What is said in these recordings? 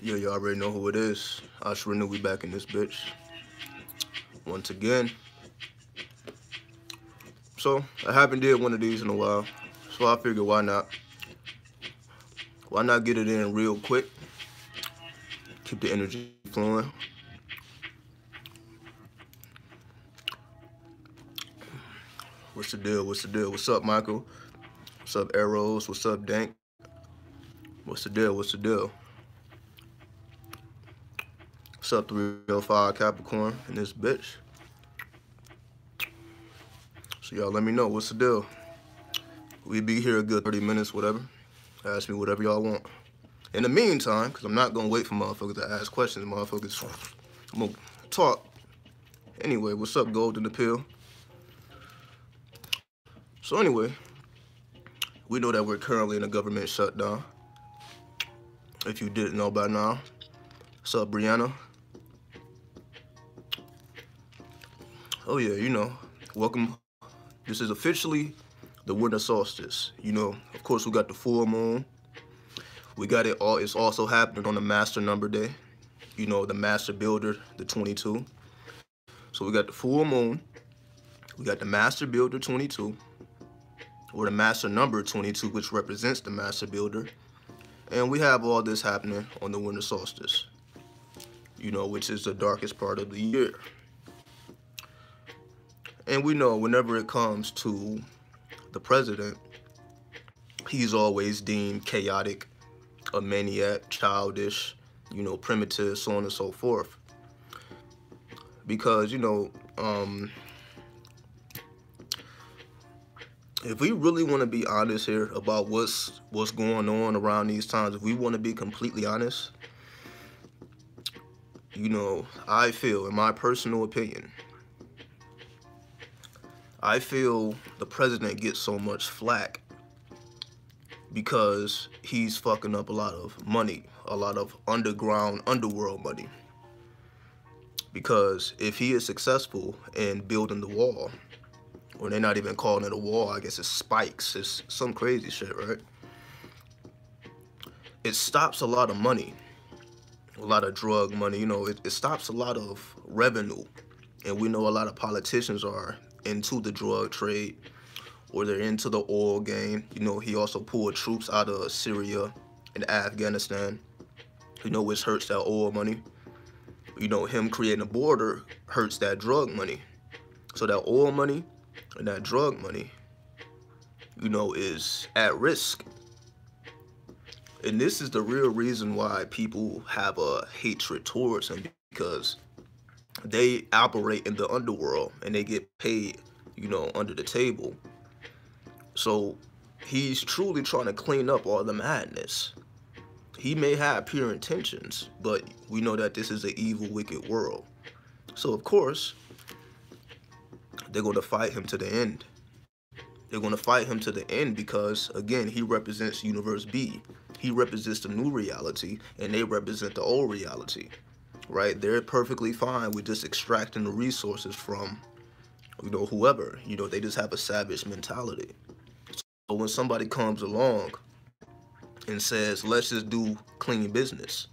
Yeah, you already know who it is. Asharenu, we back in this bitch. Once again. So, I haven't did one of these in a while. So I figured why not? Why not get it in real quick? Keep the energy flowing. What's the deal? What's the deal? What's up, Michael? What's up, Arrows? What's up, Dank? What's the deal? What's the deal? What's up, 305 Capricorn in this bitch? So y'all let me know what's the deal. We be here a good 30 minutes, whatever. Ask me whatever y'all want. In the meantime, because I'm not going to wait for motherfuckers to ask questions, motherfuckers, I'm going to talk. Anyway, what's up, Golden Appeal? So anyway, we know that we're currently in a government shutdown. If you didn't know by now. What's up, Brianna? Oh yeah, you know, welcome. This is officially the winter solstice. You know, of course, we got the full moon. We got it all. It's also happening on the master number day. You know, the master builder, the 22. So we got the full moon. We got the master builder 22, or the master number 22, which represents the master builder. And we have all this happening on the winter solstice, you know, which is the darkest part of the year. And we know whenever it comes to the president, he's always deemed chaotic, a maniac, childish, you know, primitive, so on and so forth. Because, you know, if we really want to be honest here about what's going on around these times, if we want to be completely honest, you know, I feel, in my personal opinion, I feel the president gets so much flack because he's fucking up a lot of money, a lot of underworld money. Because if he is successful in building the wall, or they're not even calling it a wall, I guess it's spikes, it's some crazy shit, right? It stops a lot of money, a lot of drug money, you know, it stops a lot of revenue. And we know a lot of politicians are into the drug trade, or they're into the oil game. You know, he also pulled troops out of Syria and Afghanistan, you know, which hurts that oil money. You know, him creating a border hurts that drug money. So that oil money and that drug money, you know, is at risk. And this is the real reason why people have a hatred towards him, because they operate in the underworld and they get paid, you know, under the table. So he's truly trying to clean up all the madness. He may have pure intentions, but we know that this is an evil, wicked world. So of course, they're going to fight him to the end. They're going to fight him to the end because, again, he represents Universe B. He represents the new reality, and they represent the old reality, right? They're perfectly fine with just extracting the resources from, you know, whoever. You know, they just have a savage mentality. So when somebody comes along and says, let's just do clean business,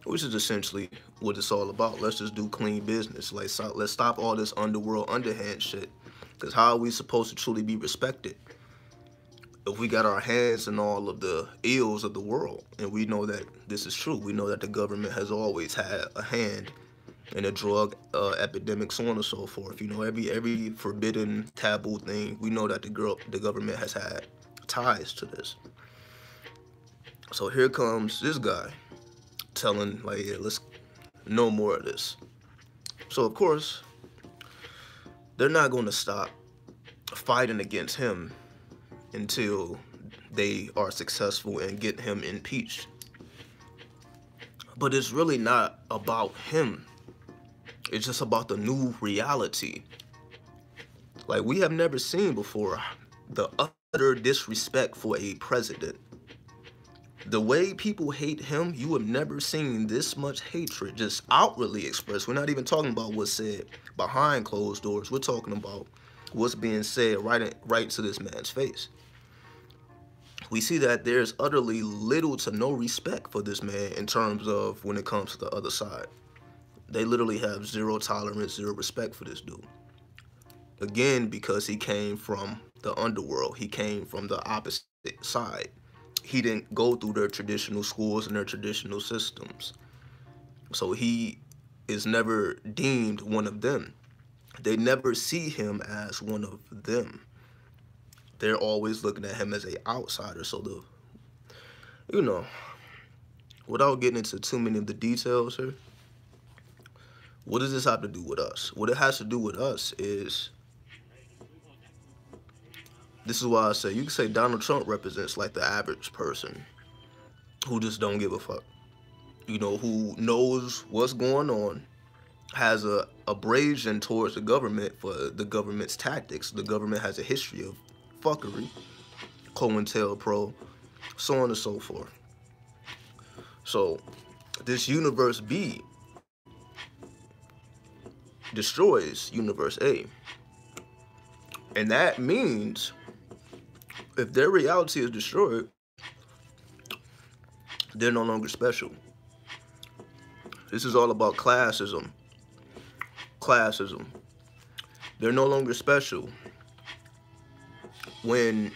which is essentially what it's all about. Let's just do clean business. Like, so let's stop all this underworld, underhand shit. Because how are we supposed to truly be respected if we got our hands in all of the ills of the world? And we know that this is true. We know that the government has always had a hand in a drug epidemic, so on and so forth. You know, every forbidden, taboo thing, we know that the government has had ties to this. So here comes this guy telling, like, yeah, let's no more of this. So of course, they're not going to stop fighting against him until they are successful and get him impeached. But it's really not about him. It's just about the new reality. Like, we have never seen before the utter disrespect for a president. The way people hate him, you have never seen this much hatred just outwardly expressed. We're not even talking about what's said behind closed doors. We're talking about what's being said right to this man's face. we see that there's utterly little to no respect for this man in terms of when it comes to the other side. They literally have zero tolerance, zero respect for this dude. Again, because he came from the underworld, he came from the opposite side. He didn't go through their traditional schools and their traditional systems. So he is never deemed one of them. They never see him as one of them. They're always looking at him as an outsider. So you know, without getting into too many of the details here, what does this have to do with us? What it has to do with us is, this is why I say, you can say Donald Trump represents like the average person who just don't give a fuck. You know, who knows what's going on, has a abrasion towards the government for the government's tactics. The government has a history of fuckery, COINTELPRO, so on and so forth. So this universe B destroys universe A. And that means if their reality is destroyed, they're no longer special. This is all about classism. Classism. They're no longer special when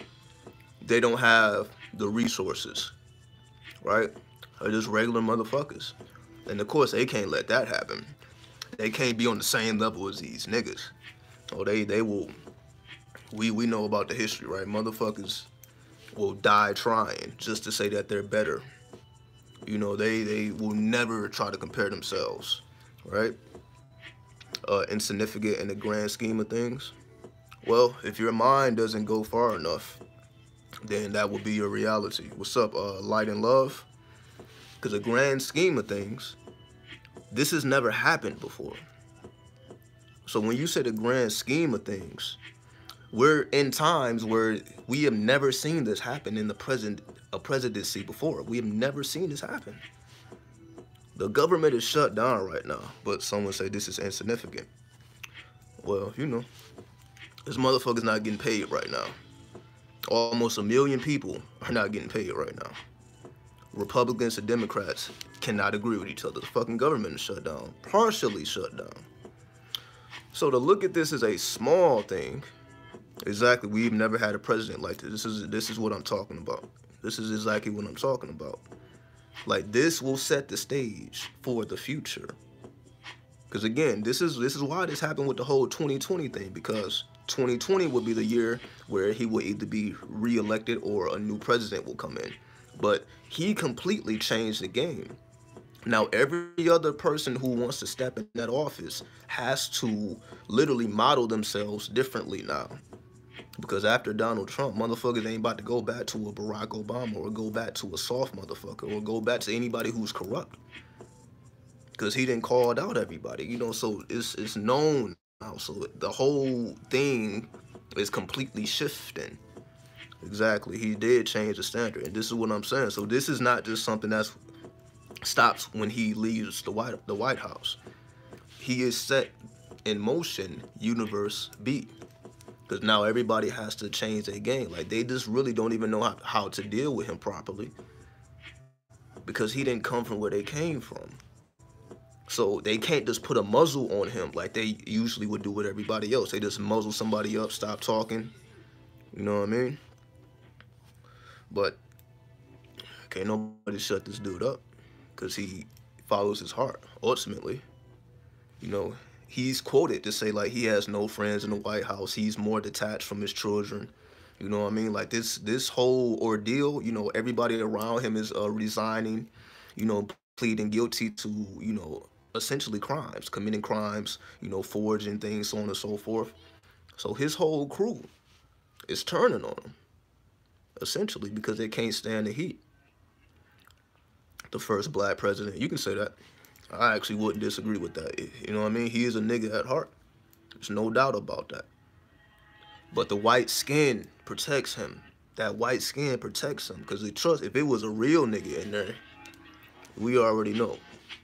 they don't have the resources, right? They're just regular motherfuckers. And of course, they can't let that happen. They can't be on the same level as these niggas. Oh, they will. We know about the history, right? Motherfuckers will die trying just to say that they're better. You know, they will never try to compare themselves, right? Insignificant in the grand scheme of things. Well, if your mind doesn't go far enough, then that will be your reality. What's up, light and love? Because the grand scheme of things, this has never happened before. So when you say the grand scheme of things, we're in times where we have never seen this happen in a presidency before. We have never seen this happen. The government is shut down right now, but someone say this is insignificant. Well, you know, this motherfucker's not getting paid right now. Almost 1 million people are not getting paid right now. Republicans and Democrats cannot agree with each other. The fucking government is shut down, partially shut down. So to look at this as a small thing, exactly, we've never had a president like this. This is what I'm talking about. This is exactly what I'm talking about. Like, this will set the stage for the future. Because again, this is why this happened with the whole 2020 thing, because 2020 would be the year where he will either be reelected or a new president will come in. But he completely changed the game. Now, every other person who wants to step in that office has to literally model themselves differently now. Because after Donald Trump, motherfuckers ain't about to go back to a Barack Obama or go back to a soft motherfucker or go back to anybody who's corrupt. Because he didn't call out everybody, you know, so it's known now. So the whole thing is completely shifting. Exactly, he did change the standard, and this is what I'm saying. So this is not just something that stops when he leaves the White House. He is set in motion universe B. Because now everybody has to change their game. Like, they just really don't even know how to deal with him properly. Because he didn't come from where they came from. So they can't just put a muzzle on him like they usually would do with everybody else. They just muzzle somebody up, stop talking. You know what I mean? But can't nobody shut this dude up. Because he follows his heart, ultimately. You know, he's quoted to say, like, he has no friends in the White House. He's more detached from his children. You know what I mean? Like, this whole ordeal, you know, everybody around him is resigning, you know, pleading guilty to, you know, essentially crimes, committing crimes, you know, forging things, so on and so forth. So his whole crew is turning on him, essentially, because they can't stand the heat. The first black president, you can say that. I actually wouldn't disagree with that. You know what I mean? He is a nigga at heart. There's no doubt about that. But the white skin protects him. That white skin protects him. Because if it was a real nigga in there, we already know.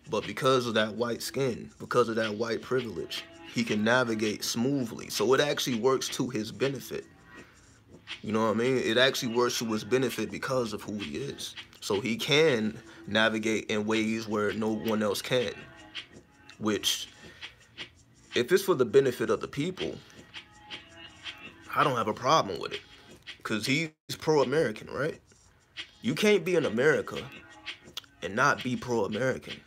But because of that white skin, because of that white privilege, he can navigate smoothly. So it actually works to his benefit. You know what I mean? It actually works to his benefit because of who he is. So he can navigate in ways where no one else can. Which, if it's for the benefit of the people, I don't have a problem with it. Because he's pro-American, right? You can't be in America and not be pro-American.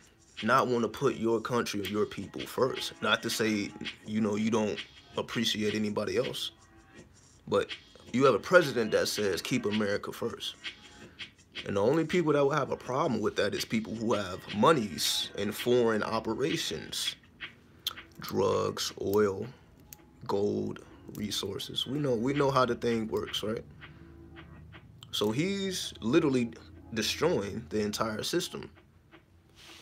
Not want to put your country and your people first. Not to say, you don't appreciate anybody else. But you have a president that says keep America first. And the only people that will have a problem with that is people who have monies in foreign operations. Drugs, oil, gold, resources. We know how the thing works, right? So he's literally destroying the entire system.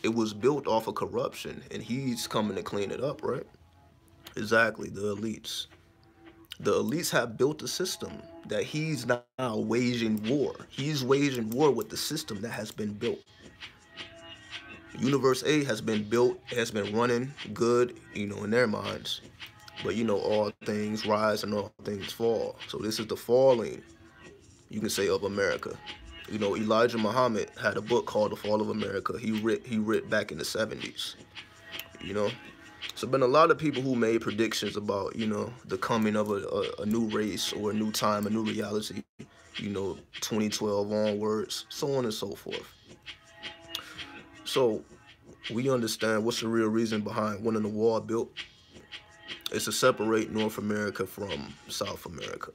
It was built off of corruption, and he's coming to clean it up, right? Exactly, the elites. The elites have built a system that he's now waging war. He's waging war with the system that has been built. Universe A has been built, has been running good, in their minds. But all things rise and all things fall. So this is the falling, you can say, of America. Elijah Muhammad had a book called The Fall of America. He writ back in the 70s. So been a lot of people who made predictions about, the coming of a new race or a new time, a new reality, 2012 onwards, so on and so forth. So we understand what's the real reason behind wanting the wall built. It's to separate North America from South America.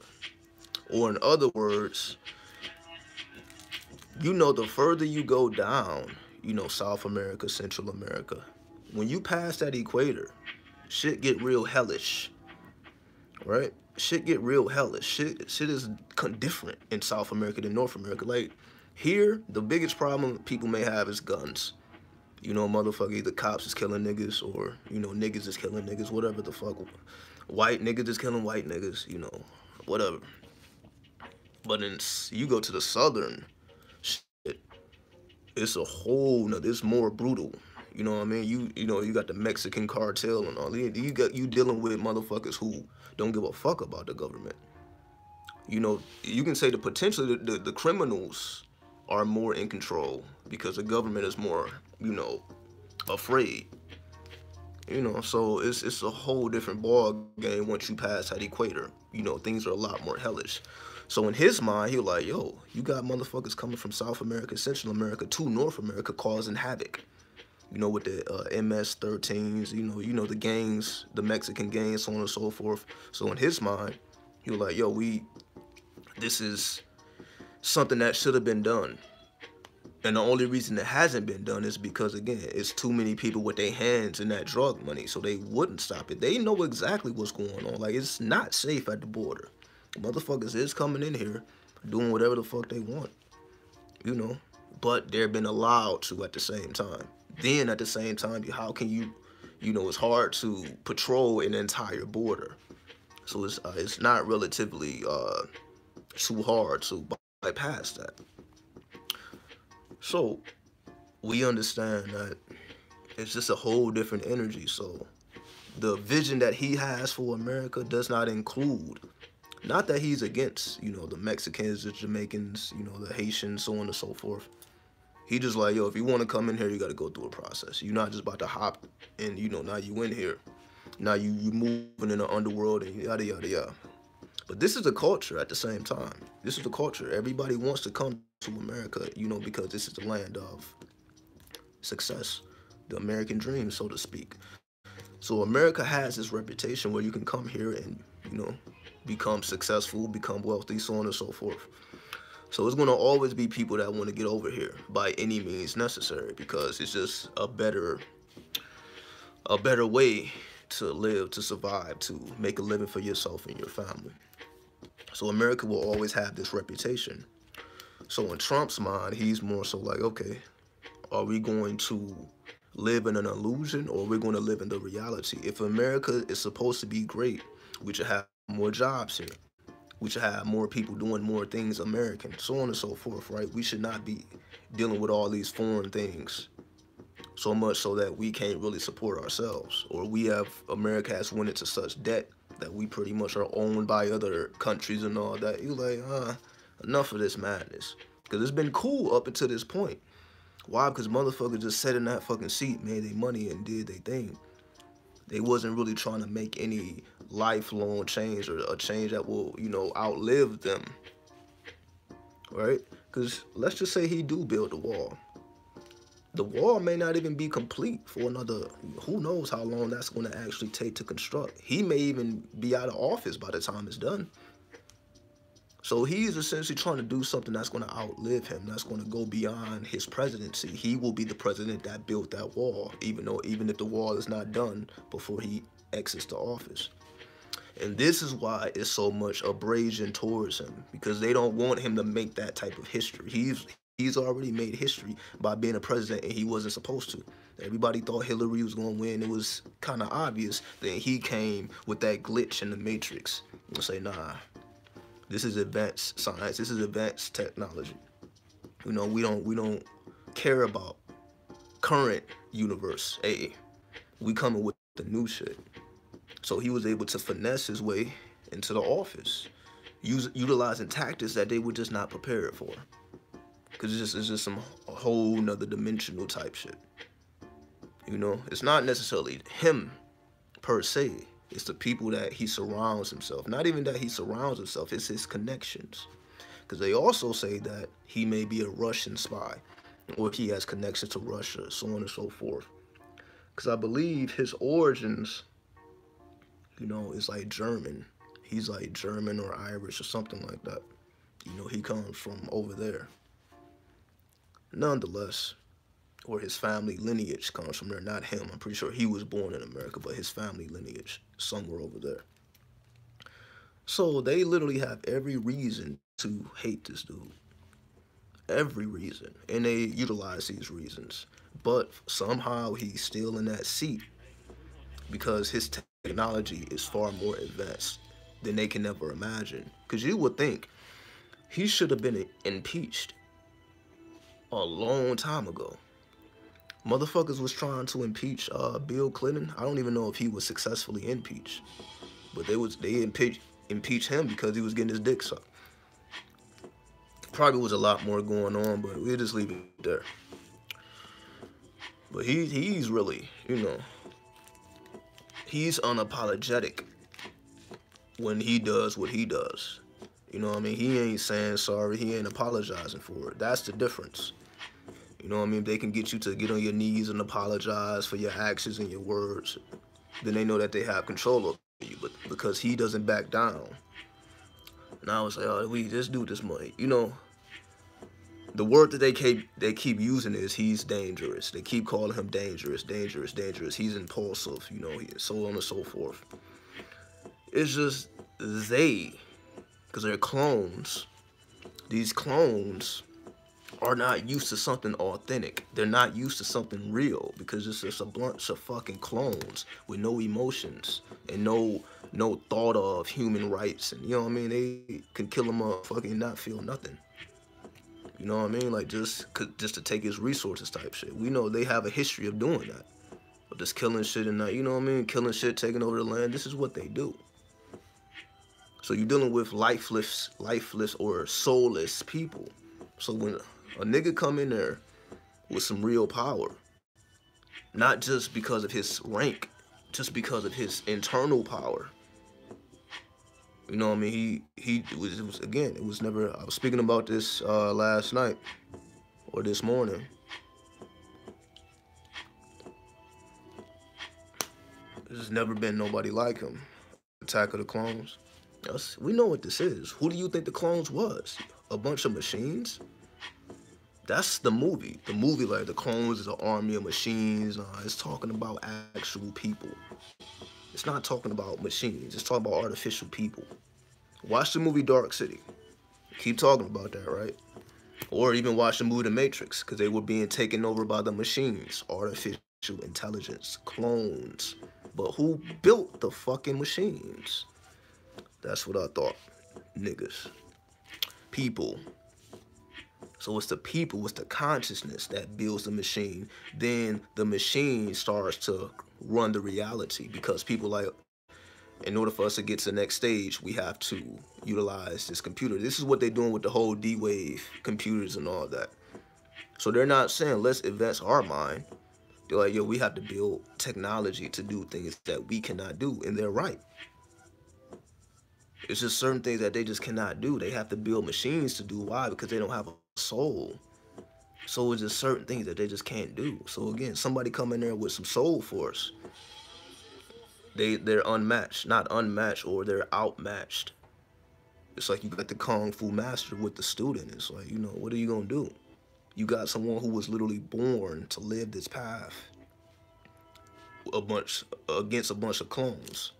Or in other words, the further you go down, South America, Central America, when you pass that equator, shit get real hellish, right? Shit get real hellish. Shit is different in South America than North America. Like, here, the biggest problem people may have is guns. Motherfucker, either cops is killing niggas or, niggas is killing niggas, whatever the fuck. White niggas is killing white niggas, whatever. But you go to the southern shit, it's a whole nother, it's more brutal. You know what I mean? You got the Mexican cartel and all. You dealing with motherfuckers who don't give a fuck about the government. You can say the potential, the criminals are more in control because the government is more, afraid. So it's a whole different ball game once you pass that equator. Things are a lot more hellish. So in his mind, he was like, yo, you got motherfuckers coming from South America, Central America to North America causing havoc. With the MS-13s, the gangs, the Mexican gangs, so on and so forth. So in his mind, he was like, yo, this is something that should have been done. And the only reason it hasn't been done is because, again, it's too many people with their hands in that drug money, so they wouldn't stop it. They know exactly what's going on. Like, it's not safe at the border. Motherfuckers is coming in here doing whatever the fuck they want, but they're been allowed to at the same time. Then at the same time, how can you, it's hard to patrol an entire border. So it's not relatively too hard to bypass that. So we understand that it's just a whole different energy. So the vision that he has for America does not include, not that he's against, the Mexicans, the Jamaicans, the Haitians, so on and so forth. He just like, yo, if you want to come in here, you got to go through a process. You're not just about to hop and, now you in here. Now you moving in the underworld and yada, yada, yada. But this is the culture at the same time. This is the culture. Everybody wants to come to America, because this is the land of success, the American dream, so to speak. So America has this reputation where you can come here and, become successful, become wealthy, so on and so forth. So it's going to always be people that want to get over here by any means necessary because it's just a better way to live, to survive, to make a living for yourself and your family. So America will always have this reputation. So in Trump's mind, he's more so like, okay, are we going to live in an illusion or are we going to live in the reality? If America is supposed to be great, we should have more jobs here. We should have more people doing more things American, so on and so forth, right? We should not be dealing with all these foreign things so much so that we can't really support ourselves, or America has went into such debt that we pretty much are owned by other countries and all that. You like, enough of this madness. Because it's been cool up until this point. Why? Because motherfuckers just sat in that fucking seat, made their money, and did their thing. They wasn't really trying to make any lifelong change or a change that will, you know, outlive them. Right? Because let's just say he do build the wall. The wall may not even be complete for another, who knows how long that's going to actually take to construct. He may even be out of office by the time it's done. So he's essentially trying to do something that's going to outlive him, that's going to go beyond his presidency. He will be the president that built that wall, even if the wall is not done before he exits the office. And this is why it's so much abrasion towards him, because they don't want him to make that type of history. He's already made history by being a president, and he wasn't supposed to. Everybody thought Hillary was going to win. It was kind of obvious. Then he came with that glitch in the matrix and say, nah, this is advanced science. This is advanced technology. You know, we don't care about current universe. Hey, we coming with the new shit. So he was able to finesse his way into the office, utilizing tactics that they were just not prepared for. Because it's just some whole nother dimensional type shit. You know, it's not necessarily him per se. It's the people that he surrounds himself. Not even that he surrounds himself, it's his connections. Because they also say that he may be a Russian spy, or he has connections to Russia, so on and so forth. Because I believe his origins, you know, is like German. He's like German or Irish or something like that. You know, he comes from over there. Nonetheless, or his family lineage comes from there, not him. I'm pretty sure he was born in America, but his family lineage somewhere over there. So they literally have every reason to hate this dude. Every reason. And they utilize these reasons. But somehow he's still in that seat because his technology is far more advanced than they can ever imagine. Because you would think he should have been impeached a long time ago. Motherfuckers was trying to impeach Bill Clinton. I don't even know if he was successfully impeached, but they impeached him because he was getting his dick sucked. Probably was a lot more going on, but we'll just leave it there. But he's really, you know, he's unapologetic when he does what he does. You know what I mean? He ain't saying sorry. He ain't apologizing for it. That's the difference. You know what I mean? If they can get you to get on your knees and apologize for your actions and your words, then they know that they have control over you. But because he doesn't back down, now it's like, oh, we just do this money. You know, the word that they keep using is he's dangerous. They keep calling him dangerous, dangerous, dangerous. He's impulsive, you know, so on and so forth. It's just they, because they're clones. These clones are not used to something authentic. They're not used to something real because it's just a bunch of fucking clones with no emotions and no thought of human rights. And you know what I mean? They can kill a motherfucker and not feel nothing. You know what I mean? Like just to take his resources type shit. We know they have a history of doing that. But just killing shit and not, you know what I mean? Killing shit, taking over the land. This is what they do. So you're dealing with lifeless or soulless people. So when a nigga come in there with some real power, not just because of his rank, just because of his internal power. You know what I mean? It was never, I was speaking about this last night or this morning. There's never been nobody like him. Attack of the Clones. We know what this is. Who do you think the Clones was? A bunch of machines? That's the movie. The movie, like, the clones is an army of machines. It's talking about actual people. It's not talking about machines. It's talking about artificial people. Watch the movie Dark City. Keep talking about that, right? Or even watch the movie The Matrix, because they were being taken over by the machines. Artificial intelligence. Clones. But who built the fucking machines? That's what I thought. Niggas. People. So it's the people, it's the consciousness that builds the machine. Then the machine starts to run the reality because people like In order for us to get to the next stage, we have to utilize this computer. This is what they're doing with the whole D-Wave computers and all that. So they're not saying let's advance our mind. They're like, yo, we have to build technology to do things that we cannot do, and they're right. It's just certain things that they just cannot do. They have to build machines to do. Why? Because they don't have a soul. So it's just certain things that they just can't do. So again, somebody come in there with some soul force, they're unmatched, not unmatched, or they're outmatched. It's like you got the Kung Fu master with the student. It's like, you know, what are you gonna do? You got someone who was literally born to live this path against a bunch of clones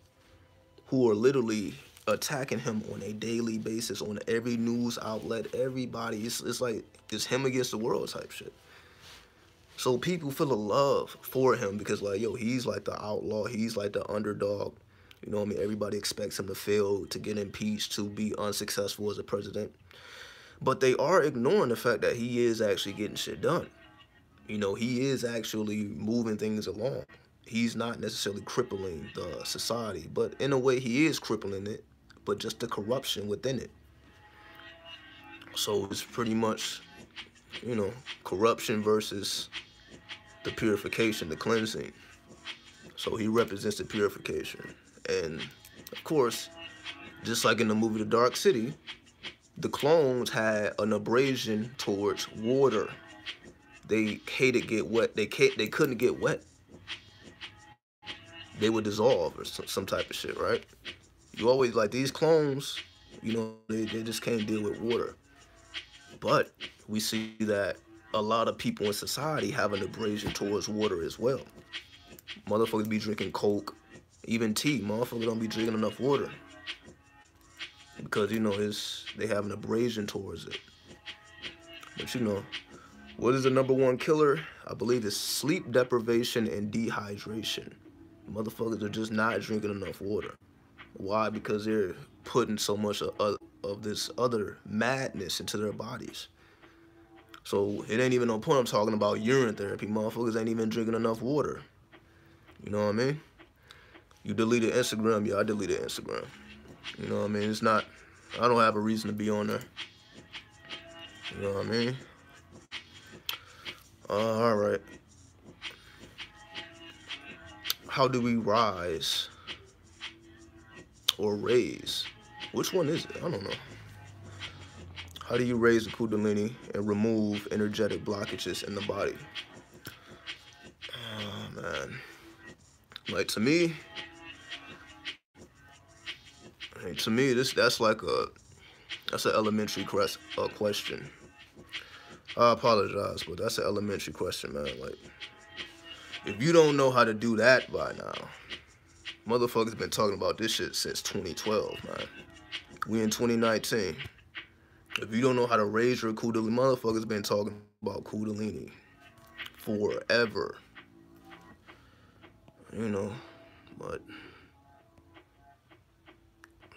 who are literally attacking him on a daily basis on every news outlet. Everybody, it's like it's him against the world type shit. So people feel a love for him because, like, yo, he's like the outlaw, he's like the underdog. You know what I mean? Everybody expects him to fail, to get impeached, to be unsuccessful as a president. But they are ignoring the fact that he is actually getting shit done. You know, he is actually moving things along. He's not necessarily crippling the society, but in a way he is crippling it, but just the corruption within it. So it's pretty much, you know, corruption versus the purification, the cleansing. So he represents the purification. And of course, just like in the movie The Dark City, the clones had an abrasion towards water. They hated get wet. They couldn't get wet. They would dissolve or some type of shit, right? You always, like, these clones, you know, they just can't deal with water. But we see that a lot of people in society have an abrasion towards water as well. Motherfuckers be drinking Coke, even tea. Motherfuckers don't be drinking enough water because, you know, they have an abrasion towards it. But, you know, what is the #1 killer? I believe it's sleep deprivation and dehydration. Motherfuckers are just not drinking enough water. Why? Because they're putting so much of this other madness into their bodies. So it ain't even no point I'm talking about urine therapy. Motherfuckers ain't even drinking enough water. You know what I mean? You deleted Instagram, yeah, I deleted Instagram. You know what I mean? It's not, I don't have a reason to be on there. You know what I mean? All right. How do we rise or raise? Which one is it? I don't know. How do you raise the Kundalini and remove energetic blockages in the body? Oh, man. Like, to me, that's an elementary question. I apologize, but that's an elementary question, man. Like, if you don't know how to do that by now, motherfuckers been talking about this shit since 2012, man. We in 2019. If you don't know how to raise your Kundalini, motherfuckers been talking about Kundalini forever. You know, but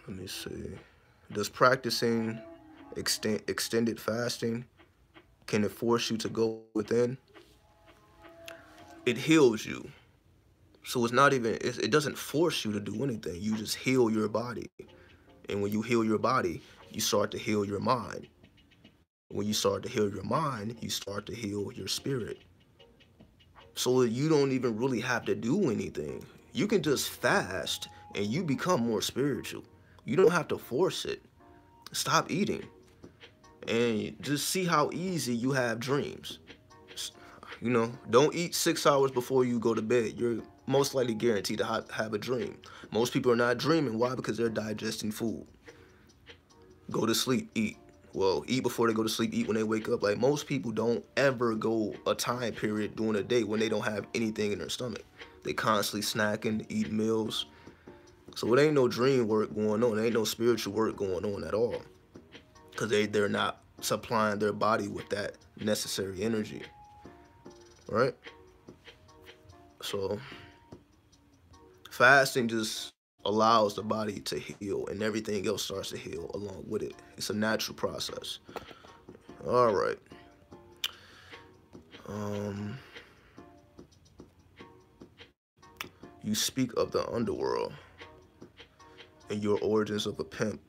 let me see. Does practicing extended fasting, can it force you to go within? It heals you. So it's not even, it doesn't force you to do anything. You just heal your body. And when you heal your body, you start to heal your mind. When you start to heal your mind, you start to heal your spirit. So you don't even really have to do anything. You can just fast and you become more spiritual. You don't have to force it. Stop eating. And just see how easy you have dreams. You know, don't eat 6 hours before you go to bed. You're most likely guaranteed to have a dream. Most people are not dreaming. Why? Because they're digesting food. Go to sleep, eat. Well, eat before they go to sleep, eat when they wake up. Like, most people don't ever go a time period during the day when they don't have anything in their stomach. They constantly snacking, eat meals. So it ain't no dream work going on. It ain't no spiritual work going on at all. Because they're not supplying their body with that necessary energy. Right? So fasting just allows the body to heal, and everything else starts to heal along with it. It's a natural process. All right. You speak of the underworld. in your Origins of a Pimp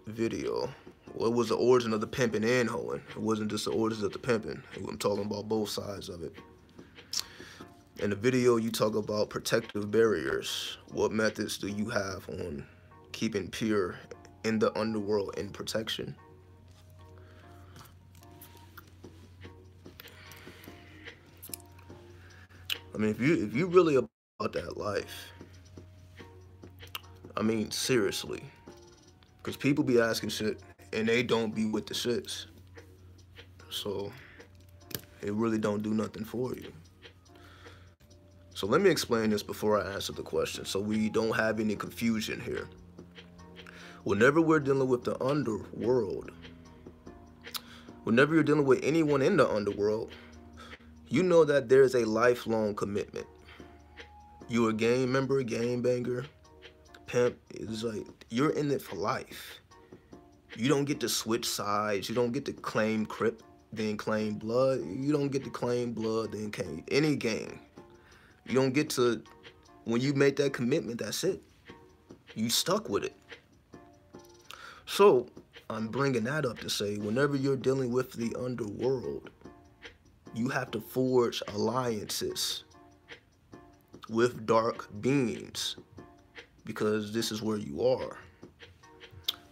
video. What was the origin of the pimping and hoeing? It wasn't just the origins of the pimping. I'm talking about both sides of it. In the video, you talk about protective barriers. What methods do you have on keeping pure in the underworld in protection? I mean, if you really about that life, I mean, seriously, because people be asking shit and they don't be with the shits, so it really don't do nothing for you. So let me explain this before I answer the question, so we don't have any confusion here. Whenever we're dealing with the underworld, whenever you're dealing with anyone in the underworld, you know that there's a lifelong commitment. You're a gang member, gang banger, pimp. It's like you're in it for life. You don't get to switch sides. You don't get to claim Crip, then claim Blood. You don't get to claim Blood, then claim any gang. You don't get to, when you make that commitment, that's it. You stuck with it. So I'm bringing that up to say, whenever you're dealing with the underworld, you have to forge alliances with dark beings, because this is where you are,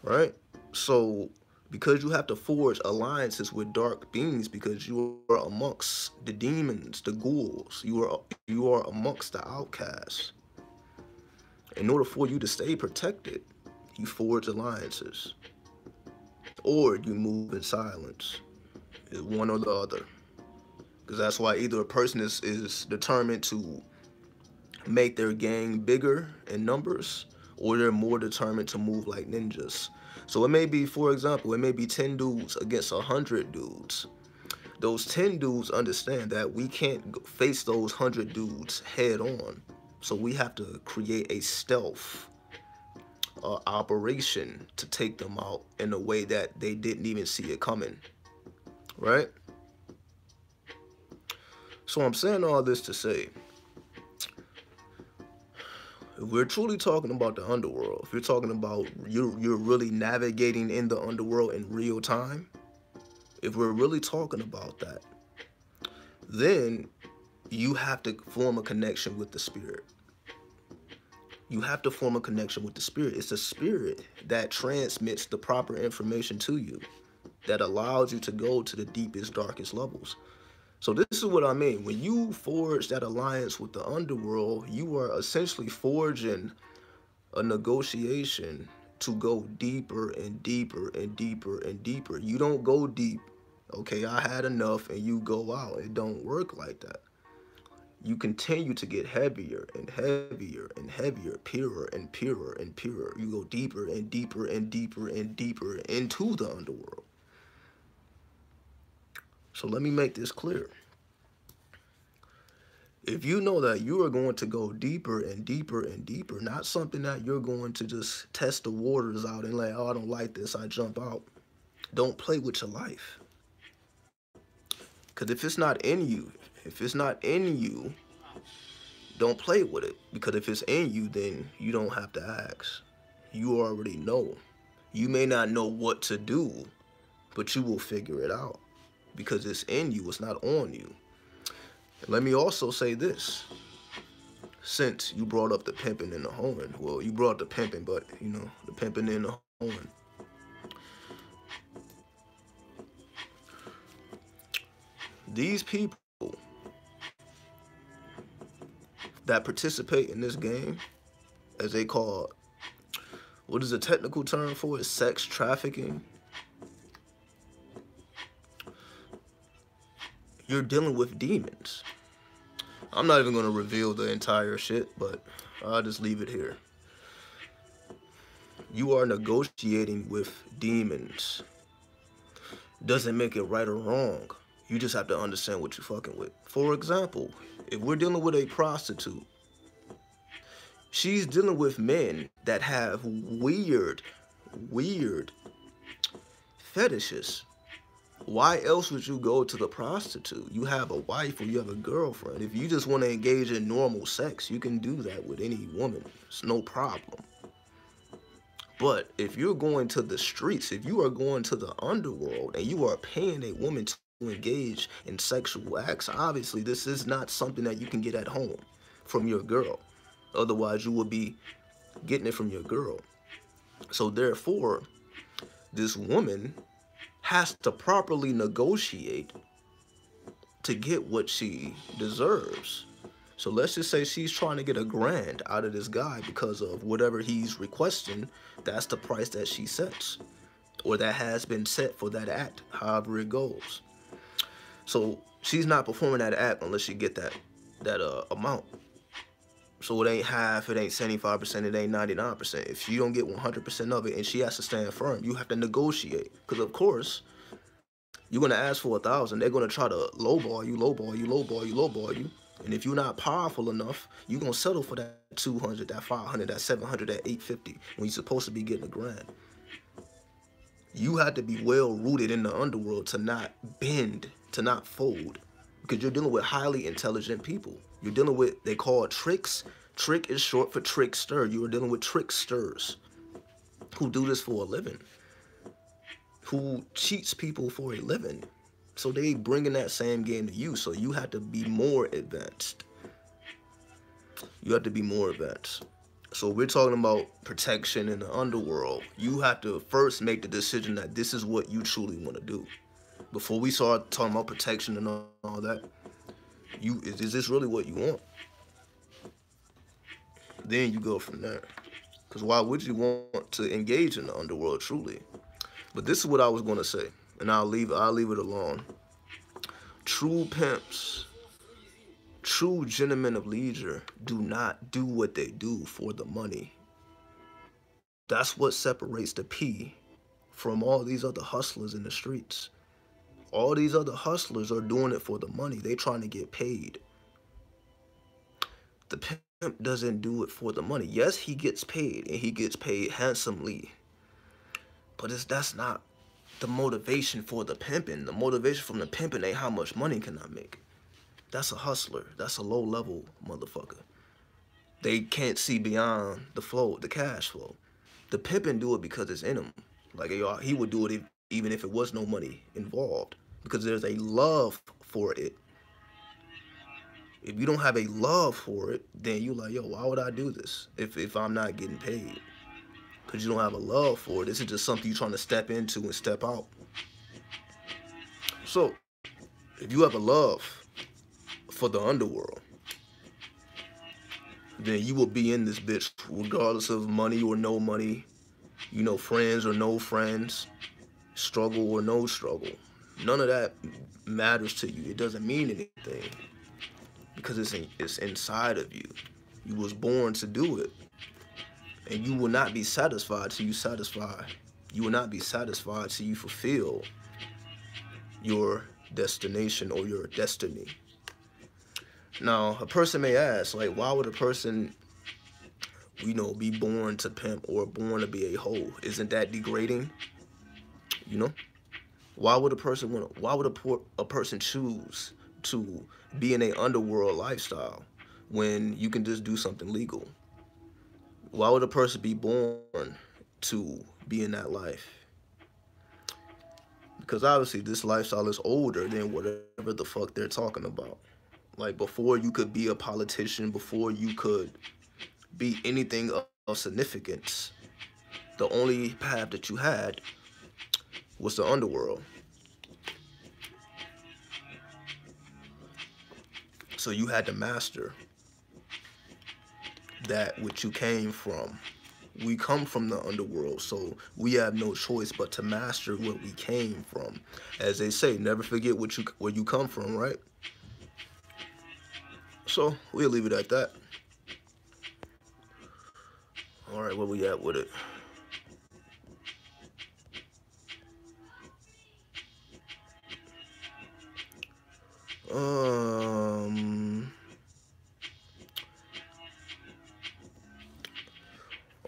right? So because you have to forge alliances with dark beings, because you are amongst the demons, the ghouls, you are amongst the outcasts. In order for you to stay protected, you forge alliances, or you move in silence. It's one or the other. Because that's why either a person is determined to make their gang bigger in numbers, or they're more determined to move like ninjas. So it may be, for example, it may be 10 dudes against 100 dudes. Those 10 dudes understand that we can't face those 100 dudes head on. So we have to create a stealth operation to take them out in a way that they didn't even see it coming, right? So I'm saying all this to say, if we're truly talking about the underworld, if you're talking about you're really navigating in the underworld in real time, if we're really talking about that, then you have to form a connection with the spirit. You have to form a connection with the spirit. It's the spirit that transmits the proper information to you, that allows you to go to the deepest, darkest levels. So this is what I mean. When you forge that alliance with the underworld, you are essentially forging a negotiation to go deeper and deeper and deeper and deeper. You don't go deep, okay, I had enough, and you go out. It don't work like that. You continue to get heavier and heavier and heavier, purer and purer and purer. You go deeper and deeper and deeper and deeper into the underworld. So let me make this clear. If you know that you are going to go deeper and deeper and deeper, not something that you're going to just test the waters out and like, oh, I don't like this, I jump out. Don't play with your life. Because if it's not in you, don't play with it. Because if it's in you, then you don't have to ask. You already know. You may not know what to do, but you will figure it out. Because it's in you, it's not on you. And let me also say this. Since you brought up the pimping and the hoeing, well, you brought the pimping, but, you know, the pimping and the hoeing. These people that participate in this game, as they call, what is the technical term for it? Sex trafficking. You're dealing with demons. I'm not even going to reveal the entire shit, but I'll just leave it here. You are negotiating with demons. Doesn't make it right or wrong. You just have to understand what you're fucking with. For example, if we're dealing with a prostitute, she's dealing with men that have weird fetishes. Why else would you go to the prostitute? You have a wife or you have a girlfriend. If you just want to engage in normal sex, you can do that with any woman. It's no problem. But if you're going to the streets, if you are going to the underworld and you are paying a woman to engage in sexual acts, obviously this is not something that you can get at home from your girl. Otherwise, you would be getting it from your girl. So therefore, this woman has to properly negotiate to get what she deserves. So let's just say she's trying to get $1,000 out of this guy because of whatever he's requesting. That's the price that she sets, or that has been set for that act, however it goes. So she's not performing that act unless she get that amount. So it ain't half, it ain't 75%, it ain't 99%. If she don't get 100% of it and she has to stand firm, you have to negotiate. Because of course, you're gonna ask for 1,000. They're gonna try to lowball you, lowball you, lowball you, lowball you. And if you're not powerful enough, you're gonna settle for that 200, that 500, that 700, that 850 when you're supposed to be getting $1,000. You have to be well rooted in the underworld to not bend, to not fold, because you're dealing with highly intelligent people. You're dealing with, they call it tricks. Trick is short for trickster. You are dealing with tricksters who do this for a living, who cheats people for a living. So they bringing that same game to you. So you have to be more advanced. You have to be more advanced. So we're talking about protection in the underworld. You have to first make the decision that this is what you truly want to do. Before we start talking about protection and all that, is this really what you want? Then you go from there. Because why would you want to engage in the underworld truly? But this is what I was going to say, and I'll leave it alone. True pimps, true gentlemen of leisure do not do what they do for the money. That's what separates the P from all these other hustlers in the streets. All these other hustlers are doing it for the money. They trying to get paid. The pimp doesn't do it for the money. Yes, he gets paid, and he gets paid handsomely. But that's not the motivation for the pimping. The motivation from the pimping ain't how much money can I make. That's a hustler. That's a low-level motherfucker. They can't see beyond the flow, the cash flow. The pimping do it because it's in him. Like, he would do it even if it was no money involved, because there's a love for it. If you don't have a love for it, then you like, yo, why would I do this if I'm not getting paid? Because you don't have a love for it. This is just something you're trying to step into and step out. So, if you have a love for the underworld, then you will be in this bitch regardless of money or no money, you know, friends or no friends, struggle or no struggle. None of that matters to you. It doesn't mean anything because it's inside of you. You was born to do it. And you will not be satisfied till you satisfy. You will not be satisfied till you fulfill your destination or your destiny. Now, a person may ask, like, why would a person, you know, be born to pimp or born to be a hoe? Isn't that degrading? You know? Why would a person choose to be in a underworld lifestyle when you can just do something legal? Why would a person be born to be in that life? Because obviously this lifestyle is older than whatever the fuck they're talking about. Like, before you could be a politician, before you could be anything of significance, the only path that you had was the underworld. So you had to master that which you came from. We come from the underworld, so we have no choice but to master what we came from. As they say, never forget where you come from, right? So we'll leave it at that. All right, where we at with it?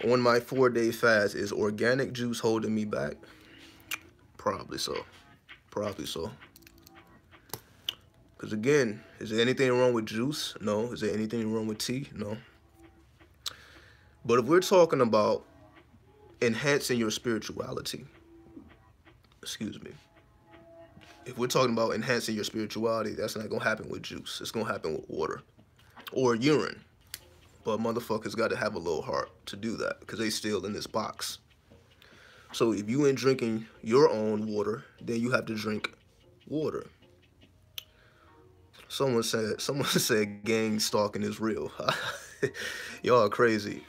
On my 4-day fast, is organic juice holding me back? Probably so. Probably so. Because again, is there anything wrong with juice? No. Is there anything wrong with tea? No. But if we're talking about enhancing your spirituality. Excuse me. If we're talking about enhancing your spirituality, that's not gonna happen with juice. It's gonna happen with water or urine. But motherfuckers got to have a little heart to do that because they still in this box. So if you ain't drinking your own water, then you have to drink water. Someone said gang stalking is real. Y'all are crazy.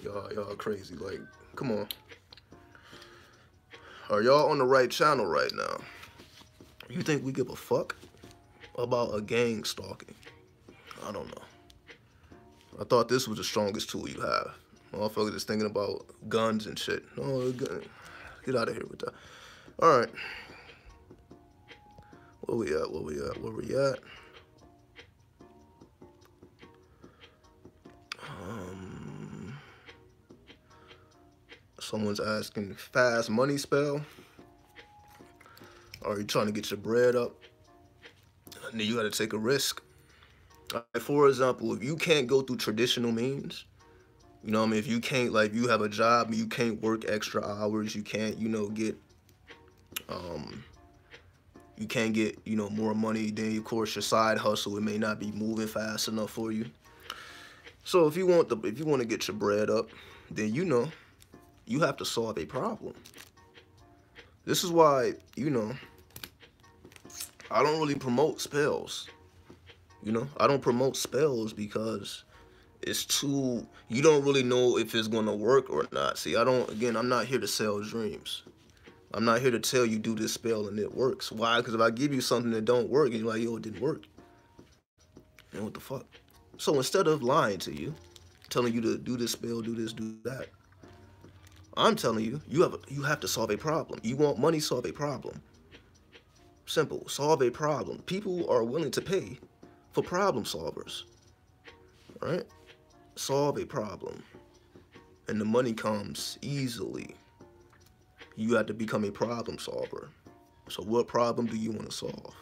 Y'all are crazy. Like, come on. Are y'all on the right channel right now? You think we give a fuck about a gang stalking? I don't know. I thought this was the strongest tool you have. Motherfuckers just thinking about guns and shit. No, get out of here with that. All right. Where we at? Someone's asking, fast money spell? Are you trying to get your bread up? And then you got to take a risk. For example, if you can't go through traditional means, you know what I mean? If you can't, like, you have a job, you can't work extra hours, you can't, you know, get, you can't get, you know, more money, then of course your side hustle, it may not be moving fast enough for you. So if you want to get your bread up, then you know, you have to solve a problem. This is why, you know, I don't really promote spells. You know, I don't promote spells because it's too, you don't really know if it's going to work or not. See, I'm not here to sell dreams. I'm not here to tell you do this spell and it works. Why? Because if I give you something that don't work and you're like, yo, it didn't work. You know, what the fuck? So instead of lying to you, telling you to do this spell, do this, do that, I'm telling you, you have to solve a problem. You want money, solve a problem. Simple, solve a problem. People are willing to pay for problem solvers, right? Solve a problem, and the money comes easily. You have to become a problem solver. So what problem do you want to solve?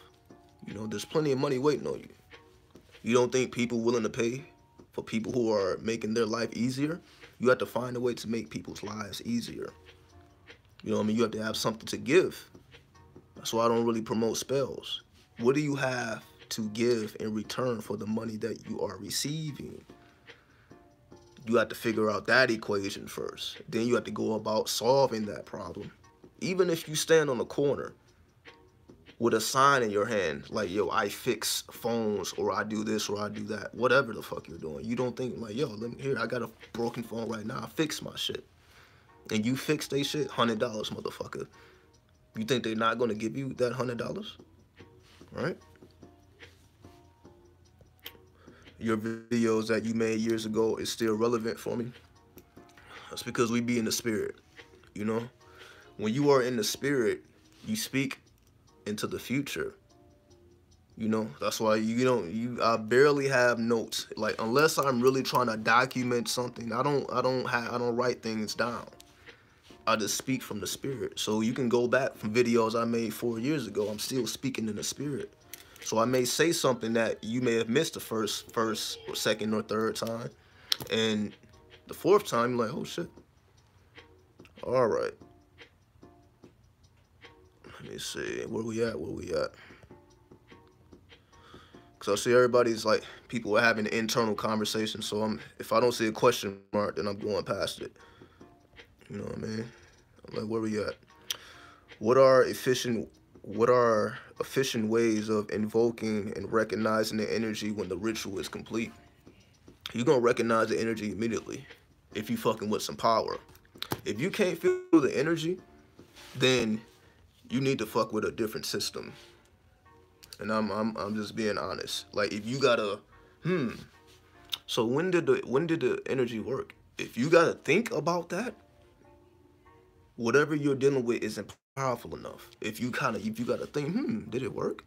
You know, there's plenty of money waiting on you. You don't think people willing to pay for people who are making their life easier? You have to find a way to make people's lives easier. You know what I mean? You have to have something to give. That's why I don't really promote spells. What do you have to give in return for the money that you are receiving? You have to figure out that equation first. Then you have to go about solving that problem. Even if you stand on the corner with a sign in your hand, like, yo, I fix phones, or I do this, or I do that, whatever the fuck you're doing. You don't think, like, yo, here, I got a broken phone right now, I fix my shit. And you fix they shit, $100, motherfucker. You think they're not gonna give you that $100? Right? Your videos that you made years ago is still relevant for me. That's because we be in the spirit, you know? When you are in the spirit, you speak into the future. You know, that's why I barely have notes. Like, unless I'm really trying to document something, I don't write things down. I just speak from the spirit. So you can go back from videos I made 4 years ago. I'm still speaking in the spirit. So I may say something that you may have missed the first or second or third time, and the fourth time you're like, oh shit. All right. Let me see, where we at? Because I see everybody's like, people are having an internal conversation. So if I don't see a question mark, then I'm going past it. You know what I mean? I'm like, where we at? What are efficient ways of invoking and recognizing the energy when the ritual is complete? You're gonna recognize the energy immediately if you fucking with some power. If you can't feel the energy, then you need to fuck with a different system. And I'm just being honest. Like, if you gotta, so when did the energy work? If you gotta think about that, whatever you're dealing with isn't powerful enough. If you gotta think, did it work?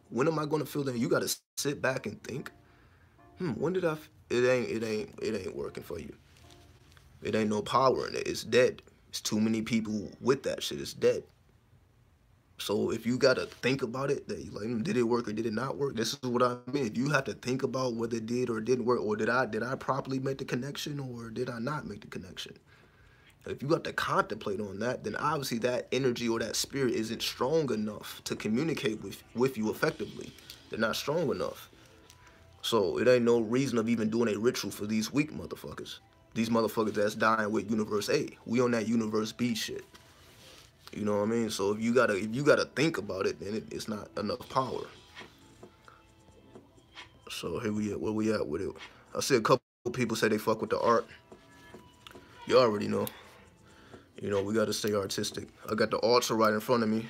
When am I gonna feel that? You gotta sit back and think, when did it ain't working for you. It ain't no power in it. It's dead. It's too many people with that shit. It's dead. So if you gotta think about it, that you like, did it work or did it not work? This is what I mean. If you have to think about whether it did or didn't work, or did I properly make the connection, or did I not make the connection? If you got to contemplate on that, then obviously that energy or that spirit isn't strong enough to communicate with you effectively. They're not strong enough. So it ain't no reason of even doing a ritual for these weak motherfuckers. These motherfuckers that's dying with Universe A. We on that Universe B shit. You know what I mean? So if you gotta think about it, then it's not enough power. So here we at. Where we at with it? I see a couple people say they fuck with the art. You already know. You know, we gotta stay artistic. I got the altar right in front of me.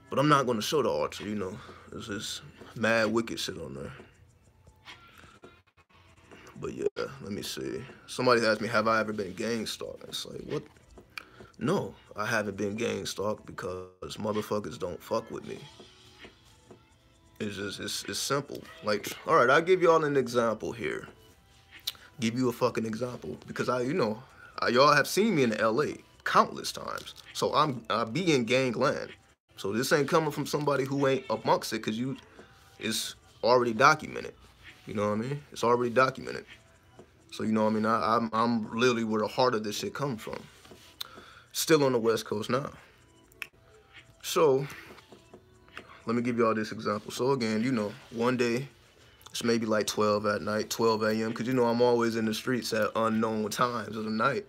But I'm not gonna show the altar, you know. There's this mad wicked shit on there. But yeah, let me see. Somebody asked me, have I ever been gang stalked? It's like, what? No, I haven't been gang stalked because motherfuckers don't fuck with me. It's just, it's simple. Like, all right, I'll give y'all an example here. Give you a fucking example. Because y'all have seen me in LA countless times. So I be in gangland. So this ain't coming from somebody who ain't amongst it, because it's already documented. You know what I mean? It's already documented. So you know what I mean? I'm literally where the heart of this shit comes from. Still on the West Coast now. So let me give y'all this example. So again, you know, one day, it's maybe like 12 at night, 12 a.m. Because, you know, I'm always in the streets at unknown times of the night.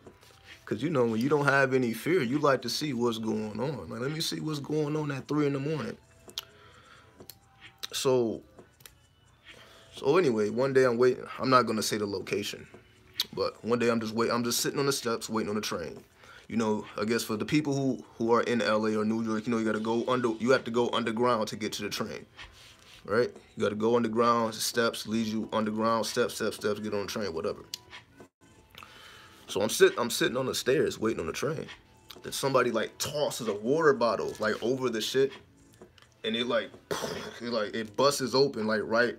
Because, you know, when you don't have any fear, you like to see what's going on. Like, let me see what's going on at 3 in the morning. So anyway, one day I'm waiting. I'm not going to say the location. But one day I'm just sitting on the steps waiting on the train. You know, I guess for the people who are in LA or New York, you know, you have to go underground to get to the train. Right? You got to go underground, steps leads you underground, steps, get on the train, whatever. So I'm sitting on the stairs waiting on the train. Then somebody like tosses a water bottle like over the shit, and it busts open like right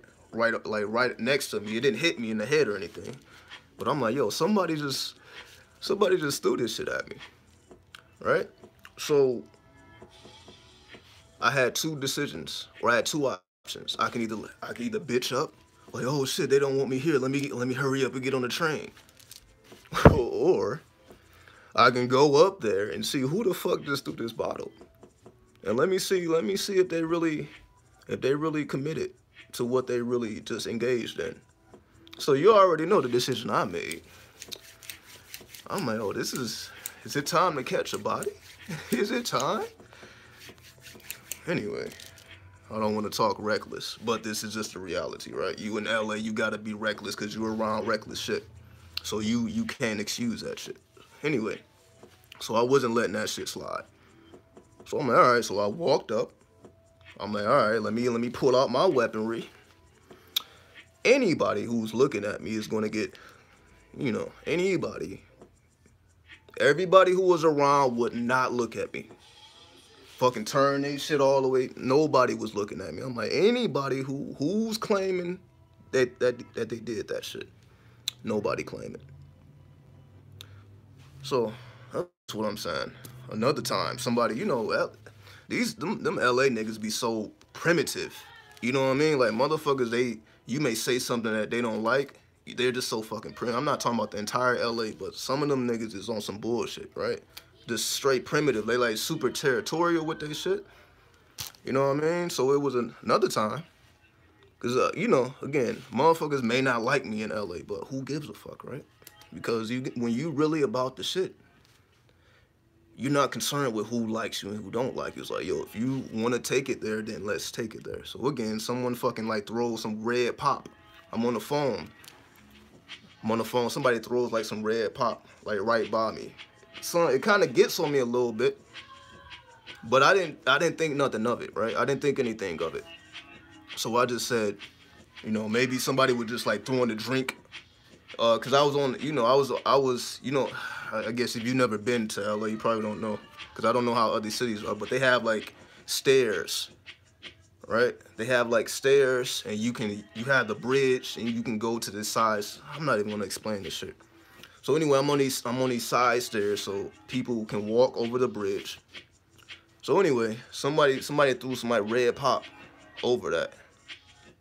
next to me. It didn't hit me in the head or anything, but I'm like, yo, somebody just threw this shit at me, right? So I had two decisions, or I had two options. I can either bitch up, like, oh shit, they don't want me here. Let me hurry up and get on the train. Or I can go up there and see who the fuck just threw this bottle, and let me see if they really committed to what they really just engaged in. So you already know the decision I made. I'm like, oh, is it time to catch a body? Is it time? Anyway, I don't want to talk reckless, but this is just the reality, right? You in LA, you gotta be reckless because you're around reckless shit. So you can't excuse that shit. Anyway, so I wasn't letting that shit slide. So I'm like, all right, so I walked up. I'm like, all right, let me pull out my weaponry. Anybody who's looking at me is gonna get, you know, everybody who was around would not look at me. Fucking turn they shit all the way. Nobody was looking at me. I'm like, anybody who's claiming that they did that shit. Nobody claim it. So that's what I'm saying. Another time, somebody, you know, them LA niggas be so primitive. You know what I mean? Like motherfuckers, you may say something that they don't like. They're just so fucking primitive. I'm not talking about the entire LA, but some of them niggas is on some bullshit, right? Just straight primitive. They like super territorial with their shit. You know what I mean? So it was another time. Because, you know, again, motherfuckers may not like me in LA, but who gives a fuck, right? Because when you really about the shit, you're not concerned with who likes you and who don't like you. It's like, yo, if you want to take it there, then let's take it there. So, again, someone fucking, like, throws some red pop. I'm on the phone. Somebody throws, like, some red pop, like, right by me. So it kind of gets on me a little bit. But I didn't think nothing of it, right? I didn't think anything of it. So I just said, you know, maybe somebody would just like throw in a drink. Cause I was on, you know, I was, you know, I guess if you've never been to LA, you probably don't know. Cause I don't know how other cities are, but they have like stairs, right? They have like stairs, and you have the bridge, and you can go to the sides. I'm not even gonna explain this shit. So anyway, I'm on these side stairs, so people can walk over the bridge. So anyway, somebody threw some like red pop over that.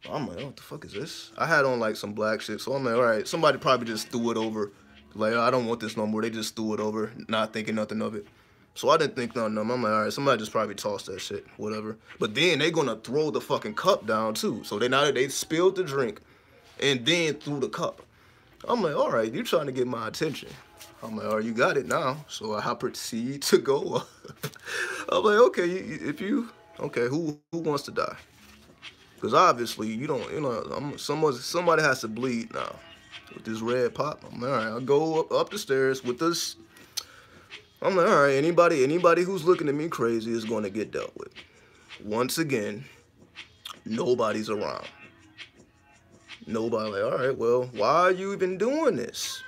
I'm like, what the fuck is this? I had on like some black shit, so I'm like, all right, somebody probably just threw it over Like, I don't want this no more. They just threw it over, not thinking nothing of it. So I didn't think nothing of it. I'm like, all right, somebody just probably tossed that shit, whatever. But then they gonna throw the fucking cup down too. So they spilled the drink and then threw the cup. I'm like, all right, you trying to get my attention. I'm like, all right, you got it now. So I proceed to go up. I'm like, okay, okay, who wants to die? Because obviously you don't, somebody has to bleed now. With this red pop, I'm like, all right, I'll go up the stairs with this. I'm like, all right, anybody who's looking at me crazy is going to get dealt with. Once again, nobody's around. Nobody, like, all right, well, why are you even doing this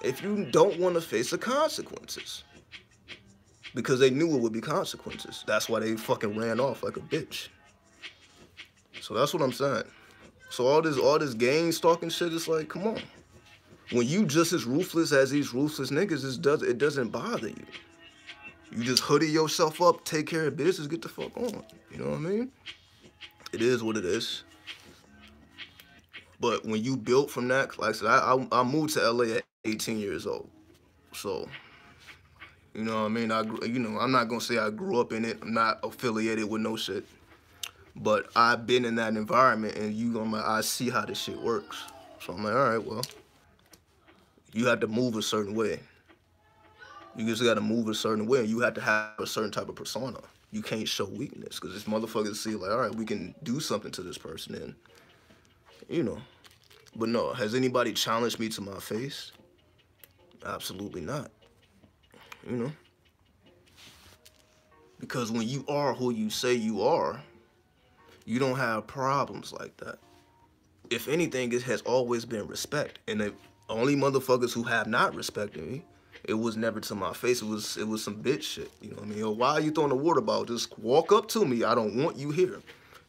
if you don't want to face the consequences? Because they knew it would be consequences. That's why they fucking ran off like a bitch. So that's what I'm saying. So all this gang stalking shit is like, come on. When you just as ruthless as these ruthless niggas, it doesn't bother you. You just hoodie yourself up, take care of business, get the fuck on. You know what I mean? It is what it is. But when you built from that, like I said, I moved to LA at 18 years old. So, you know what I mean? I'm not gonna say I grew up in it. I'm not affiliated with no shit. But I've been in that environment, and I see how this shit works. So I'm like, all right, well, you have to move a certain way. You just got to move a certain way, and you have to have a certain type of persona. You can't show weakness, because this motherfuckers see, like, all right, we can do something to this person, and, you know. But no, has anybody challenged me to my face? Absolutely not. You know? Because when you are who you say you are, you don't have problems like that. If anything, it has always been respect. And the only motherfuckers who have not respected me, it was never to my face. It was some bitch shit. You know what I mean? Yo, why are you throwing a water bottle? Just walk up to me. I don't want you here.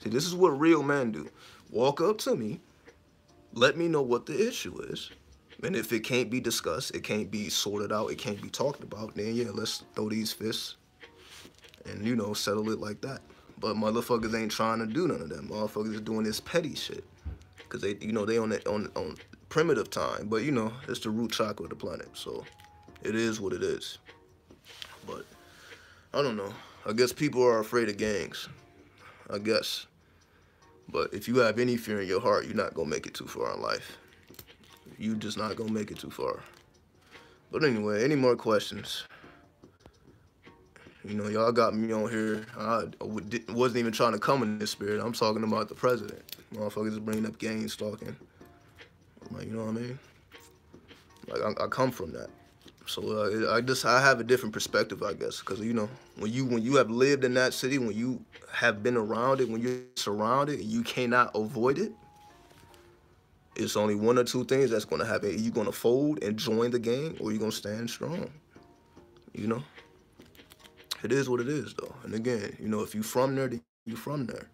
See, this is what real men do. Walk up to me. Let me know what the issue is. And if it can't be discussed, it can't be sorted out, it can't be talked about, then yeah, let's throw these fists and, you know, settle it like that. But motherfuckers ain't trying to do none of that. Motherfuckers is doing this petty shit. Because they, you know, they on primitive time. But, you know, it's the root chakra of the planet. So it is what it is. But I don't know. I guess people are afraid of gangs. I guess. But if you have any fear in your heart, you're not going to make it too far in life. You just not going to make it too far. But anyway, any more questions? You know, y'all got me on here. I wasn't even trying to come in this spirit. I'm talking about the president. Motherfuckers is bringing up gang stalking. Like, you know what I mean? Like, I come from that. So I have a different perspective, I guess, because, you know, when you have lived in that city, when you have been around it, when you're surrounded, and you cannot avoid it, it's only one or two things that's going to happen. You're going to fold and join the gang, or you're going to stand strong, you know? It is what it is, though. And again, you know, if you from there, then you from there.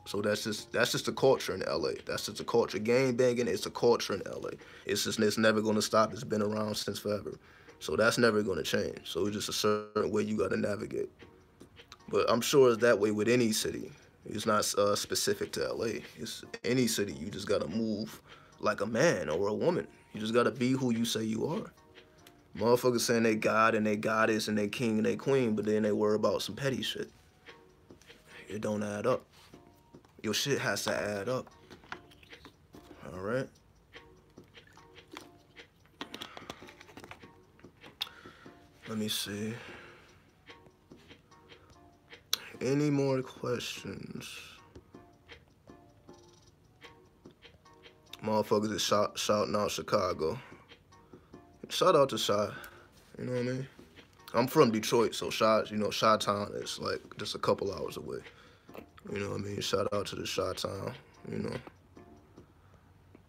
So that's just the culture in LA. That's just the culture. Gang banging is a culture in LA. It's never gonna stop. It's been around since forever. So that's never gonna change. So it's just a certain way you gotta navigate. But I'm sure it's that way with any city. It's not specific to LA. It's any city. You just gotta move like a man or a woman. You just gotta be who you say you are. Motherfuckers saying they God and they goddess and they king and they queen, but then they worry about some petty shit. It don't add up. Your shit has to add up. All right? Let me see. Any more questions? Motherfuckers is shouting out Chicago. Shout out to Chi. You know what I mean? I'm from Detroit, so Chi-Town is like just a couple hours away. You know what I mean? Shout out to the Chi-Town, you know.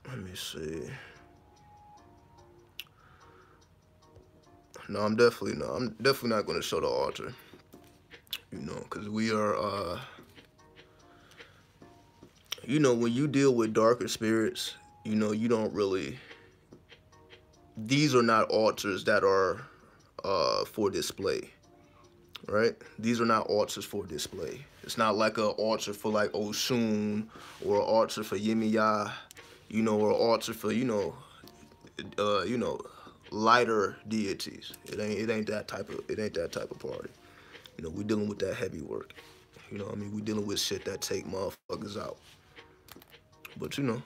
Let me see. No, I'm definitely not going to show the altar. You know, because we are, you know, when you deal with darker spirits, you know, you don't really, these are not altars that are for display, right? These are not altars for display. It's not like an altar for like Oshun or an altar for Yemiya, you know, or an altar for, you know, lighter deities. It ain't that type of party. You know, we dealing with that heavy work. You know what I mean? We dealing with shit that take motherfuckers out. But you know,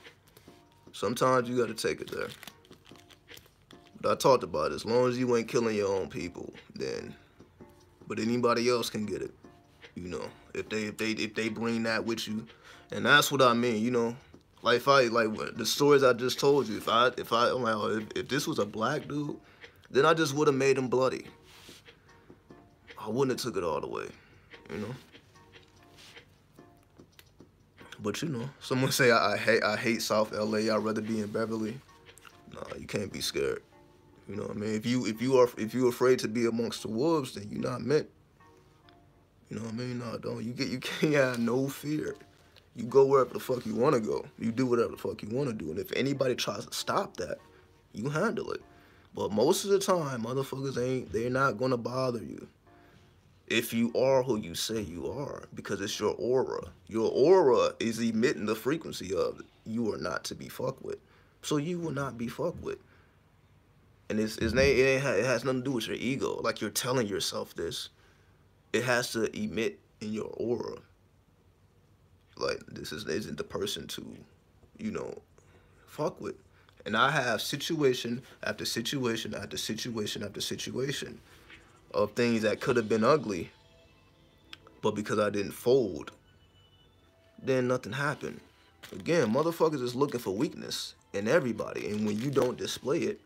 sometimes you gotta take it there. But I talked about it. As long as you ain't killing your own people, then but anybody else can get it. You know, if they bring that with you, and that's what I mean. You know, like if I the stories I just told you. If this was a black dude, then I just would have made him bloody. I wouldn't have took it all the way. You know. But you know, someone say I hate South LA. I'd rather be in Beverly. Nah, you can't be scared. You know what I mean? If you afraid to be amongst the wolves, then you're not meant. You know what I mean? No, don't. You can't have no fear. You go wherever the fuck you want to go. You do whatever the fuck you want to do. And if anybody tries to stop that, you handle it. But most of the time, motherfuckers they're not gonna bother you. If you are who you say you are, because it's your aura. Your aura is emitting the frequency of you are not to be fucked with. So you will not be fucked with. And it has nothing to do with your ego. Like you're telling yourself this. It has to emit in your aura. Like this isn't the person to, you know, fuck with. And I have situation after situation after situation after situation of things that could have been ugly, but because I didn't fold, then nothing happened. Again, motherfuckers is looking for weakness in everybody, and when you don't display it,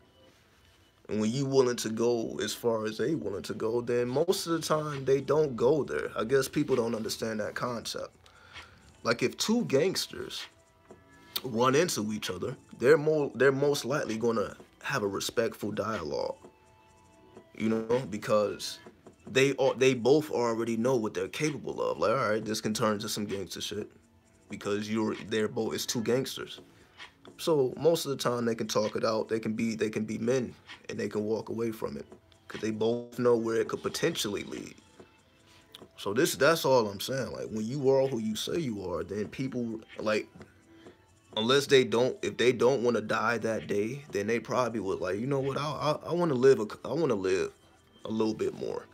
and when you willing to go as far as they willing to go, then most of the time they don't go there. I guess people don't understand that concept. Like if two gangsters run into each other, they're most likely gonna have a respectful dialogue. You know, because they both already know what they're capable of. Like, all right, this can turn into some gangster shit because it's two gangsters. So most of the time they can talk it out. They can be men, and they can walk away from it because they both know where it could potentially lead. So that's all I'm saying. Like when you are who you say you are, then people like if they don't want to die that day, then they probably would like, you know what? I want to live a little bit more.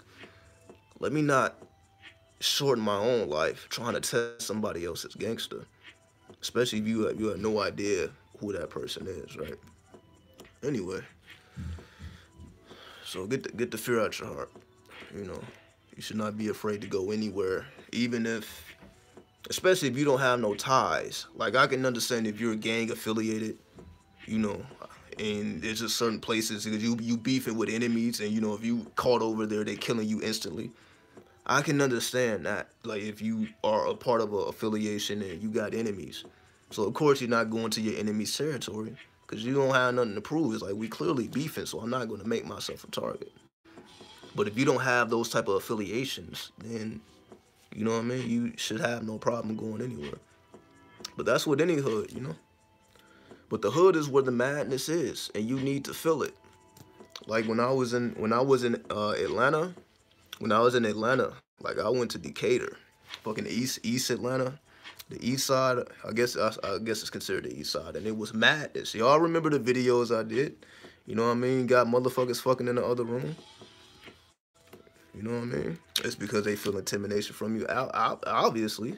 Let me not shorten my own life trying to test somebody else's gangster, especially if you have no idea who that person is, right? Anyway, so get the fear out your heart. You know, you should not be afraid to go anywhere, especially if you don't have no ties. Like I can understand if you're gang affiliated, you know, and there's just certain places because you beefing with enemies, and you know if you caught over there, they killing you instantly. I can understand that, like if you are a part of an affiliation and you got enemies. So of course you're not going to your enemy's territory because you don't have nothing to prove. It's like we clearly beefing, so I'm not going to make myself a target. But if you don't have those type of affiliations, then you know what I mean. You should have no problem going anywhere. But that's with any hood, you know. But the hood is where the madness is, and you need to feel it. Like when I was in Atlanta. When I was in Atlanta, like I went to Decatur, fucking East Atlanta, the East Side. I guess it's considered the East Side, and it was madness. Y'all remember the videos I did? You know what I mean? Got motherfuckers fucking in the other room. You know what I mean? It's because they feel intimidation from you, obviously.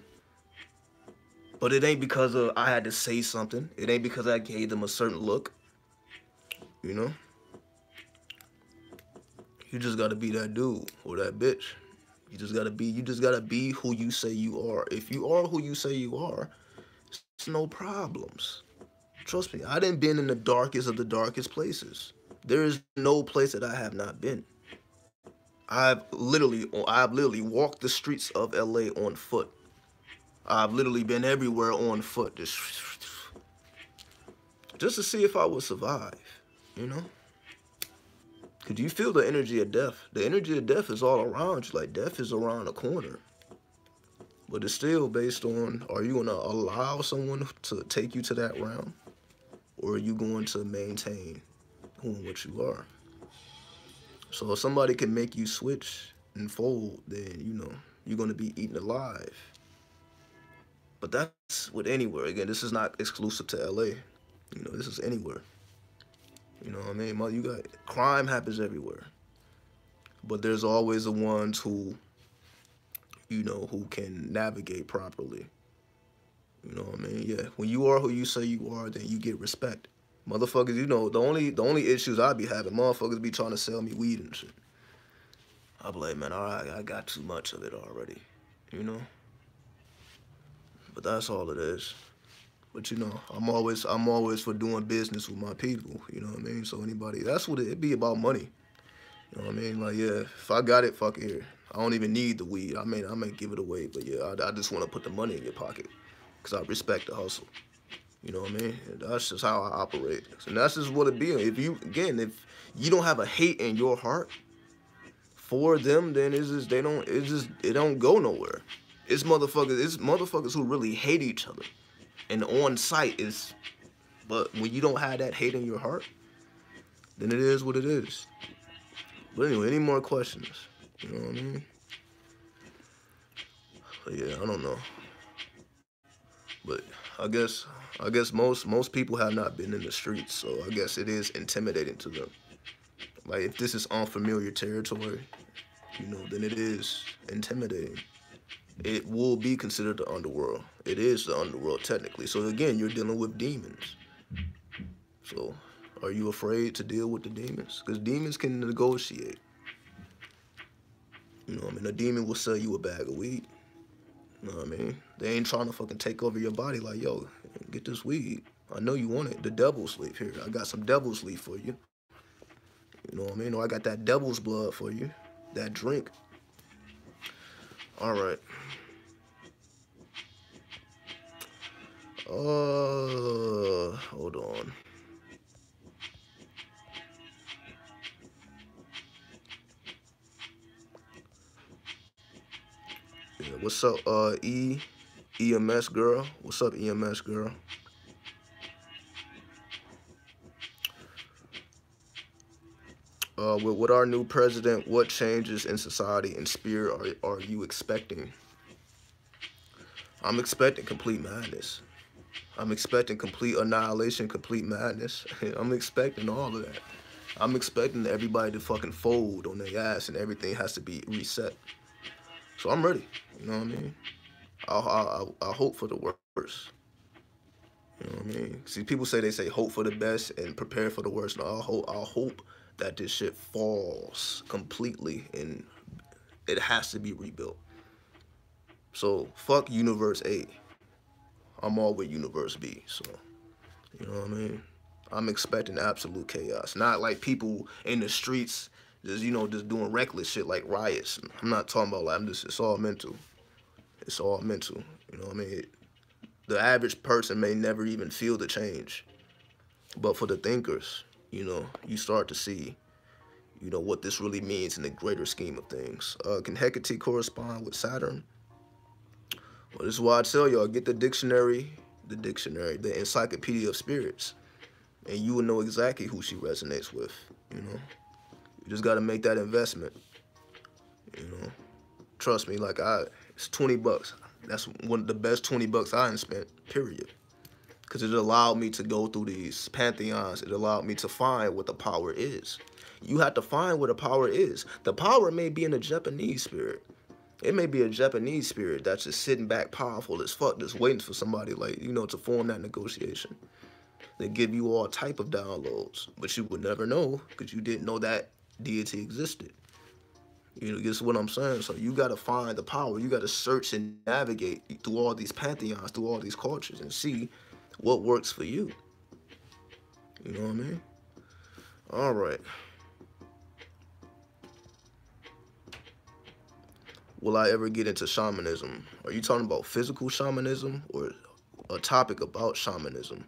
But it ain't because I had to say something. It ain't because I gave them a certain look. You know? You just gotta be that dude or that bitch. You just gotta be who you say you are. If you are who you say you are, it's no problems. Trust me, I done been in the darkest of the darkest places. There is no place that I have not been. I've literally walked the streets of LA on foot. I've literally been everywhere on foot, just to see if I would survive, you know? Because you feel the energy of death. The energy of death is all around you. Like, death is around the corner. But it's still based on, are you going to allow someone to take you to that realm? Or are you going to maintain who and what you are? So if somebody can make you switch and fold, then, you know, you're going to be eaten alive. But that's with anywhere. Again, this is not exclusive to LA. You know, this is anywhere. You know what I mean? You got crime happens everywhere, but there's always the ones who, you know, who can navigate properly. You know what I mean? Yeah. When you are who you say you are, then you get respect. Motherfuckers, you know, the only issues I be having, motherfuckers be trying to sell me weed and shit. I be like, man, all right, I got too much of it already. You know? But that's all it is. But you know, I'm always for doing business with my people. You know what I mean? So anybody, that's what it be about money. You know what I mean? Like yeah, if I got it, fuck it here. I don't even need the weed. I may give it away, but yeah, I just want to put the money in your pocket because I respect the hustle. You know what I mean? That's just how I operate, and that's just what it be. If you don't have a hate in your heart for them, then it don't go nowhere. It's motherfuckers who really hate each other, and on site is. But when you don't have that hate in your heart, then it is what it is. But anyway, any more questions? You know what I mean? But yeah, I don't know. But I guess most people have not been in the streets, so I guess it is intimidating to them. Like if this is unfamiliar territory, you know, then it is intimidating. It will be considered the underworld. It is the underworld technically. So again, you're dealing with demons. So are you afraid to deal with the demons? Because demons can negotiate. You know what I mean? A demon will sell you a bag of weed. You know what I mean? They ain't trying to fucking take over your body like, yo, get this weed. I know you want it. The devil's leaf here. I got some devil's leaf for you. You know what I mean? Or I got that devil's blood for you. That drink. All right. Hold on. Yeah, what's up, EMS girl? What's up, EMS girl? With our new president, what changes in society and spirit are you expecting? I'm expecting complete madness. I'm expecting complete annihilation, complete madness. I'm expecting all of that. I'm expecting everybody to fucking fold on their ass and everything has to be reset. So I'm ready. You know what I mean? I hope for the worst. You know what I mean? See, people they say hope for the best and prepare for the worst. No, I'll hope that this shit falls completely and it has to be rebuilt. So fuck Universe A. I'm all with Universe B. So you know what I mean? I'm expecting absolute chaos. Not like people in the streets just doing reckless shit like riots. I'm not talking about like it's all mental. It's all mental. You know what I mean? The average person may never even feel the change. But for the thinkers, you start to see, what this really means in the greater scheme of things. Can Hecate correspond with Saturn? Well, this is why I tell y'all, get the Encyclopedia of Spirits, and you will know exactly who she resonates with, You just got to make that investment, Trust me, it's $20. That's one of the best $20 I ain't spent, period. Because it allowed me to go through these pantheons. It allowed me to find what the power is. You have to find what the power is. The power may be in a Japanese spirit. It may be a Japanese spirit that's just sitting back powerful as fuck, just waiting for somebody to form that negotiation. They give you all type of downloads, but you would never know because you didn't know that deity existed. Guess what I'm saying? So you got to find the power. You got to search and navigate through all these pantheons, through all these cultures, and see what works for you. You know what I mean? All right. Will I ever get into shamanism? Are you talking about physical shamanism or a topic about shamanism?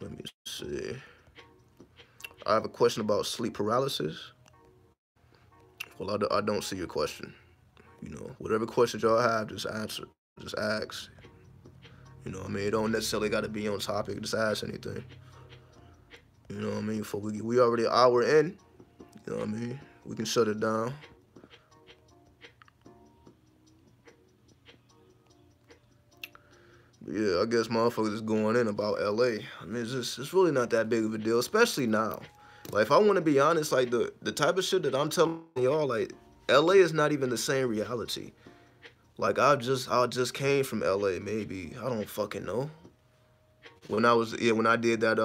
Let me see. I have a question about sleep paralysis. Well, I don't see your question. Whatever questions y'all have, just answer. Just ask. You know what I mean? It don't necessarily got to be on topic. Just ask anything. You know what I mean? Before we already an hour in. You know what I mean? We can shut it down. But Yeah, I guess motherfuckers is going in about LA. I mean, it's really not that big of a deal, especially now. Like, if I want to be honest, like the type of shit that I'm telling y'all, like LA is not even the same reality. Like I just came from LA, maybe I don't fucking know. When I did that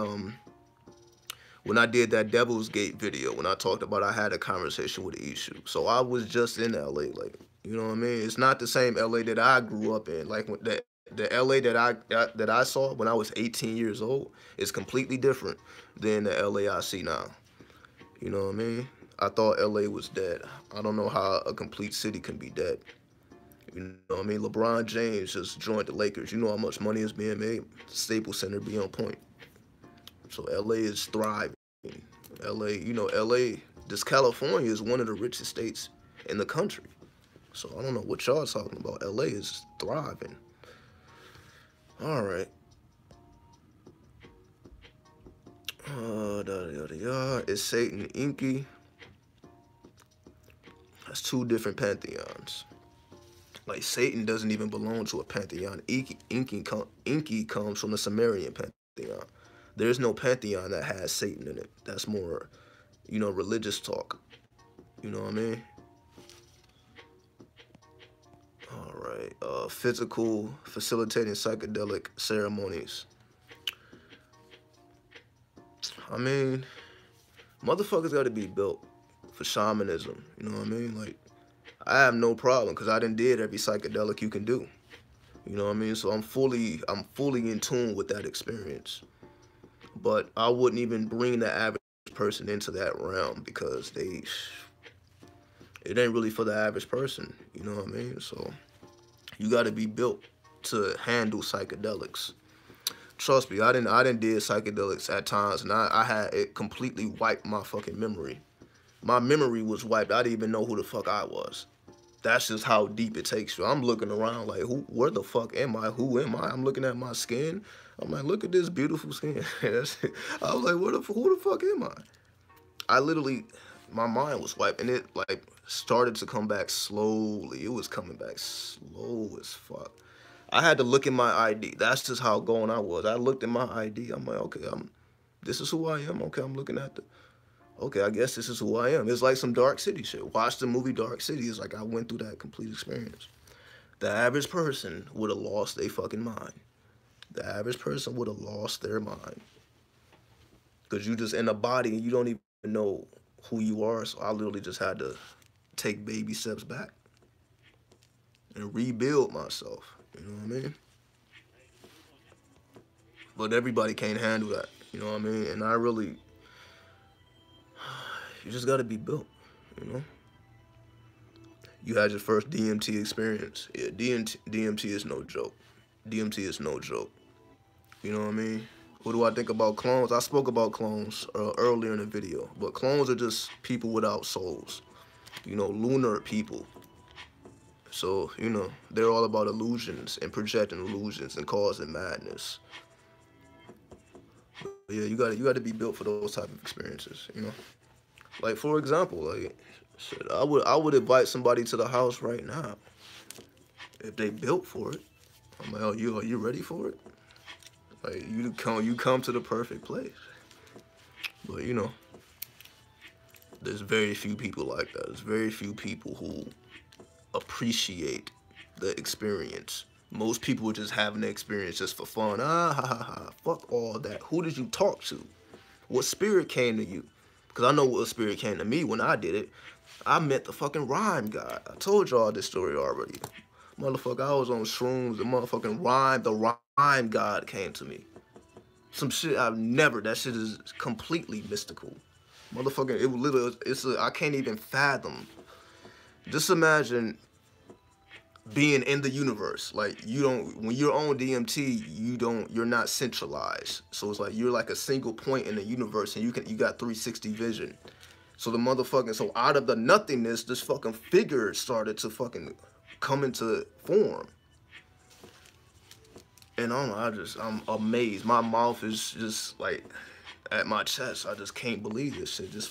Devil's Gate video, when I talked about I had a conversation with Ishu, so I was just in LA, like, you know what I mean? It's not the same LA that I grew up in. Like the LA that I saw when I was 18 years old is completely different than the LA I see now. You know what I mean? I thought LA was dead. I don't know how a complete city can be dead. You know what I mean? LeBron James just joined the Lakers. You know how much money is being made? Staples Center be on point. So LA is thriving. LA, LA, this California is one of the richest states in the country. So I don't know what y'all talking about. LA is thriving. All right. Is Satan Inky? That's two different pantheons. Like, Satan doesn't even belong to a pantheon. Inky comes from the Sumerian pantheon. There's no pantheon that has Satan in it. That's more, religious talk. You know what I mean? All right. Physical facilitating psychedelic ceremonies. I mean, motherfuckers got to be built for shamanism. You know what I mean? Like, I have no problem because I done did every psychedelic you can do. You know what I mean? So I'm fully in tune with that experience. But I wouldn't even bring the average person into that realm because it ain't really for the average person. You know what I mean? So you got to be built to handle psychedelics. Trust me, I didn't did psychedelics at times, and I had it completely wiped my fucking memory. My memory was wiped. I didn't even know who the fuck I was. That's just how deep it takes you. I'm looking around like, where the fuck am I? Who am I? I'm looking at my skin. I'm like, look at this beautiful skin. I was like, who the fuck am I? I literally, my mind was wiped, and it like started to come back slowly. It was coming back slow as fuck. I had to look in my ID. That's just how going I was. I looked in my ID. I'm like, okay, this is who I am. Okay, I'm looking at okay, I guess this is who I am. It's like some Dark City shit. Watch the movie Dark City. It's like I went through that complete experience. The average person would have lost their fucking mind. The average person would have lost their mind. Because you just in a body and you don't even know who you are. So I literally just had to take baby steps back and rebuild myself. You know what I mean? But everybody can't handle that. You know what I mean? And you just got to be built, you know? You had your first DMT experience. Yeah, DMT is no joke. DMT is no joke. You know what I mean? What do I think about clones? I spoke about clones earlier in the video. But clones are just people without souls. Lunar people. So, they're all about illusions and projecting illusions and causing madness. But yeah, you gotta be built for those type of experiences, Like, for example, like, shit, I would invite somebody to the house right now if they built for it. I'm like, are you ready for it? Like, you come to the perfect place. But there's very few people like that. There's very few people who appreciate the experience. Most people are just having the experience just for fun. Ha ha ha. Fuck all that. Who did you talk to? What spirit came to you? Because I know what spirit came to me when I did it. I met the fucking rhyme god. I told y'all this story already. Motherfucker, I was on shrooms. The rhyme god came to me. Some shit that shit is completely mystical. Motherfucker, I can't even fathom. Just imagine being in the universe. Like, when you're on DMT, you're not centralized. So it's like you're like a single point in the universe, and you got 360 vision. So so out of the nothingness, this fucking figure started to fucking come into form. And I'm amazed. My mouth is just like at my chest. I just can't believe this shit. This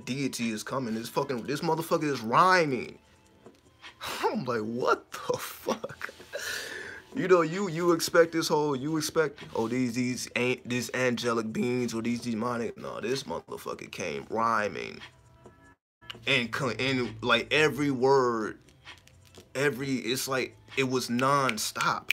deity is coming. This motherfucker is rhyming. I'm like, what the fuck? You know, you expect this whole, you expect, oh, these ain't these angelic beings or these demonic. No, this motherfucker came rhyming and like every word, it's like it was non-stop.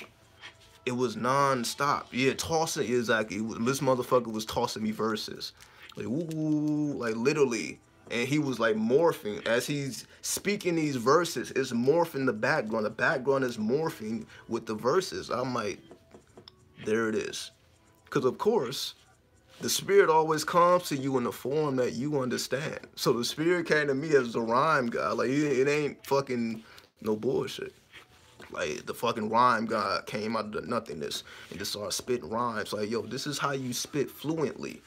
It was non-stop. Yeah, tossing, exactly. This motherfucker was tossing me verses. Like, ooh, like literally. And he was like morphing. As he's speaking these verses, it's morphing the background. The background is morphing with the verses. I'm like, there it is. Because, of course, the spirit always comes to you in the form that you understand. So the spirit came to me as the rhyme guy. Like, it ain't fucking no bullshit. Like, the fucking rhyme god came out of the nothingness and just started spitting rhymes. Like, yo, this is how you spit fluently.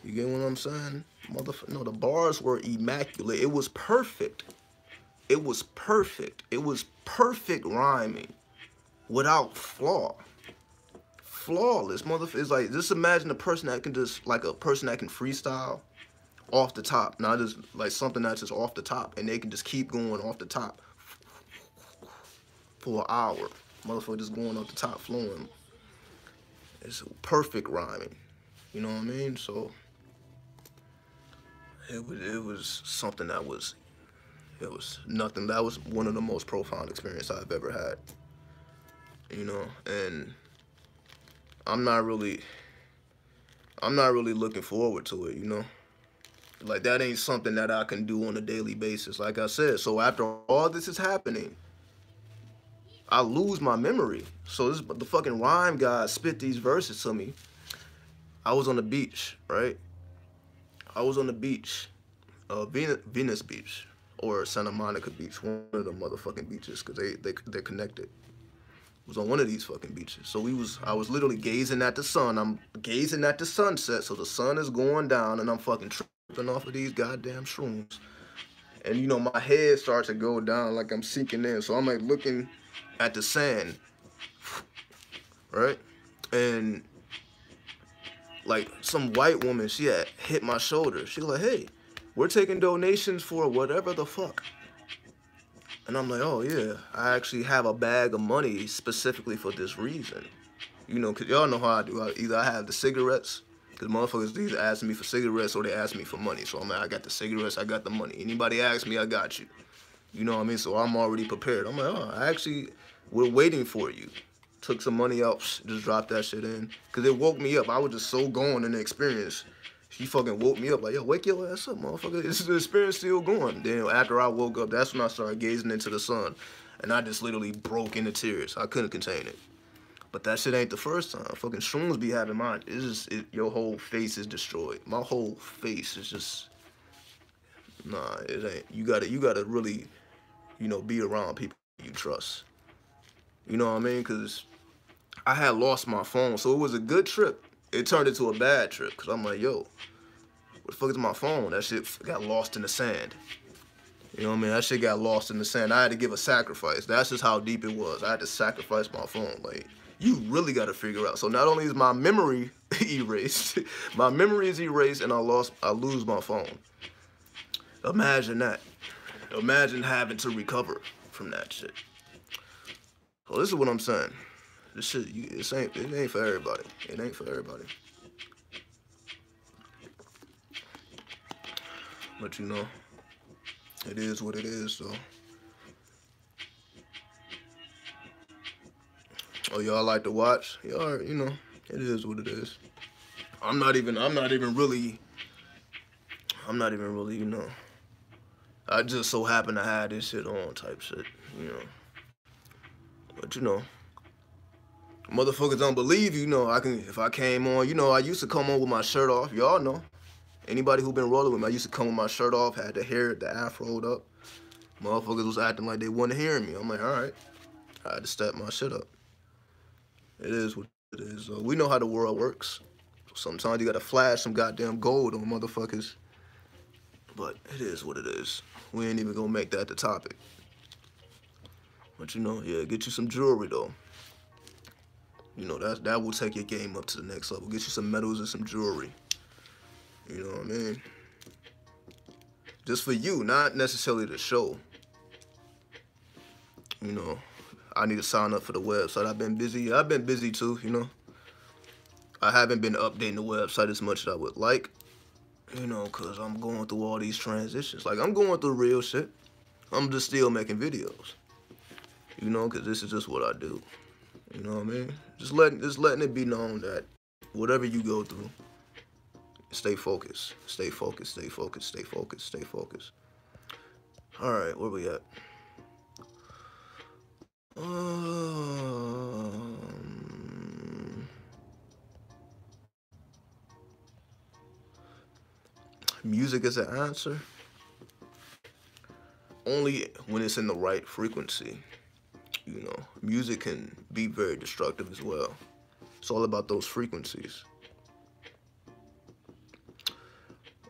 You get what I'm saying? Motherfucker, no, the bars were immaculate. It was perfect. It was perfect. It was perfect rhyming without flaw. Flawless, motherfucker. It's like, just imagine a person that can just, like a person that can freestyle off the top. Not just like something that's just off the top. And they can just keep going off the top for an hour. Motherfucker just going off the top, flowing. It's perfect rhyming. You know what I mean? So it was something that was, it was nothing. That was one of the most profound experiences I've ever had. You know, and I'm not really looking forward to it, you know? Like, that ain't something that I can do on a daily basis, like I said. So after all this is happening, I lose my memory. So the fucking rhyme guy spit these verses to me. I was on the beach, right? I was on the beach, Venice Beach or Santa Monica Beach, one of the motherfucking beaches, because they're connected. Was on one of these fucking beaches. So I was literally gazing at the sun. I'm gazing at the sunset. So the sun is going down and I'm fucking tripping off of these goddamn shrooms. And you know, my head starts to go down like I'm sinking in. So I'm like looking at the sand, right? And like some white woman, she had hit my shoulder. She was like, hey, we're taking donations for whatever the fuck. And I'm like, oh yeah, I actually have a bag of money specifically for this reason. You know, because y'all know how I do. Either I have the cigarettes, because motherfuckers either ask me for cigarettes or they ask me for money. So I'm like, I got the cigarettes, I got the money. Anybody ask me, I got you. You know what I mean? So I'm already prepared. I'm like, oh, we're waiting for you. Took some money out, just dropped that shit in. Because it woke me up. I was just so gone in the experience. She fucking woke me up like, yo, wake your ass up, motherfucker. This is the experience still going. Then after I woke up, that's when I started gazing into the sun. And I just literally broke into tears. I couldn't contain it. But that shit ain't the first time. Fucking shrooms be having mine. It's just, your whole face is destroyed. My whole face is just, nah, it ain't. You gotta really, you know, be around people you trust. You know what I mean? Because I had lost my phone. So it was a good trip. It turned into a bad trip. Because I'm like, yo, what the fuck is my phone? That shit got lost in the sand. You know what I mean? That shit got lost in the sand. I had to give a sacrifice. That's just how deep it was. I had to sacrifice my phone. Like, you really got to figure out. So not only is my memory erased, my memory is erased, and I lose my phone. Imagine that. Imagine having to recover from that shit. So this is what I'm saying. This shit, it ain't for everybody. It ain't for everybody. But you know, it is what it is, so. Oh, y'all like to watch? Y'all, you know, it is what it is. I'm not even really, you know. I just so happen to have this shit on type shit, you know. But you know, motherfuckers don't believe, you know, if I came on, you know, I used to come on with my shirt off. Y'all know. Anybody who been rolling with me, I used to come with my shirt off, had the hair, the afroed up. Motherfuckers was acting like they wasn't hearing me. I'm like, all right. I had to step my shit up. It is what it is. We know how the world works. Sometimes you gotta flash some goddamn gold on motherfuckers. But it is what it is. We ain't even gonna make that the topic. But you know, yeah, get you some jewelry though. You know, that will take your game up to the next level. Get you some medals and some jewelry. You know what I mean? Just for you, not necessarily the show. You know, I need to sign up for the website. I've been busy. I've been busy too, you know. I haven't been updating the website as much as I would like, you know, because I'm going through all these transitions. Like, I'm going through real shit. I'm just still making videos, you know, because this is just what I do. You know what I mean? Just letting it be known that whatever you go through, stay focused. Stay focused, stay focused, stay focused, stay focused. All right, where we at? Music is an answer only when it's in the right frequency. You know, music can be very destructive as well. It's all about those frequencies.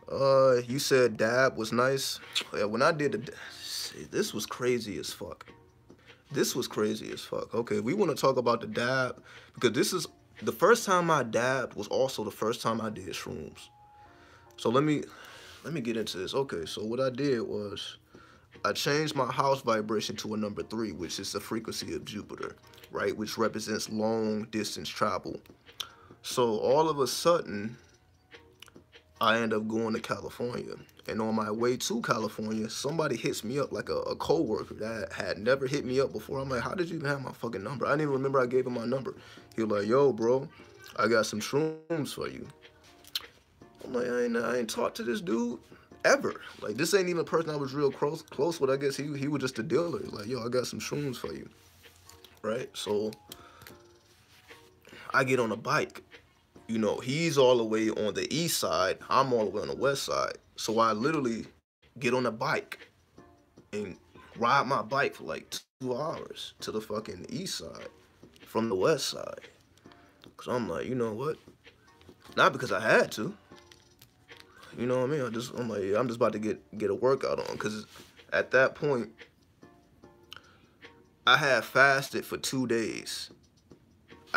You said dab was nice. Yeah, when I did the, this was crazy as fuck. This was crazy as fuck. Okay, we want to talk about the dab because this is the first time I dabbed was also the first time I did shrooms. So let me get into this. Okay, so what I did was I changed my house vibration to a number 3, which is the frequency of Jupiter, right? Which represents long distance travel. So all of a sudden, I end up going to California. And on my way to California, somebody hits me up, like a coworker that had never hit me up before. I'm like, how did you even have my fucking number? I didn't even remember I gave him my number. He was like, yo, bro, I got some shrooms for you. I'm like, I ain't talked to this dude ever. Like, this ain't even a person I was real close with. I guess he was just a dealer. He's like, yo, I got some shrooms for you. Right? So I get on a bike. You know, he's all the way on the east side. I'm all the way on the west side. So I literally get on a bike and ride my bike for like 2 hours to the fucking east side from the west side. Cause I'm like, you know what? Not because I had to. You know what I mean? I'm like, I'm just about to get a workout on. Cause at that point, I had fasted for 2 days.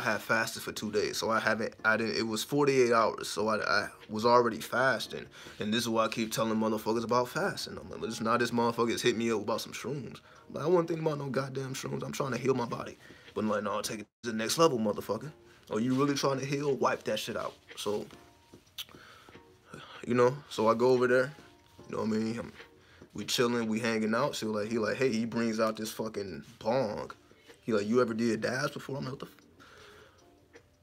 So it was 48 hours, so I was already fasting, and this is why I keep telling motherfuckers about fasting. I'm like, it's not this motherfuckers hit me up about some shrooms. Like, I wasn't thinking about no goddamn shrooms. I'm trying to heal my body. But I'm like, no, I'll take it to the next level, motherfucker. Are you really trying to heal? Wipe that shit out. So, you know, so I go over there, you know what I mean? We chilling, we hanging out. So he like, hey, he brings out this fucking bong. He like, you ever did dabs before? I'm like, what the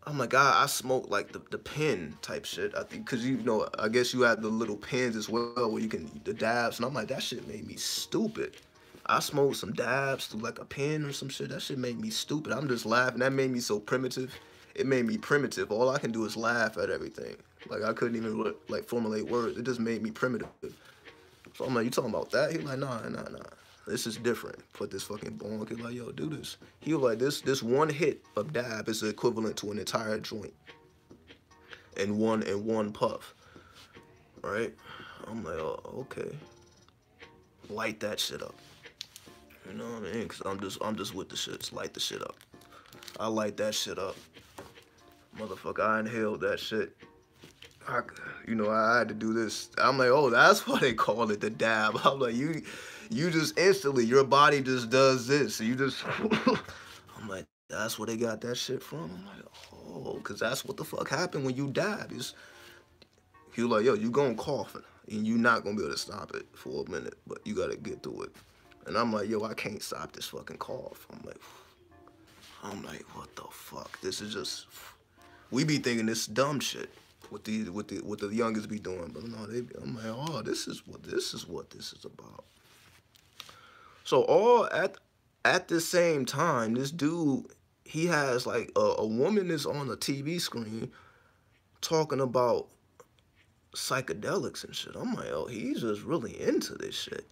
I'm like, I smoke like the pen type shit. I think, cause you know, I guess you have the little pens as well where you can, the dabs. And I'm like, that shit made me stupid. I smoked some dabs through like a pen or some shit. That shit made me stupid. I'm just laughing. That made me so primitive. It made me primitive. All I can do is laugh at everything. Like, I couldn't even like formulate words. It just made me primitive. So I'm like, you talking about that? He like, nah. This is different. Put this fucking bong. He's like, yo, do this. He was like, this one hit of dab is equivalent to an entire joint. In one puff. Right? I'm like, oh, okay. Light that shit up. You know what I mean? Cause I'm just with the shits. Light the shit up. I light that shit up. Motherfucker, I inhaled that shit. I had to do this. I'm like, oh, that's why they call it the dab. I'm like, you just instantly, your body just does this. So you just, I'm like, that's where they got that shit from. I'm like, oh, because that's what the fuck happened when you dab. He was like, yo, you gonna cough, and you not gonna be able to stop it for a minute, but you gotta get through it. And I'm like, yo, I can't stop this fucking cough. I'm like, what the fuck? This is just, we be thinking this dumb shit. What the youngest be doing, but no, I'm like, oh, this is what this is about. So all at the same time, this dude, he has like a woman is on a TV screen talking about psychedelics and shit. I'm like, oh, he's just really into this shit.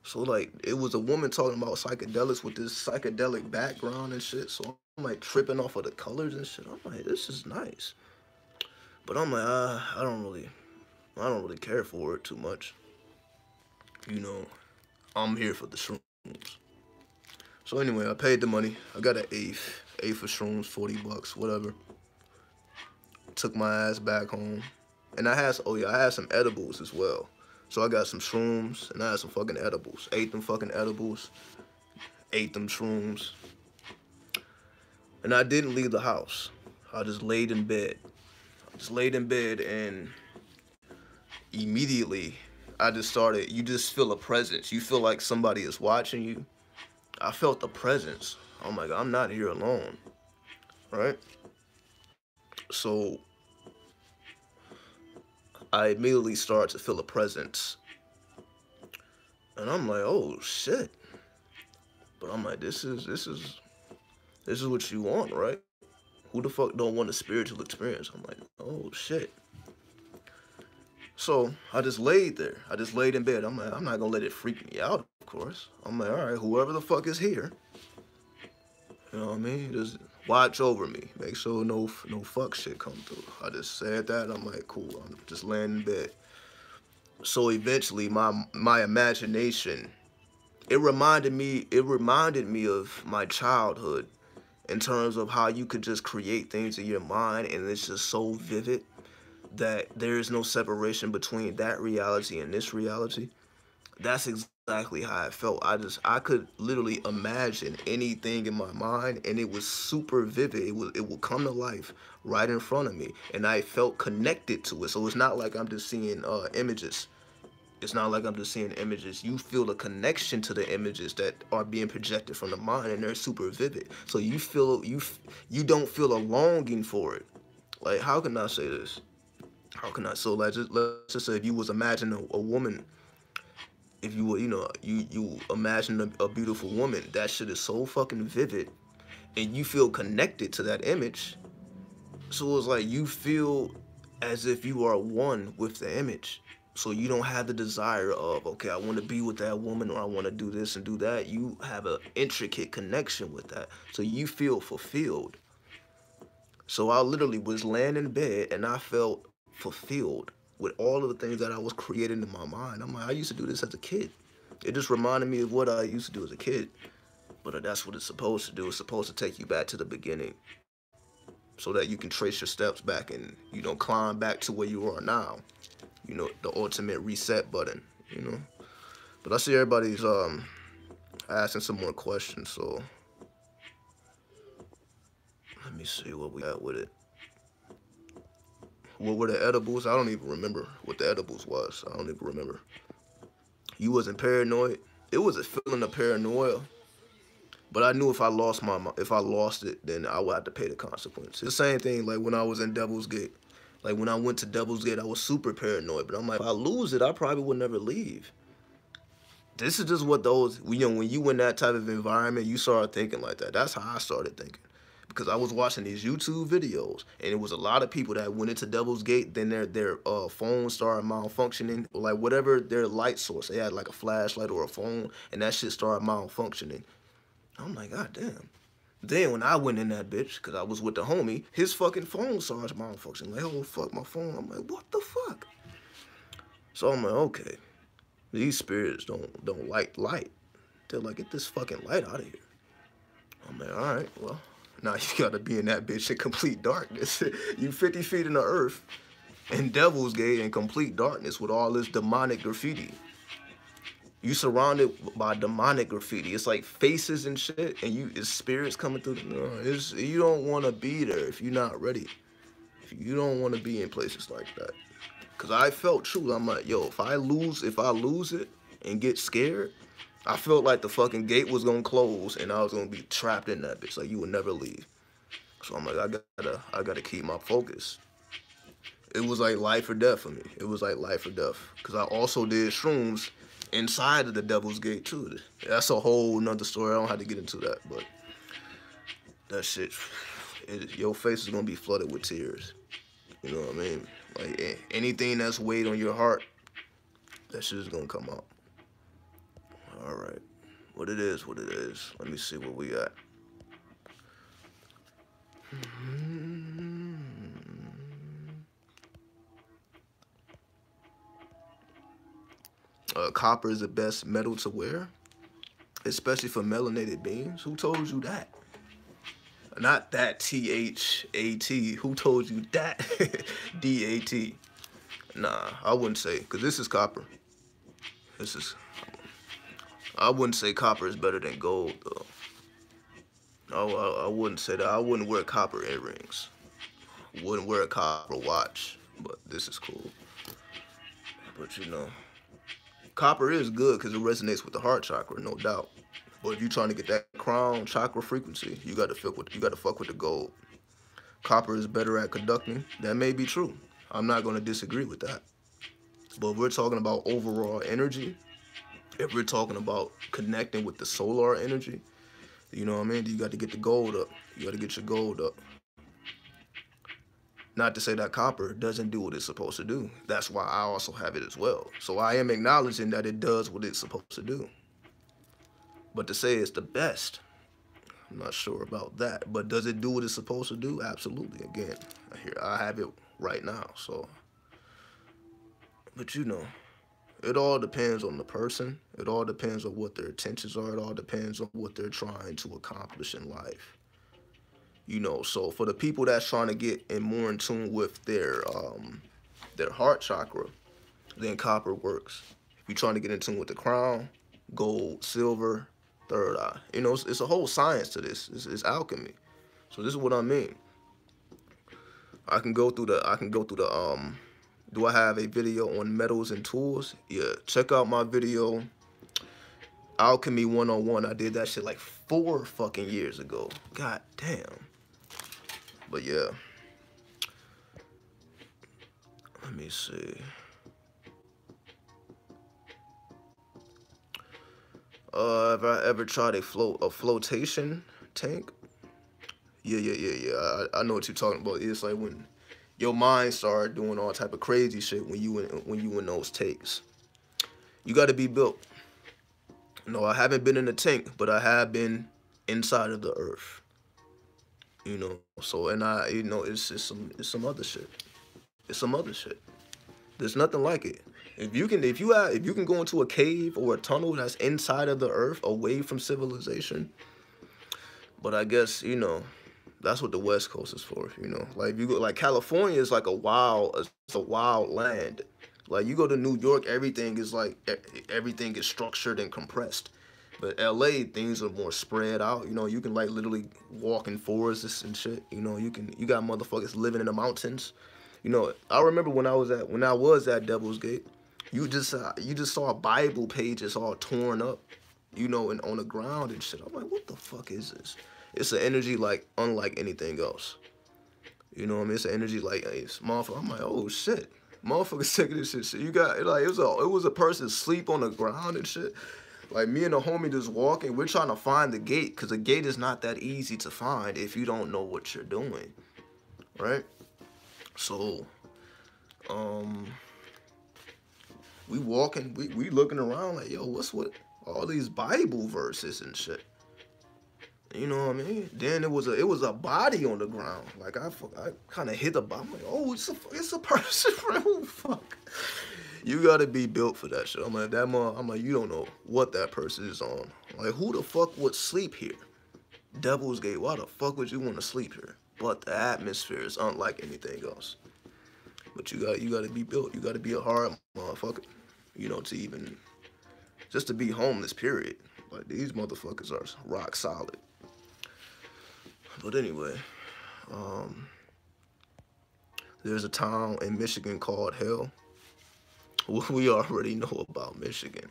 So like, it was a woman talking about psychedelics with this psychedelic background and shit. So I'm like tripping off of the colors and shit. I'm like, this is nice. But I'm like, I don't really care for it too much. You know, I'm here for the shrooms. So anyway, I paid the money. I got an eighth of shrooms, 40 bucks, whatever. Took my ass back home. And I had some edibles as well. So I got some shrooms and I had some fucking edibles. Ate them fucking edibles. ate them shrooms, and I didn't leave the house. I just laid in bed. And immediately I just started, you just feel a presence. You feel like somebody is watching you. I felt the presence. I'm like, I'm not here alone, right? So I immediately started to feel a presence. And I'm like, oh shit. But I'm like, this is what you want, right? Who the fuck don't want a spiritual experience? I'm like, oh shit. So I just laid there. I just laid in bed. I'm like, I'm not gonna let it freak me out, of course. I'm like, all right, whoever the fuck is here, you know what I mean? Just watch over me. Make sure no fuck shit come through. I just said that. I'm like, cool. I'm just laying in bed. So eventually, my imagination, it reminded me of my childhood in terms of how you could just create things in your mind and it's just so vivid that there is no separation between that reality and this reality. That's exactly how I felt. I could literally imagine anything in my mind and it was super vivid. It would come to life right in front of me and I felt connected to it. So it's not like I'm just seeing images. It's not like I'm just seeing images. You feel the connection to the images that are being projected from the mind, and they're super vivid. So you don't feel a longing for it. Like, how can I say this? How can I? So let's just say if you was imagining a woman, if you were, you imagine a beautiful woman, that shit is so fucking vivid, and you feel connected to that image. So it's like you feel as if you are one with the image. So you don't have the desire of, okay, I want to be with that woman or I want to do this and do that. You have an intricate connection with that. So you feel fulfilled. So I literally was laying in bed and I felt fulfilled with all of the things that I was creating in my mind. I'm like, I used to do this as a kid. It just reminded me of what I used to do as a kid. But that's what it's supposed to do. It's supposed to take you back to the beginning so that you can trace your steps back and, climb back to where you are now. The ultimate reset button, But I see everybody's asking some more questions, so let me see what we got with it. What were the edibles? I don't even remember what the edibles was. I don't even remember. You wasn't paranoid. It was a feeling of paranoia. But I knew if I lost it, then I would have to pay the consequences. The same thing like when I was in Devil's Gate. Like when I went to Devil's Gate, I was super paranoid. But I'm like, if I lose it, I probably would never leave. This is just what those, when you in that type of environment, you start thinking like that. That's how I started thinking. Because I was watching these YouTube videos, and it was a lot of people that went into Devil's Gate, then their phone started malfunctioning, or like whatever their light source. They had like a flashlight or a phone, and that shit started malfunctioning. I'm like, God damn. Then when I went in that bitch, because I was with the homie, his fucking phone starts malfunctioning. Like, oh, fuck my phone. I'm like, what the fuck? So I'm like, okay. These spirits don't like light. They're like, get this fucking light out of here. I'm like, all right, well, now you gotta be in that bitch in complete darkness. You 50 feet in the earth in Devil's Gate in complete darkness with all this demonic graffiti. You surrounded by demonic graffiti. It's like faces and shit, and it's spirits coming through. You don't want to be there if you're not ready. You don't want to be in places like that. Cause I felt true. I'm like, yo, if I lose it and get scared, I felt like the fucking gate was gonna close and I was gonna be trapped in that bitch. Like you would never leave. So I'm like, I gotta keep my focus. It was like life or death for me. It was like life or death. Cause I also did shrooms inside of the Devil's Gate too. That's a whole nother story. I don't have to get into that, but that shit, your face is gonna be flooded with tears. You know what I mean? Like anything that's weighed on your heart, that shit is gonna come out. All right, what it is. Let me see what we got. Copper is the best metal to wear, especially for melanated beings. Who told you that? Not that T-H-A-T. Who told you that? D-A-T. Nah, I wouldn't say, because this is copper. I wouldn't say copper is better than gold though. I wouldn't say that. I wouldn't wear copper earrings. Wouldn't wear a copper watch. But this is cool. But you know, copper is good because it resonates with the heart chakra, no doubt. But if you're trying to get that crown chakra frequency, you got to fuck with the gold. Copper is better at conducting. That may be true. I'm not going to disagree with that. But if we're talking about overall energy, if we're talking about connecting with the solar energy, you know what I mean? You got to get the gold up. You got to get your gold up. Not to say that copper doesn't do what it's supposed to do. That's why I also have it as well. So I am acknowledging that it does what it's supposed to do. But to say it's the best, I'm not sure about that. But does it do what it's supposed to do? Absolutely. Again, I have it right now. So, but you know, it all depends on the person. It all depends on what their intentions are. It all depends on what they're trying to accomplish in life. You know, so for the people that's trying to get more in tune with their heart chakra, then copper works. If you're trying to get in tune with the crown, gold, silver, third eye. You know, it's a whole science to this. It's alchemy. So this is what I mean. I can go through the do I have a video on metals and tools? Yeah, check out my video, Alchemy 101. I did that shit like 4 fucking years ago. God damn. But yeah. Let me see. Have I ever tried a flotation tank? Yeah. I know what you're talking about. It's like when your mind started doing all type of crazy shit when you in those takes. You got to be built. No, I haven't been in a tank, but I have been inside of the earth. You know, so it's some other shit. It's some other shit. There's nothing like it. If you can go into a cave or a tunnel that's inside of the earth, away from civilization. But I guess, you know, that's what the West Coast is for, you know. Like you go, like California is like it's a wild land. Like you go to New York, everything is structured and compressed. But LA, things are more spread out. You know, you can like literally walk in forests and shit. You know, you got motherfuckers living in the mountains. You know, I remember when I was at Devil's Gate, you just saw Bible pages all torn up, you know, and on the ground and shit. I'm like, what the fuck is this? It's an energy like unlike anything else. You know what I mean? It's an energy like it's motherfucker. I'm like, oh shit, motherfuckers taking this shit. So you got like it was a person sleep on the ground and shit. Like me and the homie just walking. We're trying to find the gate because the gate is not that easy to find if you don't know what you're doing, right? So, we walking, we looking around like, yo, what's with all these Bible verses and shit? You know what I mean? Then it was a body on the ground. Like I kind of hit the body. I'm like, oh, it's a person. Oh fuck. You gotta be built for that shit. I'm like, you don't know what that person is on. Like, who the fuck would sleep here? Devil's Gate. Why the fuck would you want to sleep here? But the atmosphere is unlike anything else. But you gotta be built. You gotta be a hard motherfucker. You know, just to be homeless, period. Like, these motherfuckers are rock solid. But anyway, there's a town in Michigan called Hell. We already know about Michigan.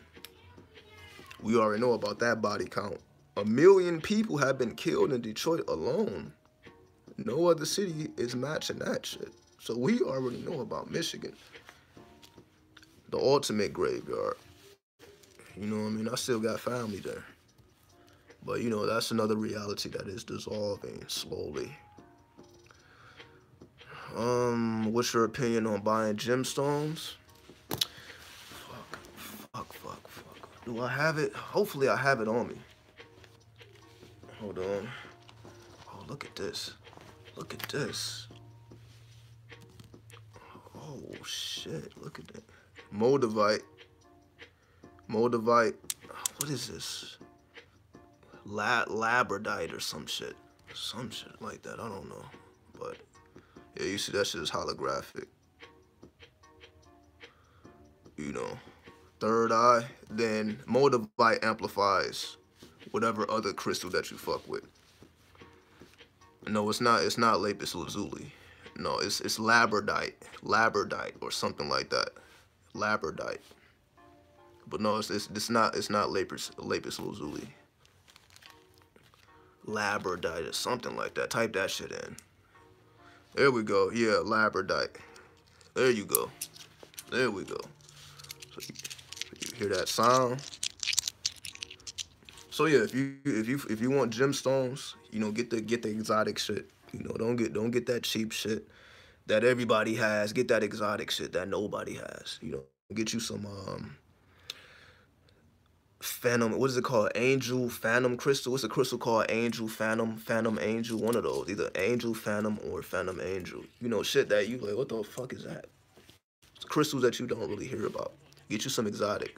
We already know about that body count. 1 million people have been killed in Detroit alone. No other city is matching that shit. So we already know about Michigan. The ultimate graveyard. You know what I mean? I still got family there. But, you know, that's another reality that is dissolving slowly. What's your opinion on buying gemstones? Fuck. Do I have it? Hopefully I have it on me. Hold on. Oh, look at this. Look at this. Oh, shit. Look at that. Moldavite. What is this? Labradite or some shit. Some shit like that. I don't know. But, yeah, you see that shit is holographic. You know. third eye, then moldavite amplifies whatever other crystal that you fuck with. No, it's not. It's not lapis lazuli. No, it's labradite, or something like that. Labradite. But no, it's not lapis lazuli. Labradite or something like that. Type that shit in. There we go. Yeah, labradite. There you go. There we go. So you hear that sound? So yeah, if you want gemstones, you know, get the exotic shit. You know, don't get that cheap shit that everybody has. Get that exotic shit that nobody has. You know, get you some phantom, what is it called? Angel, phantom crystal. What's a crystal called? Angel, phantom angel. One of those, either angel, phantom, or phantom angel. You know, shit that you like, what the fuck is that? It's crystals that you don't really hear about. Get you some exotic.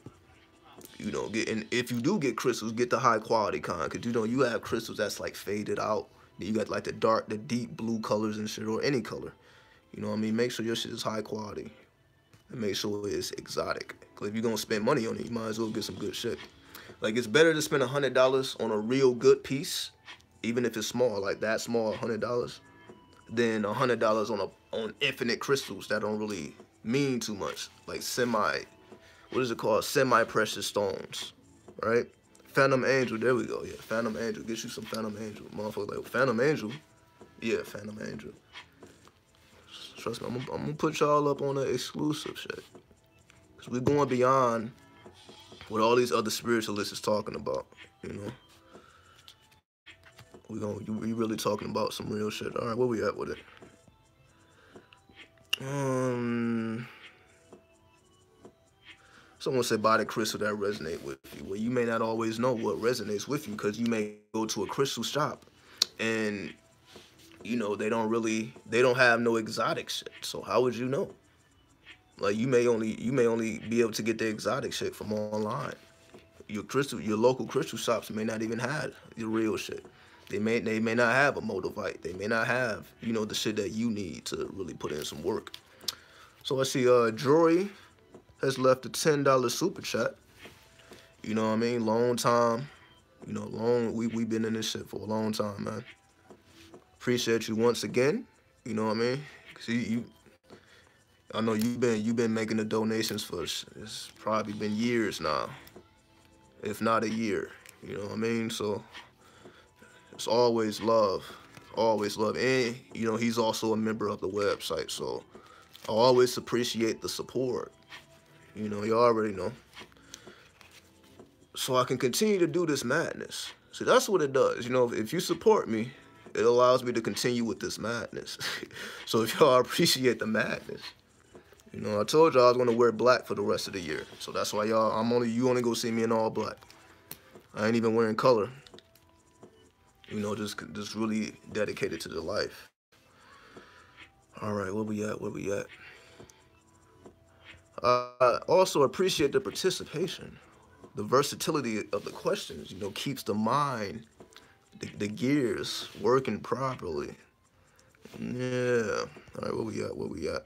You know, and if you do get crystals, get the high quality kind, because you know you have crystals that's like faded out. You got like the deep blue colors and shit, or any color. You know what I mean? Make sure your shit is high quality, and make sure it's exotic. Because if you're gonna spend money on it, you might as well get some good shit. Like, it's better to spend $100 on a real good piece, even if it's small, like that small, $100, than $100 on infinite crystals that don't really mean too much, like what is it called? Semi-precious stones, right? Phantom Angel, there we go. Yeah, Phantom Angel. Get you some Phantom Angel. Motherfucker, like, Phantom Angel? Yeah, Phantom Angel. Trust me, I'm gonna put y'all up on the exclusive shit. Because we're going beyond what all these other spiritualists is talking about, you know? We really talking about some real shit. All right, where we at with it? Someone said buy the crystal that resonate with you. Well, you may not always know what resonates with you, because you may go to a crystal shop and, you know, they don't have no exotic shit. So how would you know? Like, you may only be able to get the exotic shit from online. Your local crystal shops may not even have the real shit. They may not have a moldavite. They may not have, you know, the shit that you need to really put in some work. So I see Jory has left a $10 super chat. You know what I mean? Long time. You know, we've been in this shit for a long time, man. Appreciate you once again. You know what I mean? See, I know you've been making the donations for us. It's probably been years now, if not a year. You know what I mean? So it's always love, always love. And you know, he's also a member of the website, so I always appreciate the support. You know, you already know. So I can continue to do this madness. See, that's what it does. You know, if you support me, it allows me to continue with this madness. So if y'all appreciate the madness, you know, I told y'all I was gonna wear black for the rest of the year. So that's why y'all, you only go see me in all black. I ain't even wearing color. You know, just really dedicated to the life. All right, where we at? Where we at? I also appreciate the participation. The versatility of the questions, you know, keeps the mind, the gears working properly. Yeah. All right, where we at? Where we at?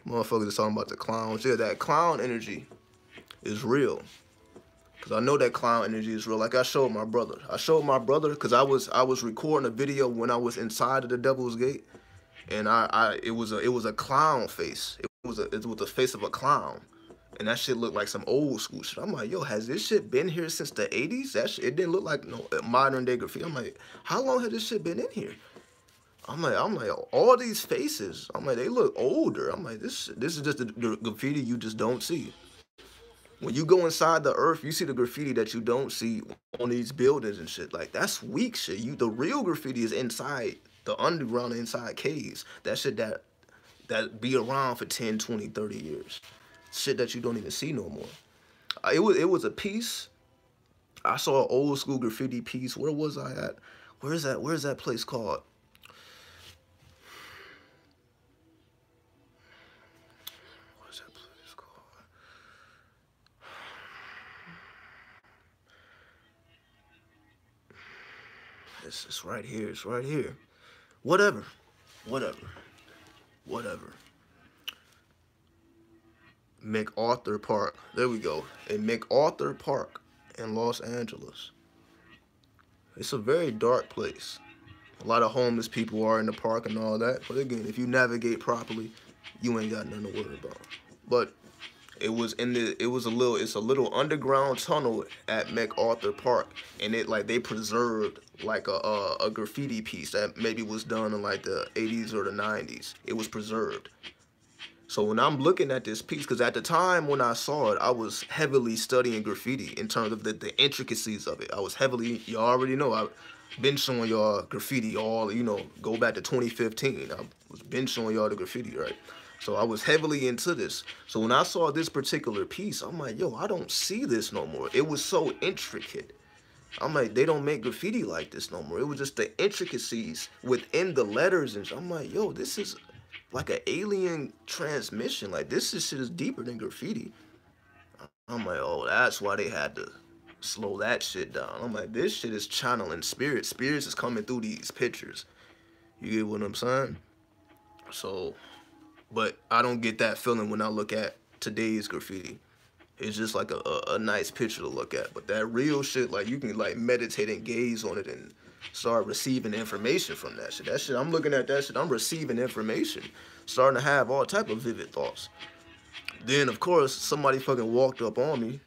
Motherfuckers is talking about the clowns. Yeah, that clown energy is real. Cause I know that clown energy is real. Like I showed my brother. Cause I was recording a video when I was inside of the Devil's Gate, and it was a clown face. It was the face of a clown, and that shit looked like some old school shit. I'm like, yo, has this shit been here since the 80s? It didn't look like no modern day graffiti. I'm like, how long has this shit been in here? I'm like, all these faces. I'm like, they look older. I'm like, this is just the graffiti you just don't see. When you go inside the earth, you see the graffiti that you don't see on these buildings and shit. Like, that's weak shit. The real graffiti is inside the underground, inside caves. That shit that be around for 10, 20, 30 years. Shit that you don't even see no more. It was a piece. I saw an old school graffiti piece. Where was I at? Where's that place called? What's that place called? It's right here. It's right here. Whatever. MacArthur Park. There we go. In MacArthur Park in Los Angeles. It's a very dark place. A lot of homeless people are in the park and all that. But again, if you navigate properly, you ain't got nothing to worry about. But it's a little underground tunnel at MacArthur Park, and they preserved like a graffiti piece that maybe was done in like the 80s or the 90s. It was preserved. So when I'm looking at this piece, because at the time when I saw it, I was heavily studying graffiti in terms of the intricacies of it. I was heavily, y'all already know, I've been showing y'all graffiti all, go back to 2015. I was been showing y'all the graffiti, right? So I was heavily into this. So when I saw this particular piece, I'm like, yo, I don't see this no more. It was so intricate. I'm like, they don't make graffiti like this no more. It was just the intricacies within the letters, and I'm like, yo, this is like an alien transmission. Like, shit is deeper than graffiti. I'm like, oh, that's why they had to slow that shit down. I'm like, this shit is channeling spirits. Spirits is coming through these pictures. You get what I'm saying? So, but I don't get that feeling when I look at today's graffiti. It's just like a nice picture to look at. But that real shit, like, you can like meditate and gaze on it and start receiving information from that shit. That shit, I'm looking at that shit, I'm receiving information. Starting to have all type of vivid thoughts. Then, of course, somebody fucking walked up on me,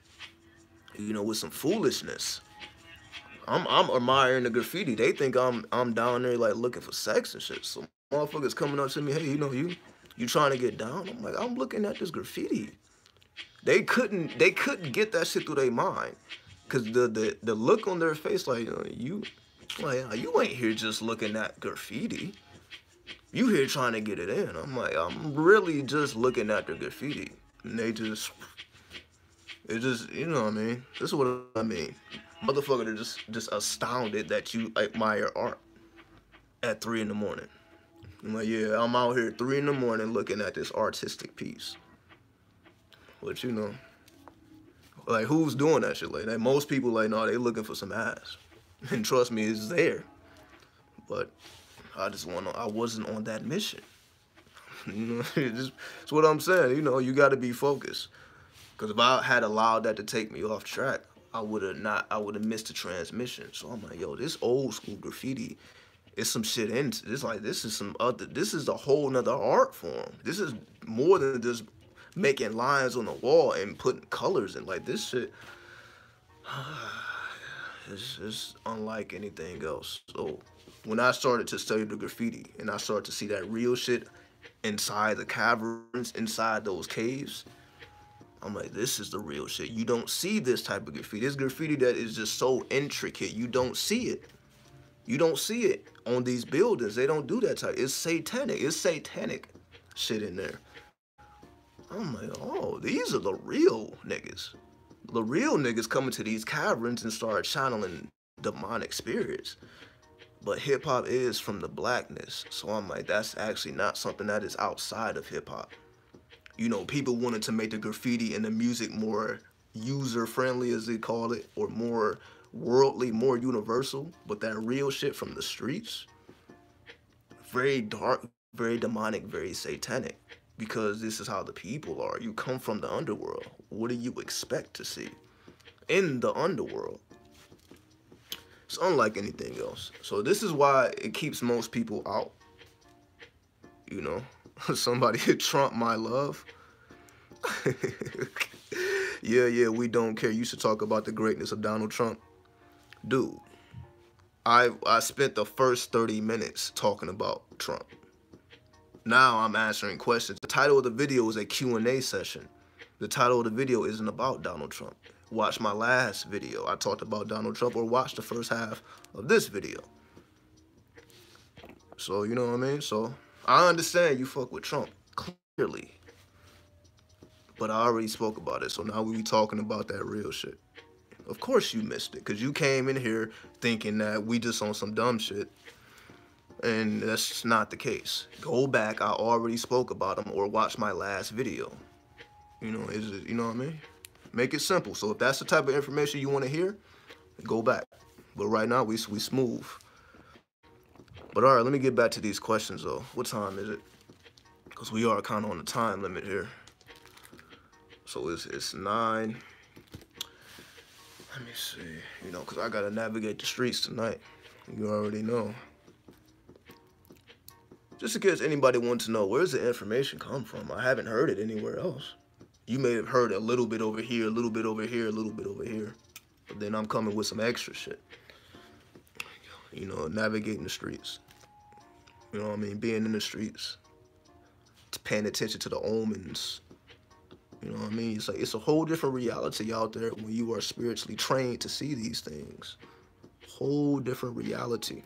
with some foolishness. I'm admiring the graffiti. They think I'm down there like looking for sex and shit. So motherfuckers coming up to me, hey, you trying to get down? I'm like, I'm looking at this graffiti. They couldn't get that shit through their mind, cause the look on their face, like, you ain't here just looking at graffiti. You here trying to get it in. I'm like, I'm really just looking at the graffiti, and it just, you know what I mean? This is what I mean. Motherfucker, they're just astounded that you admire art at 3 in the morning. I'm like, yeah, I'm out here at 3 in the morning looking at this artistic piece. But like, who's doing that shit? Like, most people, like, no, they looking for some ass. And trust me, it's there. But I wasn't on that mission. It's what I'm saying. You got to be focused. Because if I had allowed that to take me off track, I would have missed the transmission. So I'm like, yo, this old school graffiti is some shit in this is a whole nother art form. This is more than just making lines on the wall and putting colors in. Like, this shit, it's unlike anything else. So when I started to study the graffiti and I started to see that real shit inside the caverns, inside those caves, I'm like, this is the real shit. You don't see this type of graffiti. This graffiti that is just so intricate. You don't see it. You don't see it on these buildings. They don't do that type. It's satanic. It's satanic shit in there. I'm like, oh, these are the real niggas. The real niggas coming to these caverns and start channeling demonic spirits. But hip-hop is from the blackness. So I'm like, that's actually not something that is outside of hip-hop. People wanted to make the graffiti and the music more user-friendly, as they call it, or more worldly, more universal. But that real shit from the streets, very dark, very demonic, very satanic. Because this is how the people are. You come from the underworld. What do you expect to see in the underworld? It's unlike anything else. So this is why it keeps most people out. Somebody hit Trump, my love. Yeah, we don't care. You should talk about the greatness of Donald Trump. Dude, I spent the first 30 minutes talking about Trump. Now I'm answering questions. The title of the video is a Q&A session. The title of the video isn't about Donald Trump. Watch my last video. I talked about Donald Trump, or watch the first half of this video. So, you know what I mean? So, I understand you fuck with Trump, clearly. But I already spoke about it, so now we be talking about that real shit. Of course you missed it, because you came in here thinking that we just on some dumb shit. And that's not the case. Go back, I already spoke about them, or watch my last video. You know what I mean? Make it simple. So if that's the type of information you want to hear, go back. But right now, we smooth. But all right, let me get back to these questions, though. What time is it? Because we are kind of on the time limit here. So it's 9. Let me see. You know, because I got to navigate the streets tonight. You already know. Just in case anybody wants to know, where's the information come from? I haven't heard it anywhere else. You may have heard a little bit over here, a little bit over here, a little bit over here. But then I'm coming with some extra shit. You know, navigating the streets. You know what I mean? Being in the streets. Paying attention to the omens. You know what I mean? It's like it's a whole different reality out there when you are spiritually trained to see these things. Whole different reality.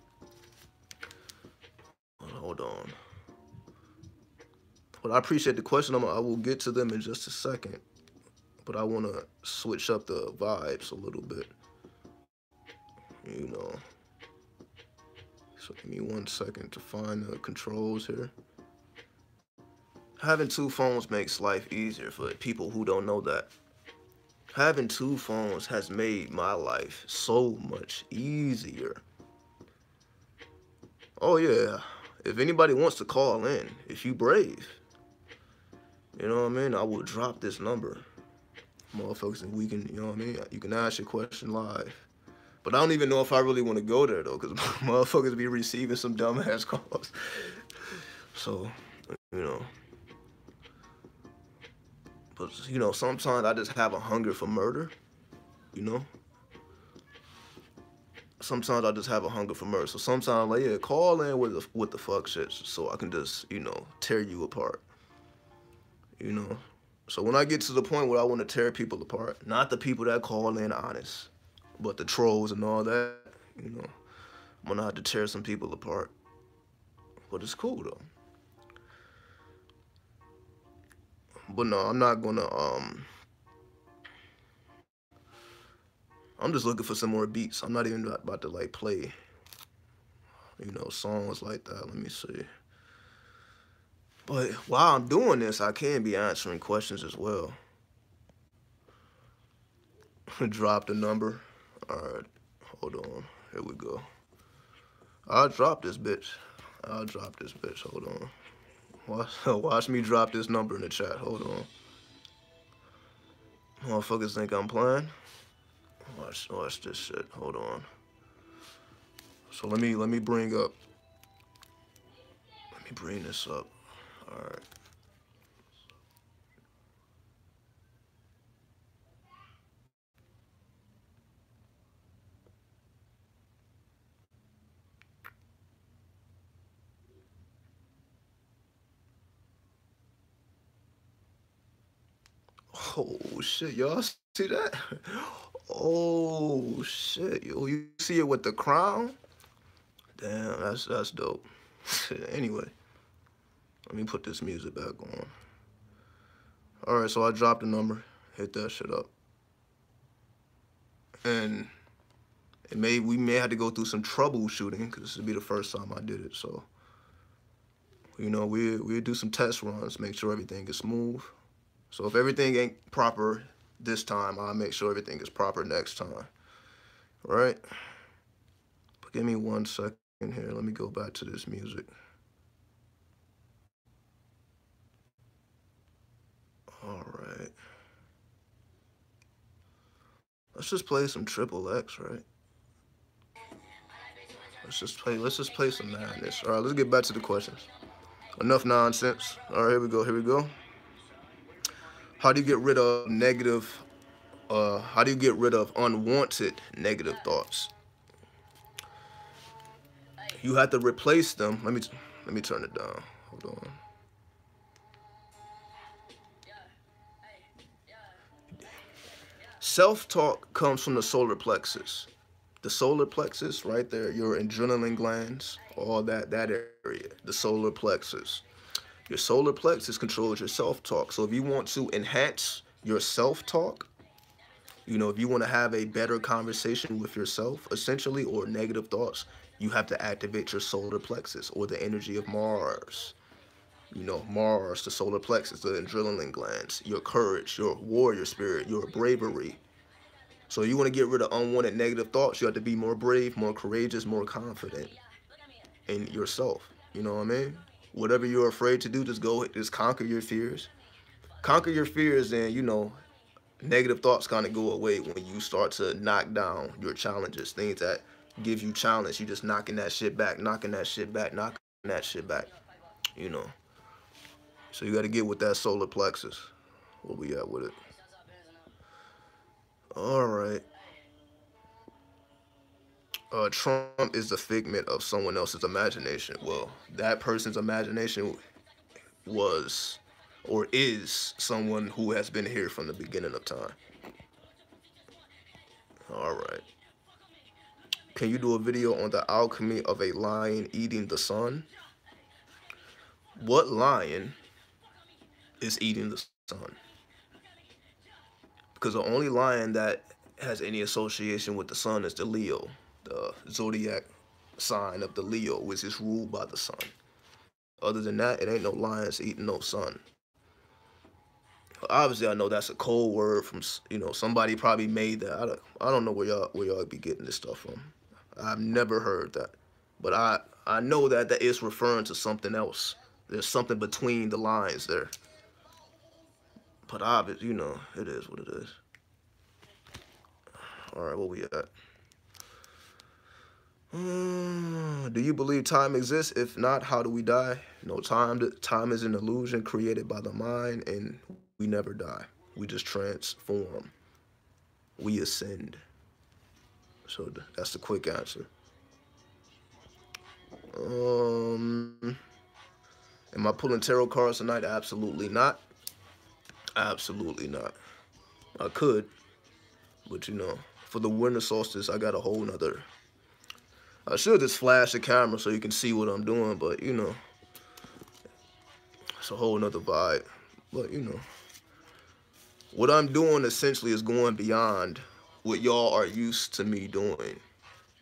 Hold on. But I appreciate the question. I will get to them in just a second. But I want to switch up the vibes a little bit. You know. So give me 1 second to find the controls here. Having 2 phones makes life easier for people who don't know that. Having 2 phones has made my life so much easier. Oh yeah, if anybody wants to call in, if you brave, you know what I mean, I will drop this number. Motherfuckers, and we can, you know what I mean, you can ask your question live. But I don't even know if I really want to go there though, because motherfuckers be receiving some dumbass calls. So, you know. But, you know, sometimes I just have a hunger for murder, you know? Sometimes I just have a hunger for murder. So sometimes, like, yeah, call in with the fuck shit so I can just, you know, tear you apart, you know? So when I get to the point where I want to tear people apart, not the people that call in honest, but the trolls and all that, you know, I'm going to have to tear some people apart. But it's cool, though. But no, I'm not gonna, I'm just looking for some more beats. I'm not even about to, like, play, you know, songs like that. Let me see. But while I'm doing this, I can be answering questions as well. Drop the number. All right, hold on. Here we go. I'll drop this bitch. I'll drop this bitch. Hold on. Watch me drop this number in the chat. Hold on. Motherfuckers think I'm playing. Watch this shit. Hold on. So let me bring this up. All right. Oh shit, y'all see that? Oh shit, yo, you see it with the crown? Damn, that's dope. Anyway, let me put this music back on. All right, so I dropped the number, hit that shit up, and we may have to go through some troubleshooting because this would be the first time I did it. So, you know, we do some test runs, make sure everything is smooth. So if everything ain't proper this time, I'll make sure everything is proper next time. All right? But give me 1 second here. Let me go back to this music. All right. Let's just play some Triple X, right? Let's just play some madness. All right, let's get back to the questions. Enough nonsense. All right, here we go. How do you get rid of how do you get rid of unwanted negative thoughts? You have to replace them. Let me turn it down. Hold on. Self-talk comes from the solar plexus. The solar plexus, right there, your adrenaline glands, all that area, the solar plexus. Your solar plexus controls your self-talk. So if you want to enhance your self-talk, you know, if you want to have a better conversation with yourself, essentially, or negative thoughts, you have to activate your solar plexus or the energy of Mars. You know, Mars, the solar plexus, the adrenaline glands, your courage, your warrior spirit, your bravery. So you want to get rid of unwanted negative thoughts, you have to be more brave, more courageous, more confident in yourself. You know what I mean? Whatever you're afraid to do, just conquer your fears. conquer your fears, and negative thoughts kind of go away when you start to knock down your challenges, things that give you challenge. You just knocking that shit back, knocking that shit back, knocking that shit back. You know. So you got to get with that solar plexus. Where we at with it? All right. Trump is the figment of someone else's imagination. Well, that person's imagination was or is someone who has been here from the beginning of time. All right. Can you do a video on the alchemy of a lion eating the sun? What lion is eating the sun? Because the only lion that has any association with the sun is the Leo, the zodiac sign of the Leo, which is ruled by the sun. Other than that, it ain't no lions eating no sun. Obviously, I know that's a cold word from somebody probably made that. I don't know where y'all be getting this stuff from. I've never heard that, but I know that is referring to something else. There's something between the lines there. But obviously, it is what it is. All right, where we at? Do you believe time exists? If not, how do we die? No, time is an illusion created by the mind, and we never die. We just transform. We ascend. So that's the quick answer. Am I pulling tarot cards tonight? Absolutely not. Absolutely not. I could, but for the winter solstice, I got a whole nother. I should just flash the camera so you can see what I'm doing, but it's a whole nother vibe. But what I'm doing essentially is going beyond what y'all are used to me doing.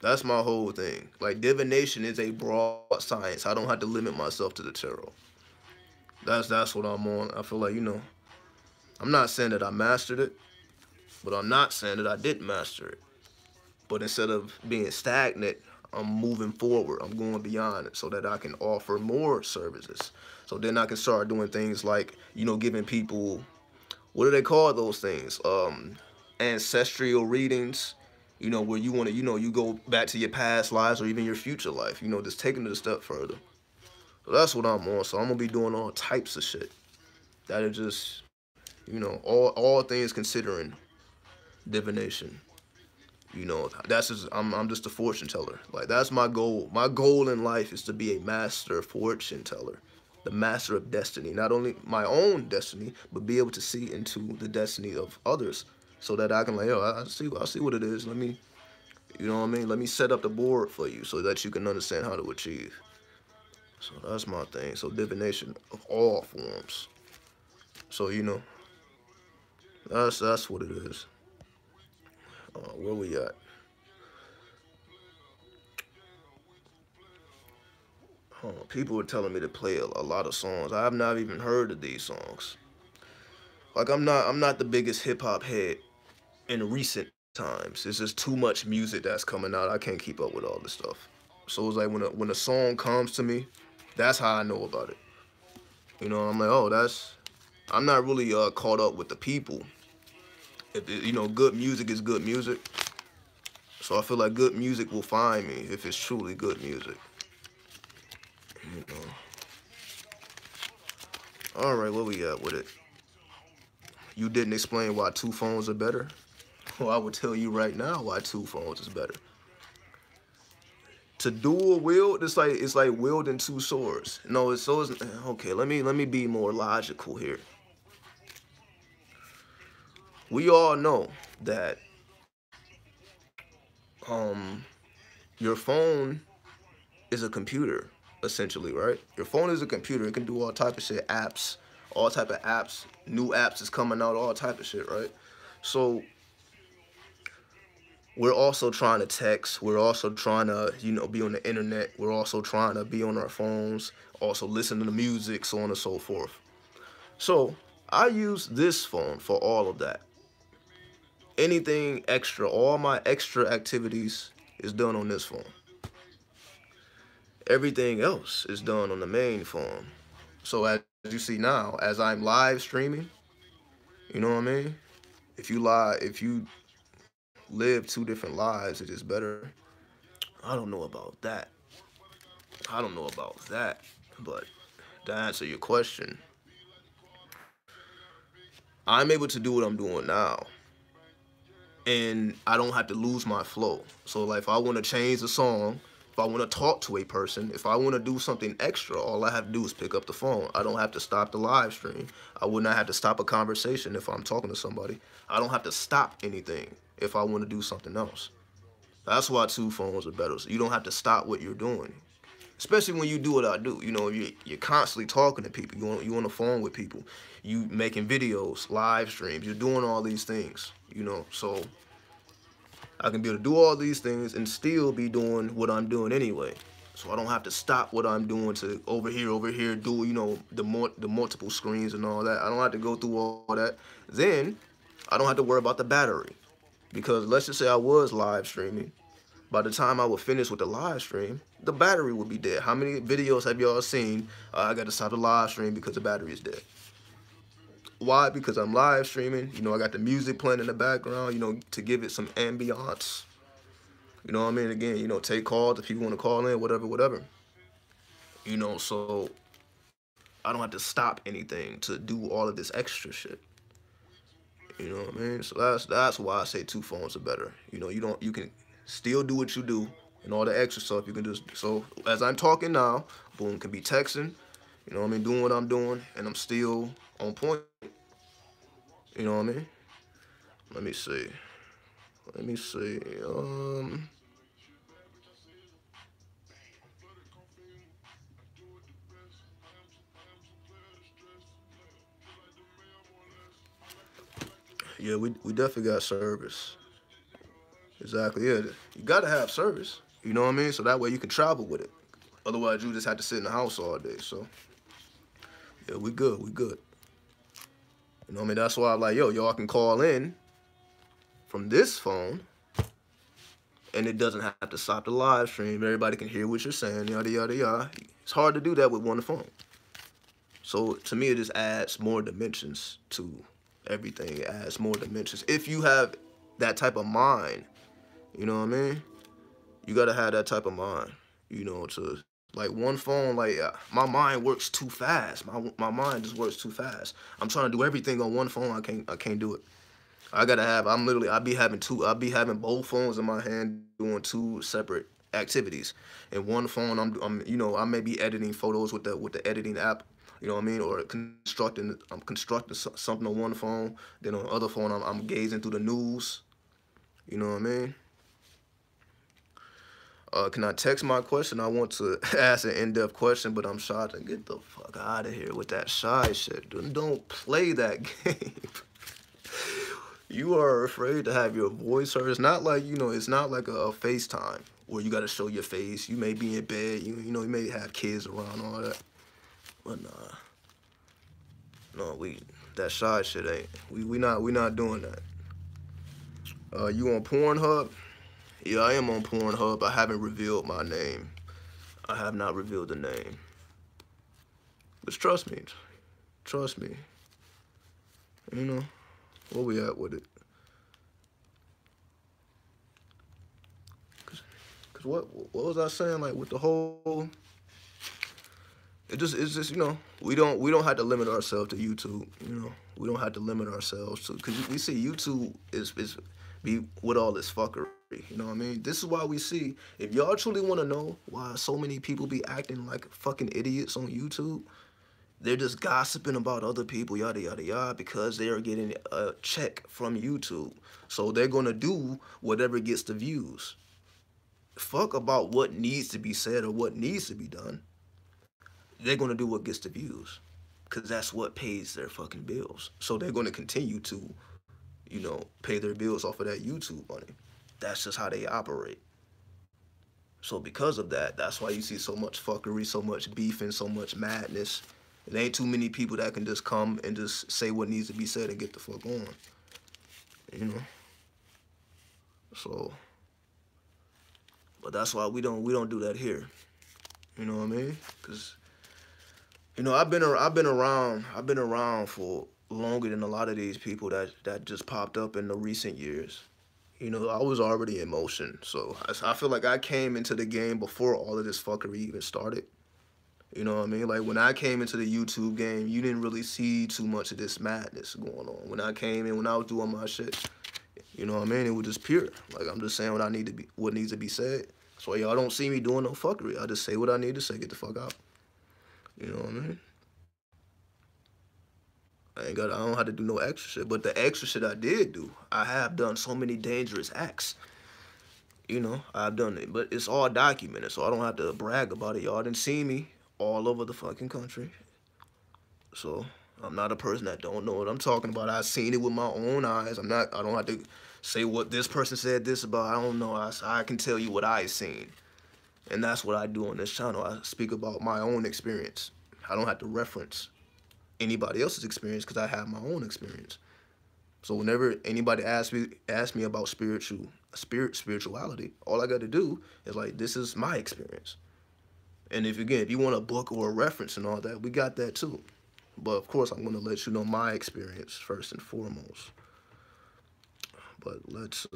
That's my whole thing. Like, divination is a broad science. I don't have to limit myself to the tarot. That's what I'm on. I feel like, I'm not saying that I mastered it, but I'm not saying that I didn't master it. But instead of being stagnant, I'm moving forward. I'm going beyond it so that I can offer more services. So then I can start doing things like, giving people, what do they call those things? Ancestral readings, where you want to, you go back to your past lives or even your future life, just taking it a step further. So that's what I'm on. So I'm going to be doing all types of shit that are just, all things considering divination. That's just, I'm just a fortune teller. Like, that's my goal. My goal in life is to be a master fortune teller, the master of destiny. Not only my own destiny, but be able to see into the destiny of others, so that I can I see what it is. Let me, Let me set up the board for you so that you can understand how to achieve. So that's my thing. So divination of all forms. So that's what it is. Where we at? People are telling me to play a lot of songs. I have not even heard of these songs. Like, I'm not the biggest hip hop head in recent times. It's just too much music that's coming out. I can't keep up with all this stuff. So it's like when a song comes to me, that's how I know about it. I'm like, oh, I'm not really caught up with the people. If good music is good music. So I feel like good music will find me if it's truly good music. All right, where we at with it? You didn't explain why 2 phones are better. Well, I would tell you right now why 2 phones is better. To dual wield, it's like wielding 2 swords. No, it's okay. Let me be more logical here. We all know that your phone is a computer, essentially, right? Your phone is a computer. It can do all type of shit, apps, all type of apps, new apps is coming out, all type of shit, right? So we're also trying to text. We're also trying to, be on the internet. We're also trying to be on our phones, also listen to music, so on and so forth. So I use this phone for all of that. Anything extra, all my extra activities is done on this phone. Everything else is done on the main phone. So as you see now, as I'm live streaming, You know what I mean? If you live two different lives, it is better. I don't know about that. I don't know about that. But to answer your question, I'm able to do what I'm doing now, and I don't have to lose my flow. So like if I want to change the song, if I want to talk to a person, if I want to do something extra, all I have to do is pick up the phone. I don't have to stop the live stream. I would not have to stop a conversation if I'm talking to somebody. I don't have to stop anything if I want to do something else. That's why two phones are better. So you don't have to stop what you're doing. Especially when you do what I do. You know, you're constantly talking to people. You on the phone with people. You making videos, live streams. You're doing all these things. You know, so I can be able to do all these things and still be doing what I'm doing anyway. So I don't have to stop what I'm doing to over here, do, you know, the multiple screens and all that. I don't have to go through all that. Then I don't have to worry about the battery. Because let's just say I was live streaming. By the time I would finish with the live stream, the battery would be dead. How many videos have y'all seen? I got to stop the live stream because the battery is dead. Why? Because I'm live streaming. You know, I got the music playing in the background, you know, to give it some ambiance. You know what I mean? Again, you know, take calls if people want to call in, whatever, whatever. You know, so I don't have to stop anything to do all of this extra shit. You know what I mean? So that's why I say two phones are better. You know, you can still do what you do and all the extra stuff you can just so as I'm talking now, boom, can be texting, you know what I mean, doing what I'm doing, and I'm still on point. You know what I mean? Let me see. Let me see. Yeah, we definitely got service. Exactly. Yeah, you gotta have service. You know what I mean? So that way you can travel with it. Otherwise, you just have to sit in the house all day. So yeah, we good. We good. You know what I mean? That's why I'm like, yo, y'all can call in from this phone, and it doesn't have to stop the live stream. Everybody can hear what you're saying. Yada yada yada. It's hard to do that with one phone. So to me, it just adds more dimensions to everything. It adds more dimensions. If you have that type of mind, you know what I mean? You gotta have that type of mind, you know, to like one phone, like my mind works too fast. My mind just works too fast. I'm trying to do everything on one phone. I can't do it. I gotta have. I be having both phones in my hand doing two separate activities. In one phone, you know, I may be editing photos with the editing app. You know what I mean? Or I'm constructing something on one phone. Then on the other phone, I'm gazing through the news. You know what I mean? Can I text my question? I want to ask an in-depth question, but I'm shy to get the fuck out of here with that shy shit. Don't play that game. You are afraid to have your voice heard. It's not like, you know, it's not like a FaceTime where you got to show your face. You may be in bed. You know, you may have kids around, all that. But nah. No, that shy shit ain't. We not doing that. You on Pornhub? Yeah, I am on Pornhub. I haven't revealed my name. I have not revealed the name. But trust me. Trust me. You know, where we at with it? Cause what was I saying? Like with the whole, it's just, you know, we don't have to limit ourselves to YouTube. You know, we don't have to limit ourselves to, because we see YouTube is be with all this fuckery. You know what I mean? This is why we see, if y'all truly want to know why so many people be acting like fucking idiots on YouTube, they're just gossiping about other people, yada, yada, yada, because they are getting a check from YouTube. So they're going to do whatever gets the views. Fuck about what needs to be said or what needs to be done. They're going to do what gets the views, because that's what pays their fucking bills. So they're going to continue to, you know, pay their bills off of that YouTube money. That's just how they operate. So because of that, that's why you see so much fuckery, so much beefing, so much madness. It ain't too many people that can just come and just say what needs to be said and get the fuck on. You know? So, but that's why we don't do that here. You know what I mean? Cause, you know, I've been around for longer than a lot of these people that just popped up in the recent years. You know, I was already in motion, so I feel like I came into the game before all of this fuckery even started. You know what I mean? Like, when I came into the YouTube game, you didn't really see too much of this madness going on. When I came in, when I was doing my shit, you know what I mean? It was just pure. Like, I'm just saying what needs to be said. So y'all don't see me doing no fuckery. I just say what I need to say, get the fuck out. You know what I mean? I don't have to do no extra shit. But the extra shit I did do, I have done so many dangerous acts. You know, I've done it. But it's all documented, so I don't have to brag about it. Y'all didn't see me all over the fucking country. So I'm not a person that don't know what I'm talking about. I've seen it with my own eyes. I don't have to say what this person said this about. I don't know. I can tell you what I seen. And that's what I do on this channel. I speak about my own experience. I don't have to reference anybody else's experience because I have my own experience. So whenever anybody asks me about spirituality, all I got to do is like, this is my experience. And if you want a book or a reference and all that, we got that too. But of course, I'm going to let you know my experience first and foremost. But let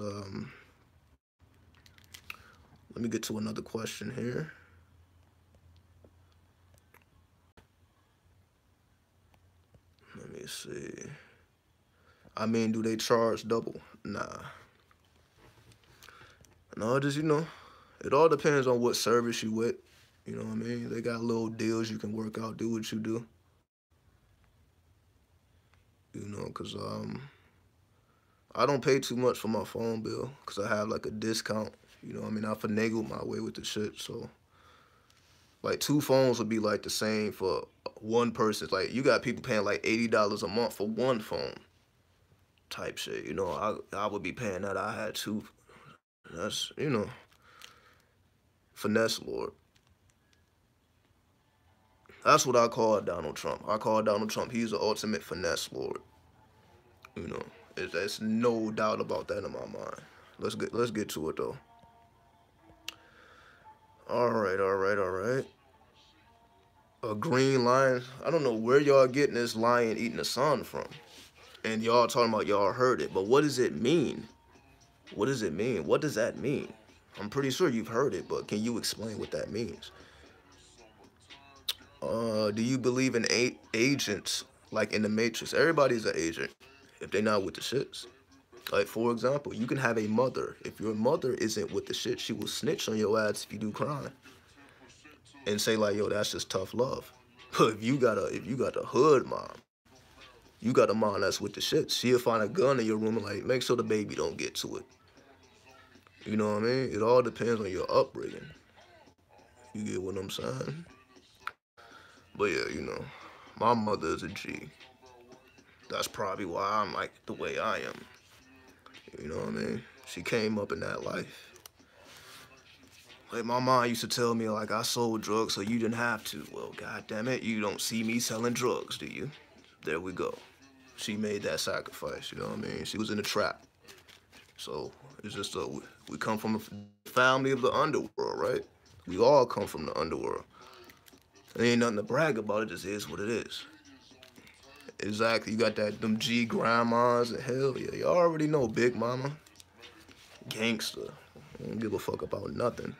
me get to another question here. Let me see. I mean, do they charge double? Nah. No, just, it all depends on what service you with. You know what I mean? They got little deals you can work out, do what you do. You know, because I don't pay too much for my phone bill because I have like a discount. You know what I mean? I finagled my way with the shit. So, like, 2 phones would be like the same for one person. Like, you got people paying like $80 a month for one phone type shit. You know, I would be paying that. I had 2. That's, finesse lord. That's what I call Donald Trump. I call Donald Trump, he's the ultimate finesse lord. You know, there's no doubt about that in my mind. Let's get to it though. All right. A green lion. I don't know where y'all getting this lion eating the sun from. And y'all talking about y'all heard it, but what does it mean? What does it mean? What does that mean? I'm pretty sure you've heard it, but can you explain what that means? Do you believe in agents like in the Matrix? Everybody's an agent if they're not with the shits. Like, for example, you can have a mother. If your mother isn't with the shit, she will snitch on your ass if you do crime and say like, yo, that's just tough love. But if you got a hood mom, you got a mom that's with the shit, she'll find a gun in your room and like, make sure the baby don't get to it. You know what I mean? It all depends on your upbringing. You get what I'm saying? But yeah, my mother is a G. That's probably why I'm like the way I am. You know what I mean? She came up in that life. Like, my mom used to tell me, like, I sold drugs so you didn't have to. Well, goddamn it, you don't see me selling drugs, do you? There we go. She made that sacrifice, you know what I mean? She was in a trap. So, it's just, we come from a family of the underworld, right? We all come from the underworld. There ain't nothing to brag about, it just is what it is. Exactly, you got them G grandmas and hell yeah, you already know Big Mama. Gangster. Don't give a fuck about nothing.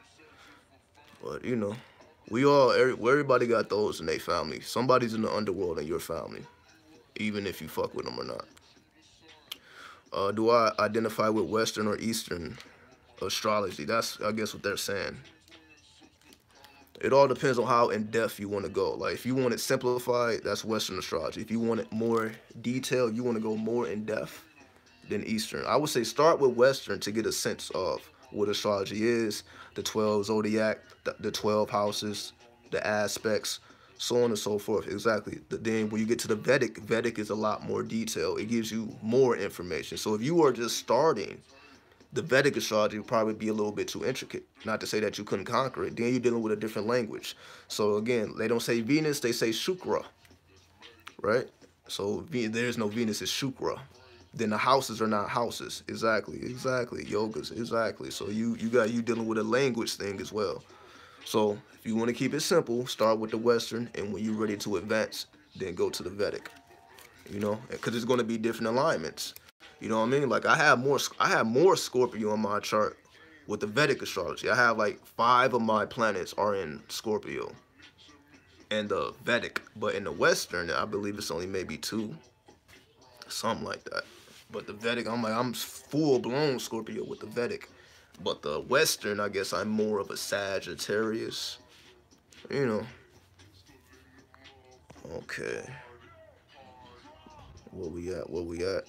But, everybody got those in their family. Somebody's in the underworld in your family, even if you fuck with them or not. Do I identify with Western or Eastern astrology? That's, I guess, what they're saying. It all depends on how in-depth you want to go. Like, if you want it simplified, that's Western astrology. If you want it more detailed, you want to go more in-depth, then Eastern. I would say start with Western to get a sense of what astrology is, the 12 zodiac, the 12 houses, the aspects, so on and so forth. Exactly. Then when you get to the Vedic is a lot more detailed. It gives you more information. So if you are just starting, the Vedic astrology would probably be a little bit too intricate. Not to say that you couldn't conquer it. Then you're dealing with a different language. So again, they don't say Venus, they say Shukra, right? So there's no Venus, it's Shukra. Then the houses are not houses. Exactly. Yogas, exactly. So you dealing with a language thing as well. So if you want to keep it simple, start with the Western, and when you're ready to advance, then go to the Vedic. you know, because it's going to be different alignments. You know what I mean? Like I have more Scorpio on my chart with the Vedic astrology. I have like 5 of my planets are in Scorpio and the Vedic, but in the Western, I believe it's only maybe 2, something like that. But the Vedic, I'm full blown Scorpio with the Vedic. But the Western, I guess I'm more of a Sagittarius. You know. Okay. Where we at? Where we at?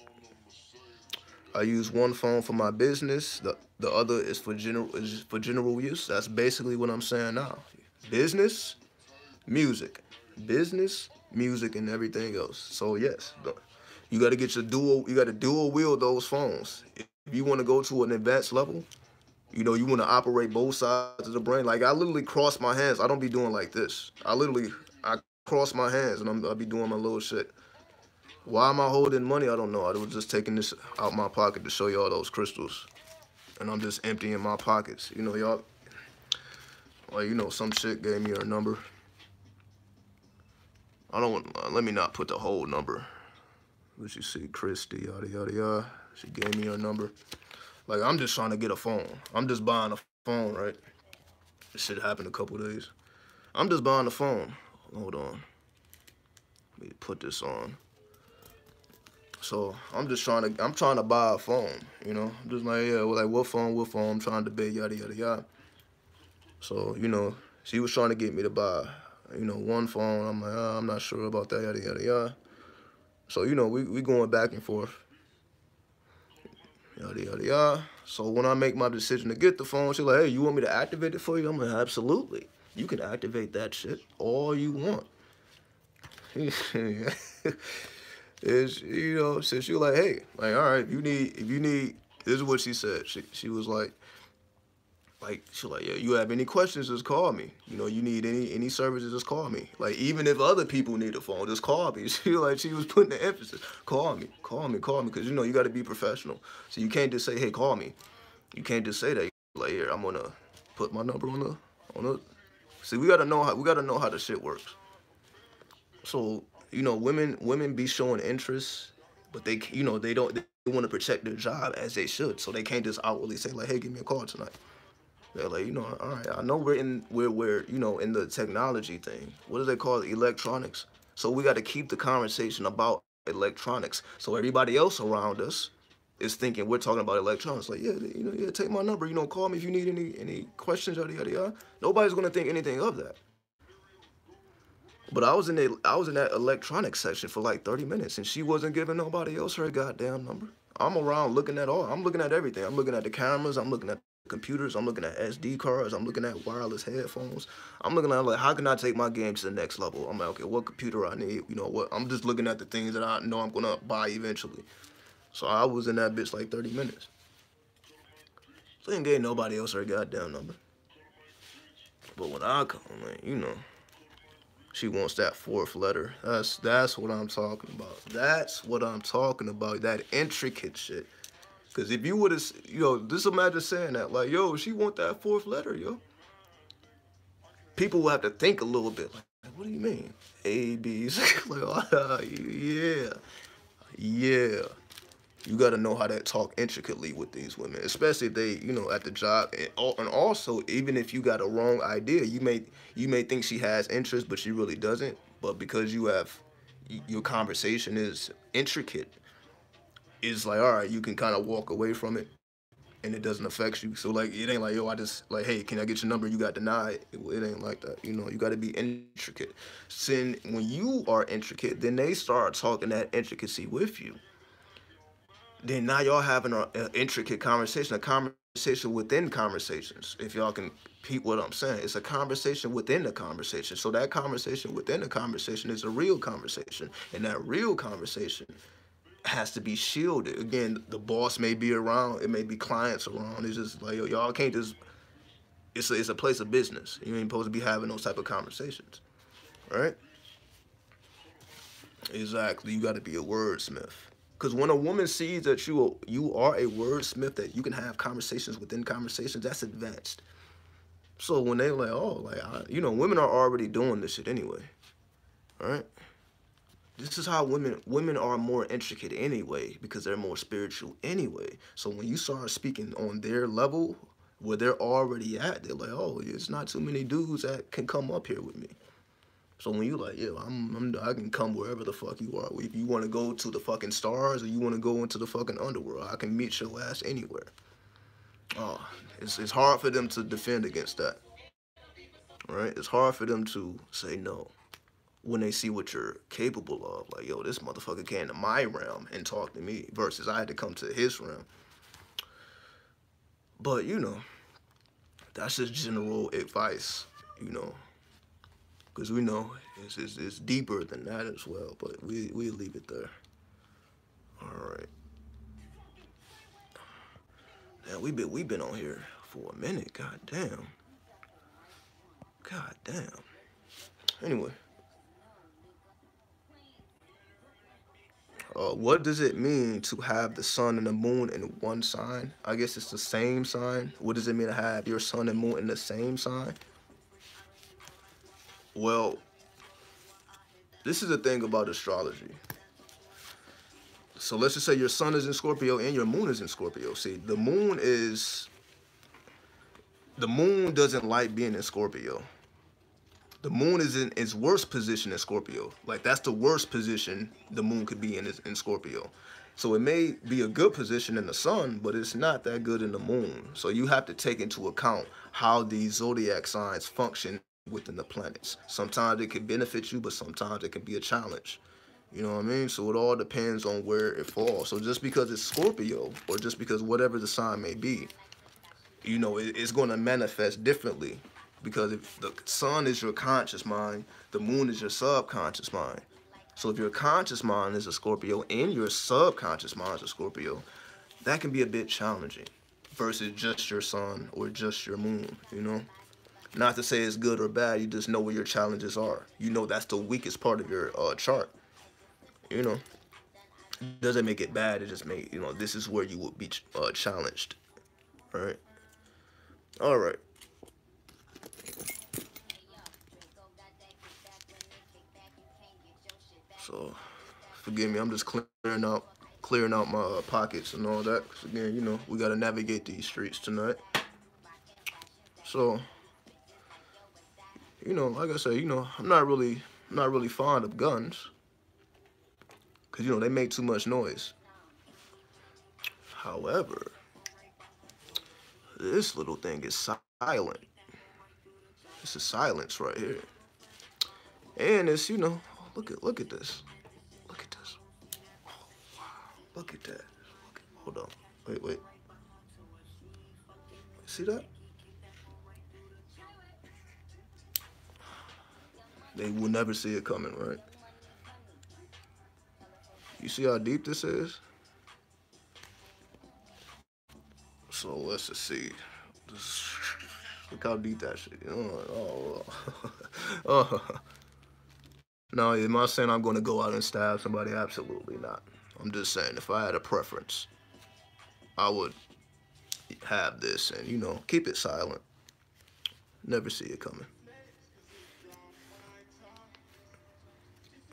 I use one phone for my business. The other is for general use. That's basically what I'm saying now. Business, music. Business, music, and everything else. So yes, you got to get your dual. You got to dual wield those phones. If you want to go to an advanced level, you know, you want to operate both sides of the brain. Like I literally cross my hands. I don't be doing like this. I cross my hands and I'll be doing my little shit. Why am I holding money? I don't know. I was just taking this out my pocket to show y'all those crystals. And I'm just emptying my pockets. You know, y'all, like, you know, some shit gave me her number. I don't want, let me not put the whole number. What you see, Christy, yada, yada, yada. She gave me her number. Like, I'm just trying to get a phone. I'm just buying a phone, right? This shit happened a couple days. I'm just buying a phone. Hold on. Let me put this on. So I'm trying to buy a phone, you know. I'm just like, yeah, well, like what phone, I'm trying to debate, yada, yada, yada. So, you know, she was trying to get me to buy, you know, one phone. I'm like, I'm not sure about that, yada, yada, yada. So, you know, we going back and forth. Yada, yada, yada. So when I make my decision to get the phone, she's like, hey, you want me to activate it for you? I'm like, absolutely. You can activate that shit all you want. Is, you know, so she was like, hey, like, all right, if you need, this is what she said. She was like, she was like, yeah, you have any questions, just call me. You know, you need any services, just call me. Like, even if other people need a phone, just call me. She was putting the emphasis, call me, because, you know, you got to be professional. So you can't just say, hey, call me. You can't just say that. Like, here, I'm gonna put my number on the. See, we gotta know how the shit works. So, you know, women be showing interest, but they, you know, they want to protect their job as they should. So they can't just outwardly say like, hey, give me a call tonight. They're like, you know, all right, I know we're you know, in the technology thing. What do they call it? Electronics. So we got to keep the conversation about electronics. So everybody else around us is thinking we're talking about electronics. Like, yeah, you know, yeah, take my number. You know, call me if you need any questions, yada yada yada. Nobody's gonna think anything of that. But I was in that electronics section for like 30 minutes, and she wasn't giving nobody else her goddamn number. I'm around looking at all. I'm looking at everything. I'm looking at the cameras. I'm looking at computers. I'm looking at SD cards. I'm looking at wireless headphones. I'm looking at like, how can I take my game to the next level? I'm like, okay, what computer I need? You know what? I'm just looking at the things that I know I'm gonna buy eventually. So I was in that bitch like 30 minutes. So I didn't get nobody else her goddamn number. But when I come, like, you know. She wants that 4th letter. That's what I'm talking about. That's what I'm talking about. That intricate shit. Because if you would have, you know, just imagine saying that. Like, yo, she want that 4th letter, yo. People will have to think a little bit. Like, what do you mean? A, B, C. Like, yeah. Yeah. You got to know how to talk intricately with these women, especially if they, you know, at the job. And also, even if you got a wrong idea, you may think she has interest, but she really doesn't. But because your conversation is intricate, it's like, all right, you can kind of walk away from it, and it doesn't affect you. So, like, it ain't like, yo, I just, like, hey, can I get your number? You got denied. It ain't like that. You know, you got to be intricate. So when you are intricate, then they start talking that intricacy with you. Then now y'all having an intricate conversation, a conversation within conversations. If y'all can peep what I'm saying, it's a conversation within the conversation. So that conversation within the conversation is a real conversation, and that real conversation has to be shielded. Again, the boss may be around, it may be clients around. It's just like, yo, y'all can't just. It's a place of business. You ain't supposed to be having those type of conversations, right? Exactly. You got to be a wordsmith. Because when a woman sees that you are a wordsmith, that you can have conversations within conversations, that's advanced. So when they like, oh, like, you know, women are already doing this shit anyway, all right? this is how women are more intricate anyway, because they're more spiritual anyway. So when you start speaking on their level where they're already at, they're like, oh, it's not too many dudes that can come up here with me. So when you like, yeah, I can come wherever the fuck you are. If you want to go to the fucking stars or you want to go into the fucking underworld, I can meet your ass anywhere. Oh, it's hard for them to defend against that, right? It's hard for them to say no when they see what you're capable of. Like, yo, this motherfucker came to my realm and talked to me versus I had to come to his realm. But, you know, that's just general advice, you know, because we know it's deeper than that as well, but we'll leave it there. All right. Yeah, we've been on here for a minute. God damn. God damn. Anyway. What does it mean to have the sun and the moon in one sign? I guess it's the same sign. What does it mean to have your sun and moon in the same sign? Well, this is the thing about astrology. So let's just say your sun is in Scorpio and your moon is in Scorpio. See, the moon doesn't like being in Scorpio. The moon is in its worst position in Scorpio. Like, that's the worst position the moon could be in, is in Scorpio. So it may be a good position in the sun, but it's not that good in the moon. So you have to take into account how these zodiac signs function within the planets. Sometimes it can benefit you, but sometimes it can be a challenge. You know what I mean? So it all depends on where it falls. So just because it's Scorpio, or just because whatever the sign may be, you know, it's going to manifest differently. Because if the sun is your conscious mind, the moon is your subconscious mind. So if your conscious mind is a Scorpio and your subconscious mind is a Scorpio, that can be a bit challenging versus just your sun or just your moon, you know? Not to say it's good or bad, you just know where your challenges are. You know that's the weakest part of your chart, you know? Doesn't make it bad, it just make, you know, this is where you would be challenged, right? All right. So, forgive me, I'm just clearing out my pockets and all that. Cause again, you know, we gotta navigate these streets tonight. So, you know, like I say, you know, I'm not really fond of guns, cause you know they make too much noise. However, this little thing is silent. It's a silence right here, and it's, you know, look at this, look at this. Oh, wow, look at that. Hold on, wait. See that? They will never see it coming, right? You see how deep this is? So let's just see. Look how deep that shit is. Oh. No, am I saying I'm going to go out and stab somebody? Absolutely not. I'm just saying if I had a preference, I would have this and, you know, keep it silent. Never see it coming.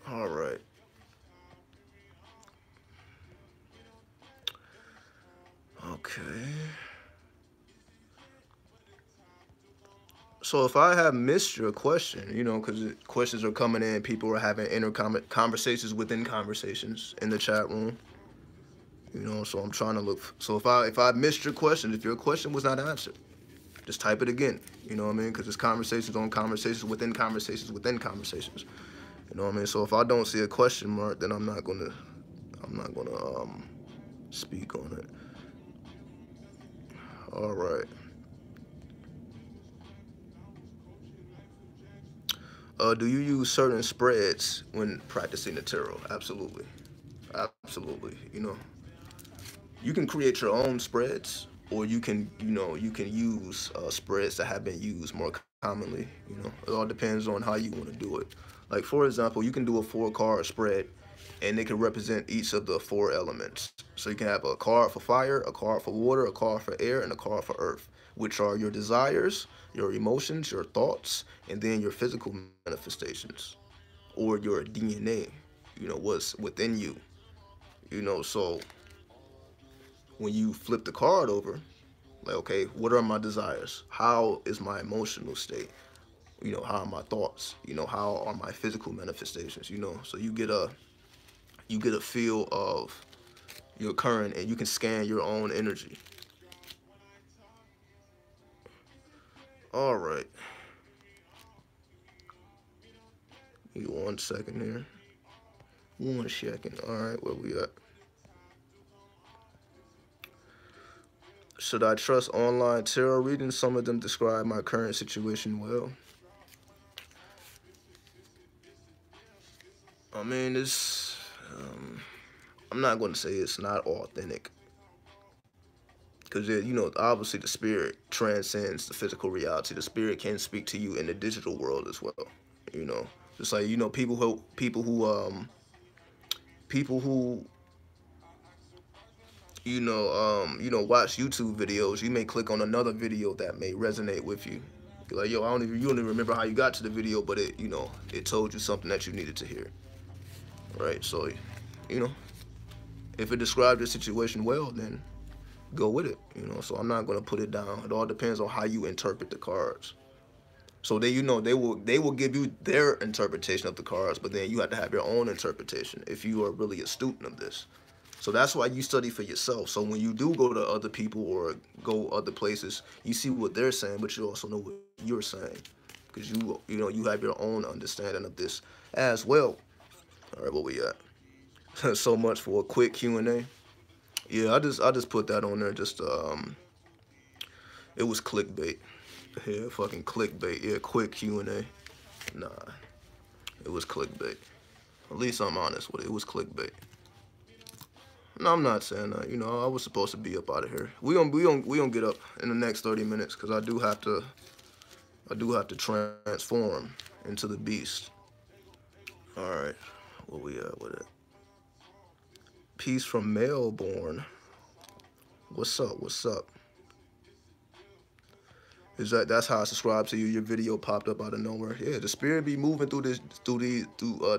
All right. Okay. So if I have missed your question, you know, because questions are coming in, people are having inner conversations within conversations in the chat room. You know, so I'm trying to look. So if I missed your question, if your question was not answered, just type it again. You know what I mean? Because it's conversations on conversations within conversations within conversations. You know what I mean? So if I don't see a question mark, then I'm not gonna speak on it. All right. Do you use certain spreads when practicing the tarot? Absolutely. Absolutely. You know, you can create your own spreads, or you can, you know, you can use spreads that have been used more commonly. You know, it all depends on how you want to do it. Like, for example, you can do a 4-card spread, and they can represent each of the 4 elements. So you can have a card for fire, a card for water, a card for air, and a card for earth, which are your desires, your emotions, your thoughts, and then your physical manifestations, or your DNA. you know, what's within you. You know, so when you flip the card over, like, okay, what are my desires? How is my emotional state? You know, how are my thoughts? You know, how are my physical manifestations? You know, so you get a feel of your current, and you can scan your own energy. All right, give me 1 second here. 1 second. All right, where we at? Should I trust online tarot readings? Some of them describe my current situation well. I mean, I'm not going to say it's not authentic, because you know, obviously the spirit transcends the physical reality. The spirit can speak to you in the digital world as well. You know, just like, you know, people who you know, watch YouTube videos. You may click on another video that may resonate with you. You're like, yo, you don't even remember how you got to the video, but it, you know, it told you something that you needed to hear, right? So, you know, if it described your situation well, then go with it. You know, so I'm not gonna put it down. It all depends on how you interpret the cards. So they, you know, they will give you their interpretation of the cards, but then you have to have your own interpretation if you are really a student of this. So that's why you study for yourself. So when you do go to other people or go other places, you see what they're saying, but you also know what you're saying, because you know, you have your own understanding of this as well. All right, where we at? So much for a quick Q&A. Yeah, I just put that on there just it was clickbait. Yeah, fucking clickbait. Yeah, quick Q&A. Nah, it was clickbait. At least I'm honest with it. It was clickbait. No, I'm not saying that. You know, I was supposed to be up out of here. We gonna get up in the next 30 minutes, because I do have to transform into the beast. All right, where we at with it? Peace from Melbourne. What's up? What's up? Is that's how I subscribe to you? Your video popped up out of nowhere. Yeah, the spirit be moving through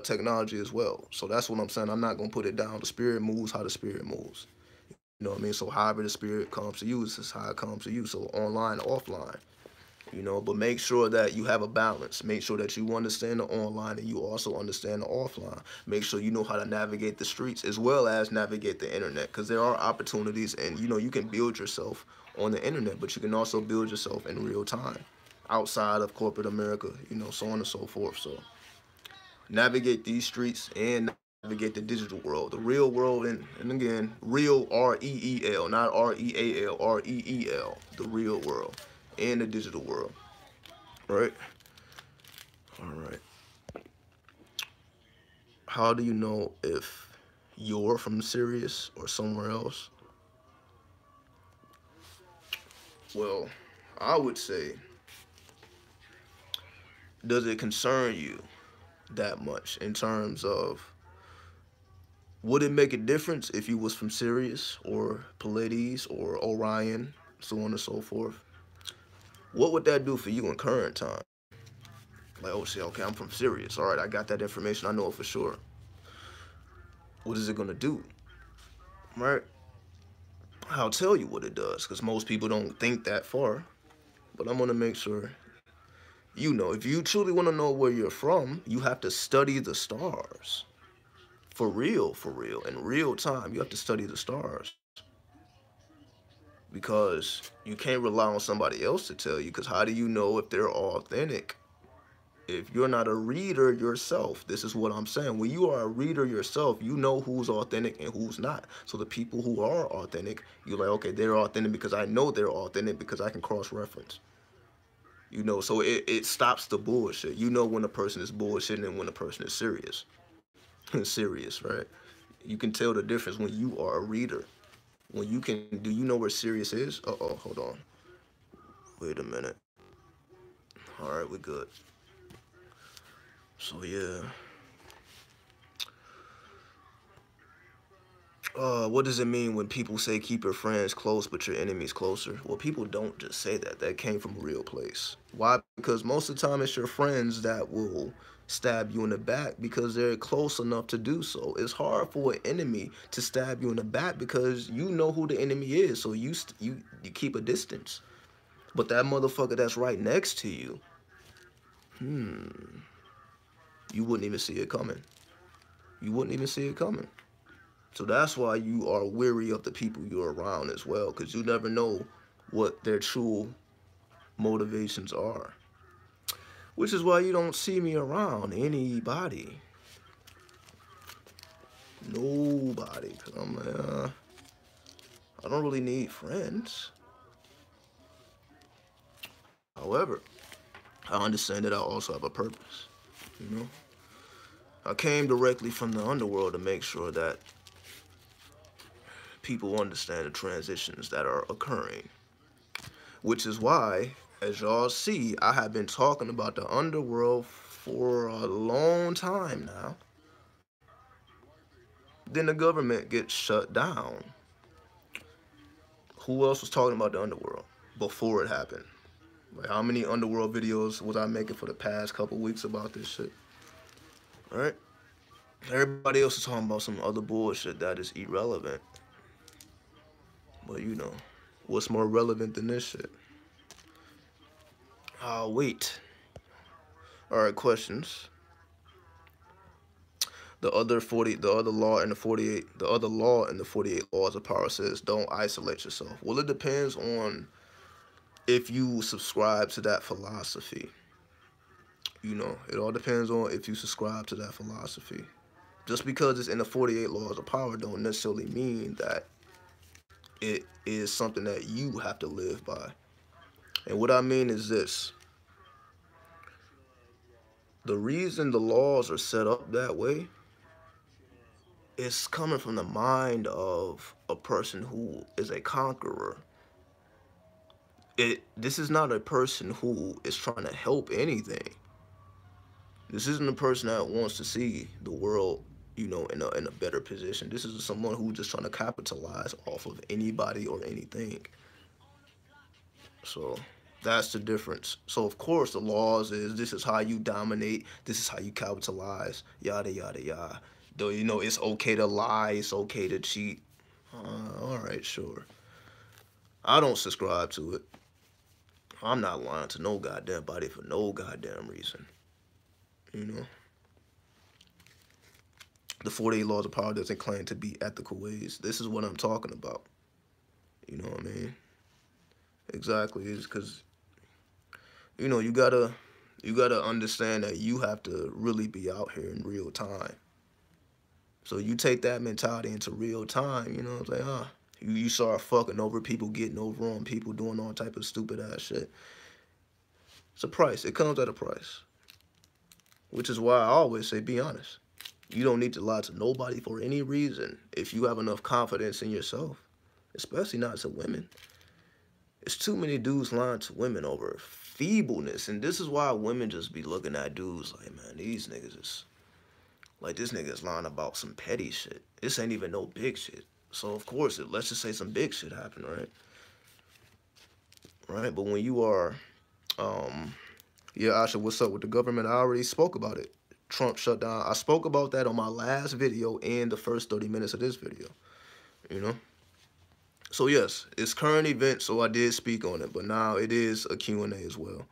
technology as well. So that's what I'm saying. I'm not gonna put it down. The spirit moves how the spirit moves. You know what I mean? So however the spirit comes to you, this is how it comes to you. So online, offline. You know, but make sure that you have a balance. Make sure that you understand the online and you also understand the offline. Make sure you know how to navigate the streets as well as navigate the internet, because there are opportunities, and you know, you can build yourself on the internet, but you can also build yourself in real time outside of corporate America, you know, so on and so forth. So navigate these streets and navigate the digital world, the real world, and again, real, REEL, not REAL, REEL, the real world and the digital world, right? All right. How do you know if you're from Sirius or somewhere else? Well, I would say, does it concern you that much in terms of, would it make a difference if you was from Sirius or Pleiades or Orion, so on and so forth? What would that do for you in current time? Like, oh shit, okay, I'm from Sirius. All right, I got that information. I know it for sure. What is it gonna do? Right? I'll tell you what it does, because most people don't think that far. But I'm gonna make sure you know. If you truly want to know where you're from, you have to study the stars. For real, in real time, you have to study the stars. Because you can't rely on somebody else to tell you, because how do you know if they're authentic if you're not a reader yourself? This is what I'm saying. When you are a reader yourself, you know who's authentic and who's not. So the people who are authentic, you're like, okay, they're authentic because I know they're authentic because I can cross-reference. You know, so it stops the bullshit. You know when a person is bullshitting and when a person is serious. Serious, right? You can tell the difference when you are a reader. When you can, do you know where serious is? Uh-oh, hold on. Wait a minute. All right, we're good. So, yeah. What does it mean when people say keep your friends close but your enemies closer? Well, people don't just say that. That came from a real place. Why? Because most of the time it's your friends that will stab you in the back because they're close enough to do so. It's hard for an enemy to stab you in the back because you know who the enemy is, so you keep a distance. But that motherfucker that's right next to you, you wouldn't even see it coming. You wouldn't even see it coming. So that's why you are weary of the people you're around as well, because you never know what their true motivations are. Which is why you don't see me around anybody. Nobody. Because I'm like, I don't really need friends. However, I understand that I also have a purpose. You know? I came directly from the underworld to make sure that people understand the transitions that are occurring. Which is why, as y'all see, I have been talking about the underworld for a long time now. Then the government gets shut down. Who else was talking about the underworld before it happened? Like, how many underworld videos was I making for the past couple weeks about this shit? All right? Everybody else is talking about some other bullshit that is irrelevant. But you know, what's more relevant than this shit? I'll wait. All right, questions. The other law in the 48, the other law in the 48 laws of power says don't isolate yourself. Well, it depends on if you subscribe to that philosophy. You know, it all depends on if you subscribe to that philosophy. Just because it's in the 48 laws of power don't necessarily mean that it is something that you have to live by. And what I mean is this. The reason the laws are set up that way is coming from the mind of a person who is a conqueror. This is not a person who is trying to help anything. This isn't a person that wants to see the world, you know, in a better position. This is someone who's just trying to capitalize off of anybody or anything. So that's the difference. So of course the laws is this is how you dominate, this is how you capitalize, yada yada yada. Though you know it's okay to lie, it's okay to cheat. All right, sure. I don't subscribe to it. I'm not lying to no goddamn body for no goddamn reason. You know? The 48 laws of power doesn't claim to be ethical ways. This is what I'm talking about. You know what I mean? Exactly. It's because, you know, you gotta understand that you have to really be out here in real time. So you take that mentality into real time, you know what I'm saying? You start fucking over people, getting over on people, doing all type of stupid ass shit. It's a price. It comes at a price. Which is why I always say, be honest. You don't need to lie to nobody for any reason if you have enough confidence in yourself, especially not to women. It's too many dudes lying to women over feebleness, and this is why women just be looking at dudes like, man, these niggas is, like, this nigga is lying about some petty shit. This ain't even no big shit. So, of course, let's just say some big shit happened, right? Right, but when you are, yeah, Asha, what's up with the government? I already spoke about it. Trump shut down. I spoke about that on my last video and the first 30 minutes of this video, you know? So, yes, it's current event, so I did speak on it, but now it is a Q&A as well.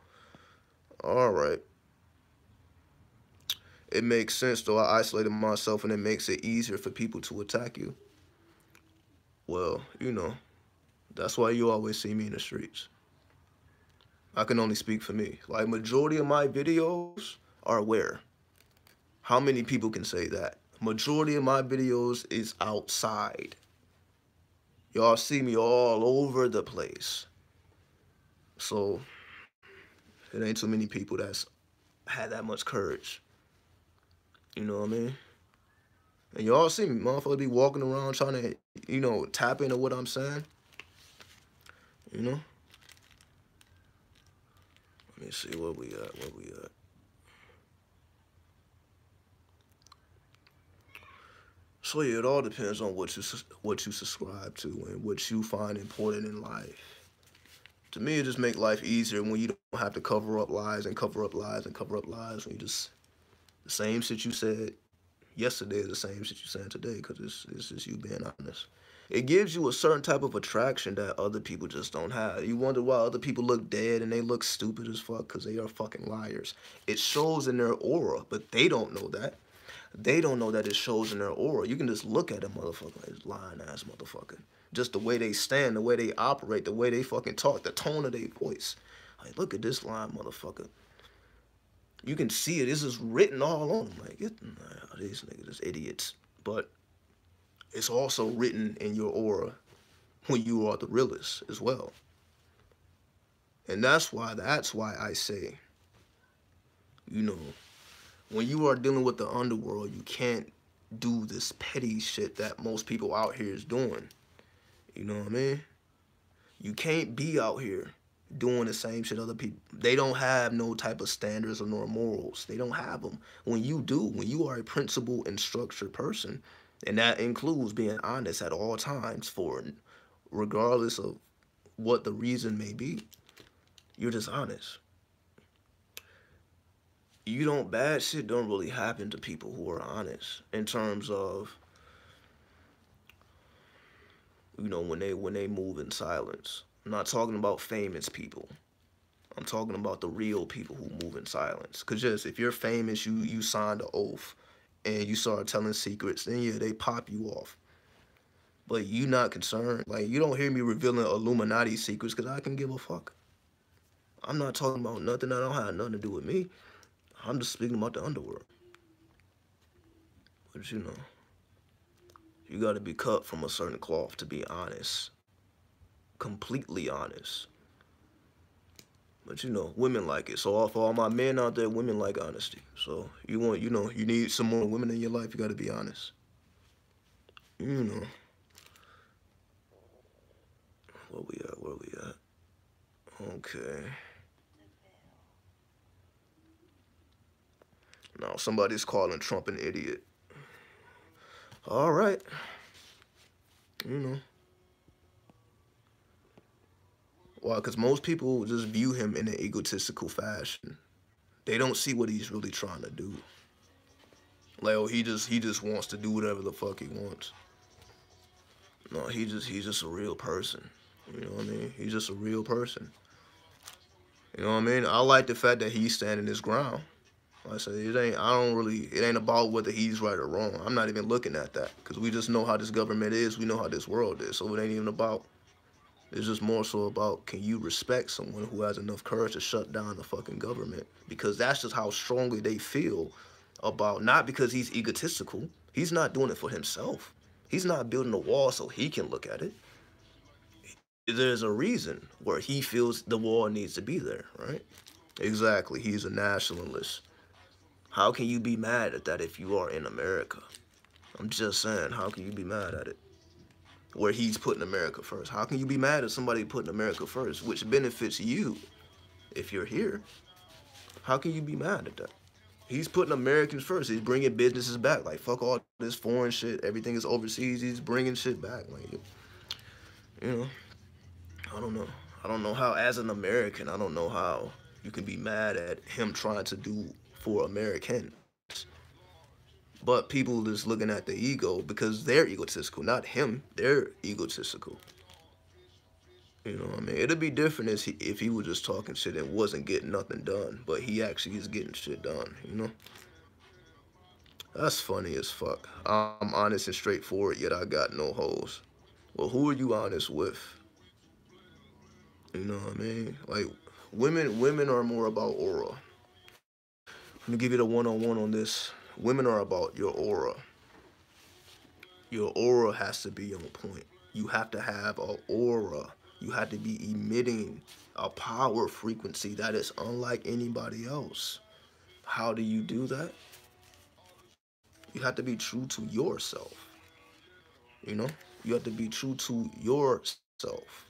All right. It makes sense, though. I isolated myself, and it makes it easier for people to attack you. Well, you know, that's why you always see me in the streets. I can only speak for me. Like, majority of my videos are where? How many people can say that? Majority of my videos is outside. Y'all see me all over the place. So, it ain't too many people that's had that much courage. You know what I mean? And y'all see me, motherfuckers be walking around trying to, you know, tap into what I'm saying. You know? Let me see where we at. So yeah, it all depends on what you subscribe to and what you find important in life. To me, it just make life easier when you don't have to cover up lies and cover up lies and cover up lies. When you just the same shit you said yesterday is the same shit you saying today, because it's just you being honest. It gives you a certain type of attraction that other people just don't have. You wonder why other people look dead and they look stupid as fuck, because they are fucking liars. It shows in their aura, but they don't know that. They don't know that it shows in their aura. You can just look at a motherfucker like this lying ass motherfucker. Just the way they stand, the way they operate, the way they fucking talk, the tone of their voice. Like, look at this lying motherfucker. You can see it. This is written all on them. Like, these niggas is idiots. But it's also written in your aura when you are the realest as well. And that's why I say, you know, when you are dealing with the underworld, you can't do this petty shit that most people out here is doing. You know what I mean? You can't be out here doing the same shit other people. They don't have no type of standards or nor morals. They don't have them. When you do, when you are a principled and structured person, and that includes being honest at all times, regardless of what the reason may be, you're just honest. Bad shit don't really happen to people who are honest in terms of, you know, when they move in silence. I'm not talking about famous people. I'm talking about the real people who move in silence. Because just if you're famous, you signed an oath and you start telling secrets, then yeah, they pop you off. But you not concerned. Like, you don't hear me revealing Illuminati secrets because I can give a fuck. I'm not talking about nothing that don't have nothing to do with me. I'm just speaking about the underworld. But you know, you got to be cut from a certain cloth to be honest. Completely honest. But you know, women like it. So for all my men out there, women like honesty. So you need some more women in your life, you gotta be honest. You know. Where we at? Okay. Now somebody's calling Trump an idiot. All right. You know. Why? Because most people just view him in an egotistical fashion. They don't see what he's really trying to do. Like, oh, he just wants to do whatever the fuck he wants. No, he's just a real person. You know what I mean? He's just a real person. You know what I mean? I like the fact that he's standing his ground. Like I said, it ain't about whether he's right or wrong. I'm not even looking at that, because we just know how this government is. We know how this world is. So it ain't even about. It's just more so about, can you respect someone who has enough courage to shut down the fucking government? Because that's just how strongly they feel about, not because he's egotistical. He's not doing it for himself. He's not building a wall so he can look at it. There's a reason where he feels the wall needs to be there, right? Exactly. He's a nationalist. How can you be mad at that if you are in America? I'm just saying, how can you be mad at it? Where he's putting America first. How can you be mad at somebody putting America first, which benefits you if you're here? How can you be mad at that? He's putting Americans first. He's bringing businesses back. Like, fuck all this foreign shit. Everything is overseas. He's bringing shit back. Like, you know, I don't know. I don't know how, as an American, I don't know how you can be mad at him trying to do for Americans. But people just looking at the ego because they're egotistical, not him. They're egotistical. You know what I mean? It'd be different if he was just talking shit and wasn't getting nothing done. But he actually is getting shit done, you know? That's funny as fuck. I'm honest and straightforward, yet I got no hoes. Well, who are you honest with? You know what I mean? Like, women are more about aura. Let me give you the one-on-one on this. Women are about your aura. Your aura has to be on point. You have to have an aura. You have to be emitting a power frequency that is unlike anybody else. How do you do that? You have to be true to yourself. You know? You have to be true to yourself.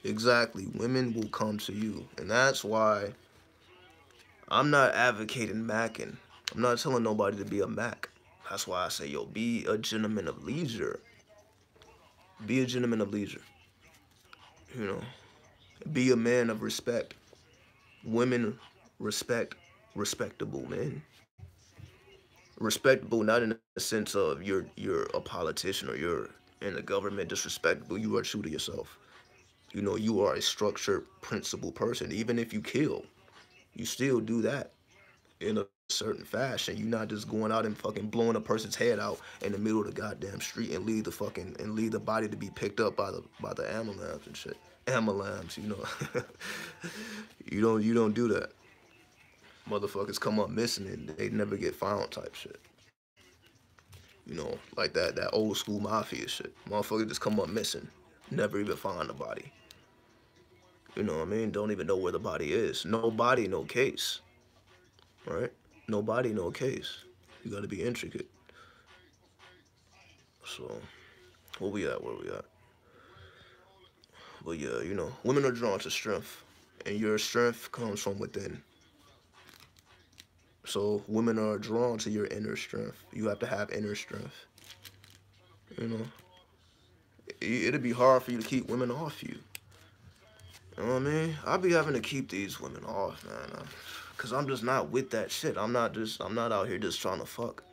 Exactly. Women will come to you. And that's why I'm not advocating macking. I'm not telling nobody to be a Mac. That's why I say, yo, be a gentleman of leisure. Be a gentleman of leisure. You know, be a man of respect. Women respect respectable men. Respectable, not in the sense of you're a politician or you're in the government. Disrespectable. You are true to yourself. You know, you are a structured, principled person. Even if you kill, you still do that in a certain fashion. You're not just going out and fucking blowing a person's head out in the middle of the goddamn street and leave the body to be picked up by the ambulance and shit. Ambulance, you know. you don't do that. Motherfuckers come up missing and they never get found type shit. You know, like that old school mafia shit. Motherfuckers just come up missing, never even find the body. You know what I mean? Don't even know where the body is. No body, no case. Right? No body, no case. You gotta be intricate. So, where we at? Where we at? But yeah, you know, women are drawn to strength, and your strength comes from within. So, women are drawn to your inner strength. You have to have inner strength. You know, it'd be hard for you to keep women off you. You know what I mean? I'll be having to keep these women off, man. Cause I'm just not with that shit. I'm not out here just trying to fuck.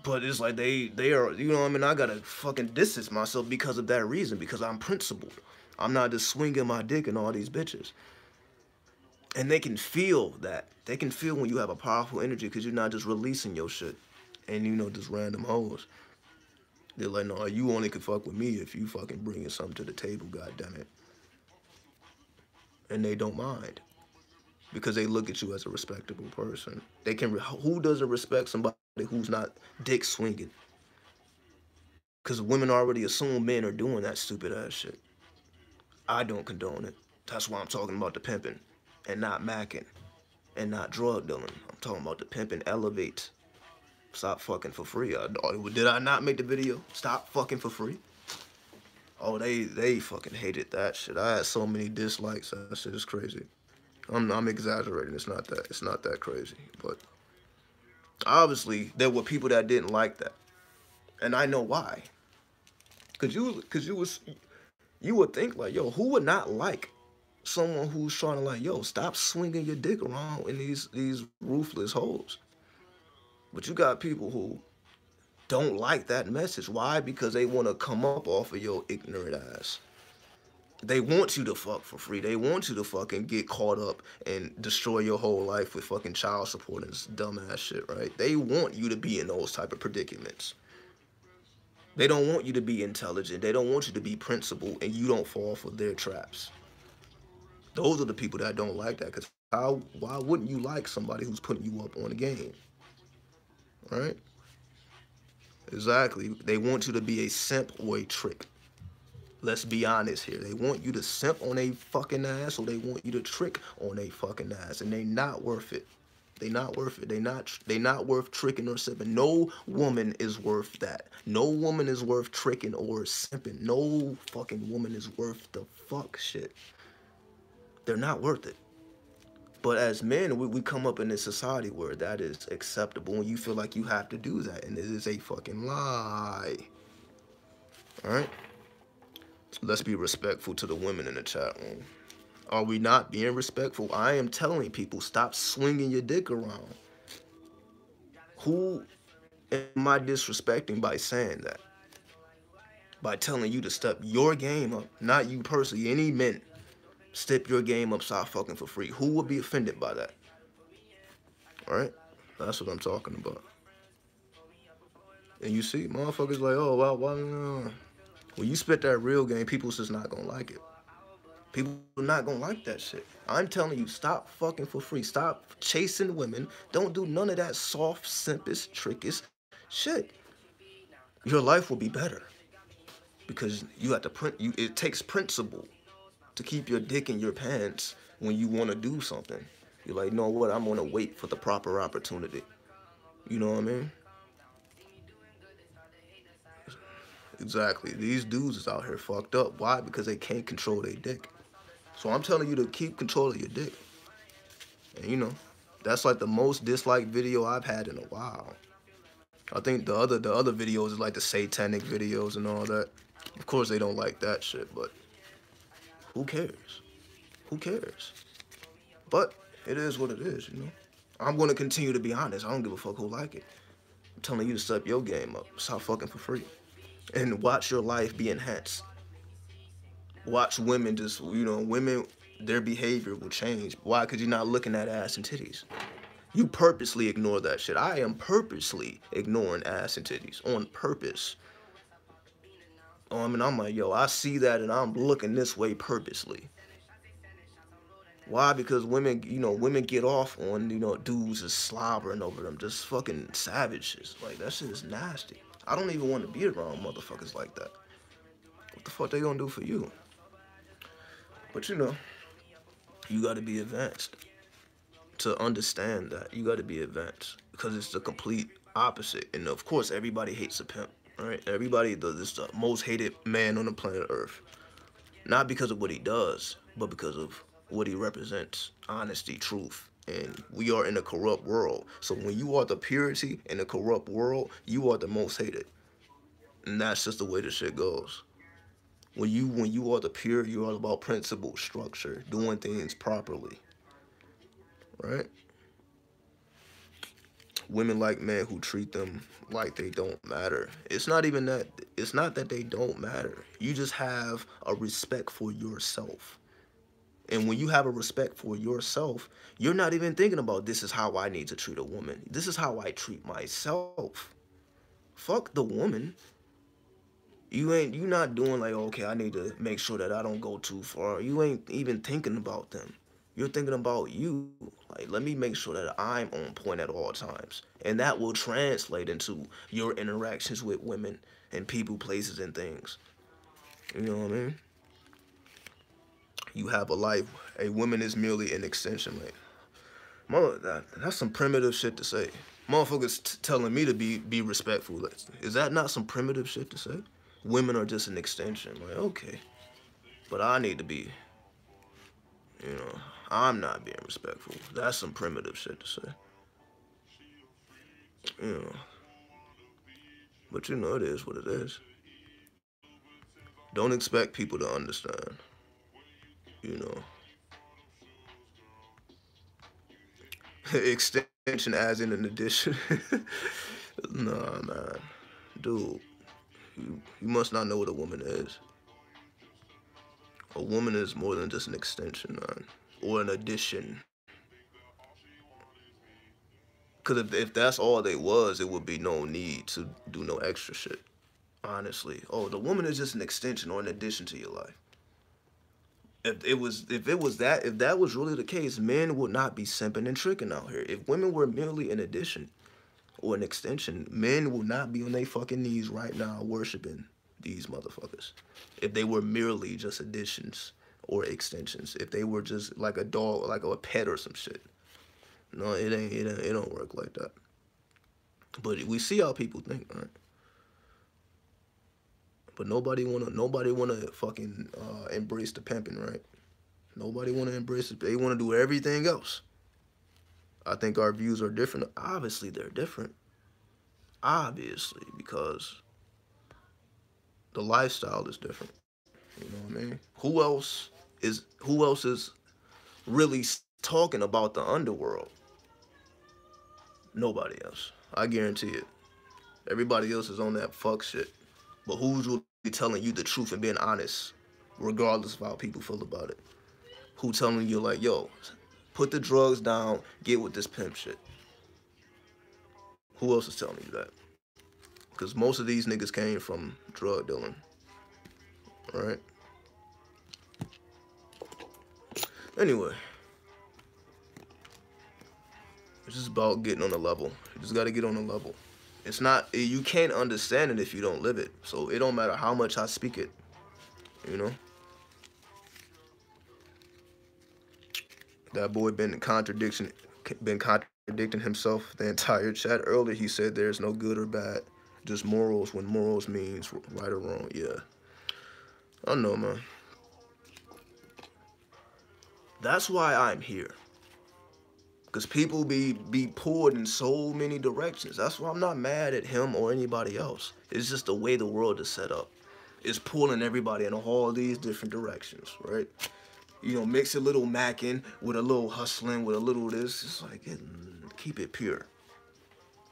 But it's like they are, you know what I mean? I gotta fucking distance myself because of that reason, because I'm principled. I'm not just swinging my dick in all these bitches. And they can feel that. They can feel when you have a powerful energy because you're not just releasing your shit and, you know, just random hoes. They're like, no, you only can fuck with me if you fucking bringing something to the table, goddammit. And they don't mind because they look at you as a respectable person. They can, who doesn't respect somebody who's not dick swinging? Because women already assume men are doing that stupid ass shit. I don't condone it. That's why I'm talking about the pimping and not macking and not drug dealing. I'm talking about the pimping elevate. Stop fucking for free. Did I not make the video? Stop fucking for free? Oh, they fucking hated that shit. I had so many dislikes. That shit is crazy. I'm exaggerating. It's not that crazy. But obviously there were people that didn't like that. And I know why. You would think like, yo, who would not like someone who's trying to like, yo, stop swinging your dick around in these ruthless holes. But you got people who don't like that message. Why? Because they want to come up off of your ignorant ass. They want you to fuck for free. They want you to fucking get caught up and destroy your whole life with fucking child support and dumbass shit, right? They want you to be in those type of predicaments. They don't want you to be intelligent. They don't want you to be principled and you don't fall for their traps. Those are the people that don't like that, because why wouldn't you like somebody who's putting you up on the game? Right? Exactly. They want you to be a simp or a trick. Let's be honest here. They want you to simp on a fucking ass, or they want you to trick on a fucking ass, and they not worth it. They not worth it. They not worth tricking or simping. No woman is worth that. No woman is worth tricking or simping. No fucking woman is worth the fuck shit. They're not worth it. But as men, we come up in this society where that is acceptable, and you feel like you have to do that, and it is a fucking lie. All right? So let's be respectful to the women in the chat room. Are we not being respectful? I am telling people, stop swinging your dick around. Who am I disrespecting by saying that? By telling you to step your game up, not you personally, any men. Step your game up, stop fucking for free. Who would be offended by that? All right? That's what I'm talking about. And you see, motherfuckers like, oh, well, when you spit that real game, people's just not gonna like it. People are not gonna like that shit. I'm telling you, stop fucking for free. Stop chasing women. Don't do none of that soft, simpish, trickish shit. Your life will be better. Because you have to it takes principle to keep your dick in your pants when you want to do something. You're like, you know what? I'm gonna wait for the proper opportunity. You know what I mean? Exactly. These dudes is out here fucked up. Why? Because they can't control their dick. So I'm telling you to keep control of your dick. And you know, that's like the most disliked video I've had in a while. I think the other videos is like the satanic videos and all that. Of course they don't like that shit, but who cares? Who cares? But it is what it is, you know. I'm gonna continue to be honest. I don't give a fuck who like it. I'm telling you to step your game up. Stop fucking for free. And watch your life be enhanced. Watch women just, women, their behavior will change. Why? Because you're not looking at ass and titties. You purposely ignore that shit. I am purposely ignoring ass and titties on purpose. I'm like, yo, I see that and I'm looking this way purposely. Why? Because women, women get off on, dudes just slobbering over them, just fucking savages. Like, that shit is nasty. I don't even want to be around motherfuckers like that. What the fuck they gonna do for you? But you gotta be advanced to understand that. You gotta be advanced because it's the complete opposite. And of course, everybody hates a pimp, right? Everybody is the most hated man on the planet Earth. Not because of what he does, but because of what he represents. Honesty, truth. And we are in a corrupt world. So when you are the purity in a corrupt world, you are the most hated. And that's just the way the shit goes. When you are the pure, you're all about principle, structure, doing things properly. Right? Women like men who treat them like they don't matter. It's not even that. It's not that they don't matter. You just have a respect for yourself. And when you have a respect for yourself, you're not even thinking about this is how I need to treat a woman. This is how I treat myself. Fuck the woman. You not doing like, okay, I need to make sure that I don't go too far. You ain't even thinking about them. You're thinking about you. Like, let me make sure that I'm on point at all times. And that will translate into your interactions with women and people, places, and things. You know what I mean? You have a life. A woman is merely an extension, like, that's some primitive shit to say. Motherfuckers telling me to be respectful. Is that not some primitive shit to say? Women are just an extension. Like, okay. But I need to be, I'm not being respectful. That's some primitive shit to say. You know. But it is what it is. Don't expect people to understand. You know. Extension as in an addition. Nah, man. Dude, you must not know what a woman is. A woman is more than just an extension, man. Or an addition. Because if that's all they was, it would be no need to do no extra shit. Honestly. Oh, the woman is just an extension or an addition to your life. If that was really the case, men would not be simping and tricking out here. If women were merely an addition or an extension, men will not be on their fucking knees right now worshiping these motherfuckers. If they were merely just additions or extensions. If they were just like a dog, like a pet or some shit. No, it don't work like that. But we see how people think, right? But nobody wanna fucking embrace the pimping, right? Nobody wanna embrace it. They wanna do everything else. I think our views are different. Obviously, they're different. Obviously, because the lifestyle is different. You know what I mean? Who else is really talking about the underworld? Nobody else. I guarantee it. Everybody else is on that fuck shit. But who's really telling you the truth and being honest, regardless of how people feel about it? Who telling you like, yo, put the drugs down, get with this pimp shit? Who else is telling you that? Because most of these niggas came from drug dealing, right? Anyway, it's just about getting on the level. You just got to get on the level. It's not, you can't understand it if you don't live it. So it don't matter how much I speak it, you know? That boy been contradicting himself the entire chat. Earlier he said there's no good or bad, just morals when morals means right or wrong. Yeah, I know, man. That's why I'm here. Because people be pulled in so many directions. That's why I'm not mad at him or anybody else. It's just the way the world is set up. It's pulling everybody in all these different directions, right? You know, mix a little macking with a little hustling, with a little this. It's like, keep it pure.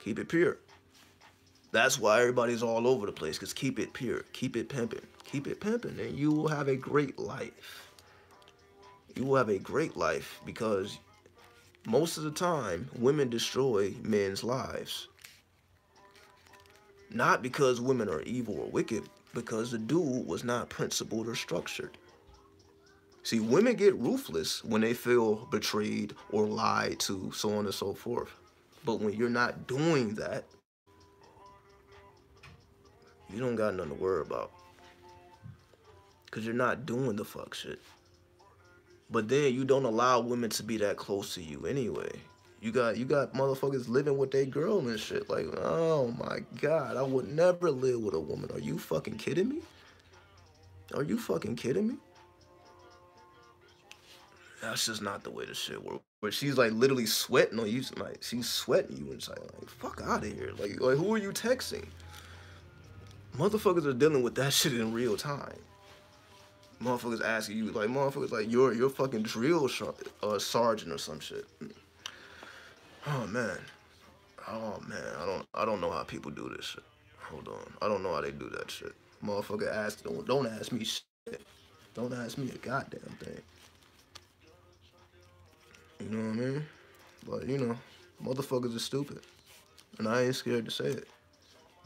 Keep it pure. That's why everybody's all over the place, because keep it pure. Keep it pimping. Keep it pimping, and you will have a great life. You will have a great life, because most of the time, women destroy men's lives. Not because women are evil or wicked, because the dude was not principled or structured. See, women get ruthless when they feel betrayed or lied to, so on and so forth. But when you're not doing that, you don't got nothing to worry about. Because you're not doing the fuck shit. But then you don't allow women to be that close to you anyway. You got motherfuckers living with their girl and shit. Like, oh my God, I would never live with a woman. Are you fucking kidding me? Are you fucking kidding me? That's just not the way this shit works. Where she's like literally sweating on you, like she's sweating you inside. Like, fuck out of here. Like who are you texting? Motherfuckers are dealing with that shit in real time. Motherfuckers asking you, like, motherfuckers like you're fucking drill sergeant or some shit. Oh man, I don't know how people do this shit. Hold on, I don't know how they do that shit. Motherfucker ask, don't ask me shit. Don't ask me a goddamn thing. You know what I mean? But you know, motherfuckers are stupid, and I ain't scared to say it.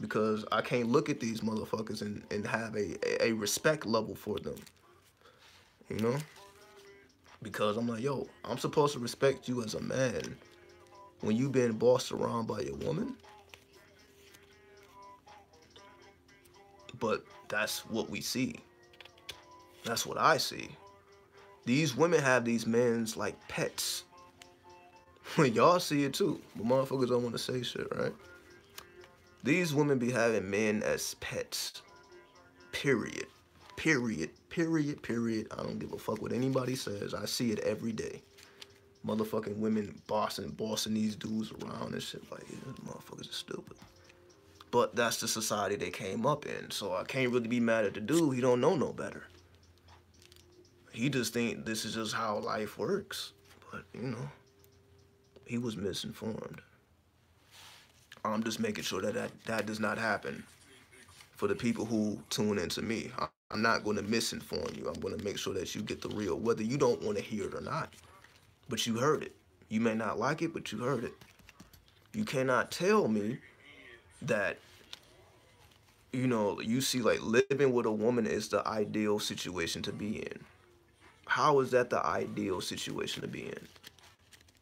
Because I can't look at these motherfuckers and have a respect level for them. You know? Because I'm like, yo, I'm supposed to respect you as a man when you been bossed around by your woman. But that's what we see. That's what I see. These women have these men's like pets. Y'all see it too. But motherfuckers don't want to say shit, right? These women be having men as pets. Period. Period. Period. Period. I don't give a fuck what anybody says. I see it every day. Motherfucking women bossing these dudes around and shit. Like, these motherfuckers are stupid. But that's the society they came up in. So I can't really be mad at the dude. He don't know no better. He just think this is just how life works. But, you know, he was misinformed. I'm just making sure that does not happen for the people who tune into me. I'm not going to misinform you. I'm going to make sure that you get the real, whether you don't want to hear it or not. But you heard it. You may not like it, but you heard it. You cannot tell me that, you know, you see like living with a woman is the ideal situation to be in. How is that the ideal situation to be in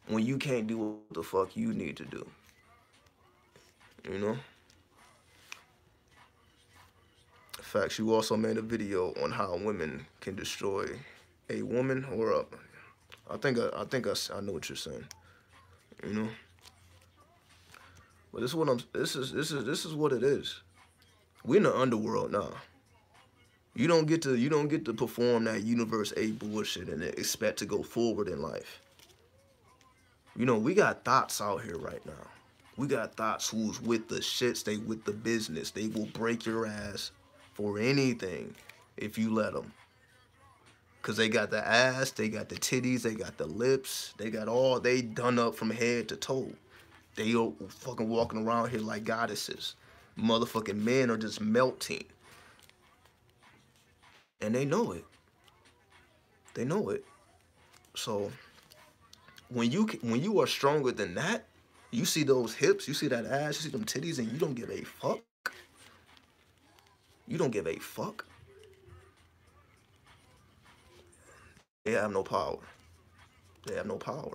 when you can't do what the fuck you need to do? You know? In fact, you also made a video on how women can destroy a woman or a... I think I know what you're saying. You know? But this is what this is what it is. We're in the underworld now. You don't get to perform that universe A bullshit and expect to go forward in life. You know, we got thoughts out here right now. We got thoughts who's with the shits, they with the business. They will break your ass for anything if you let them. Because they got the ass, they got the titties, they got the lips, they got all, they done up from head to toe. They are fucking walking around here like goddesses. Motherfucking men are just melting. And they know it. They know it. So when you are stronger than that, you see those hips, you see that ass, you see them titties, and you don't give a fuck. You don't give a fuck. They have no power. They have no power.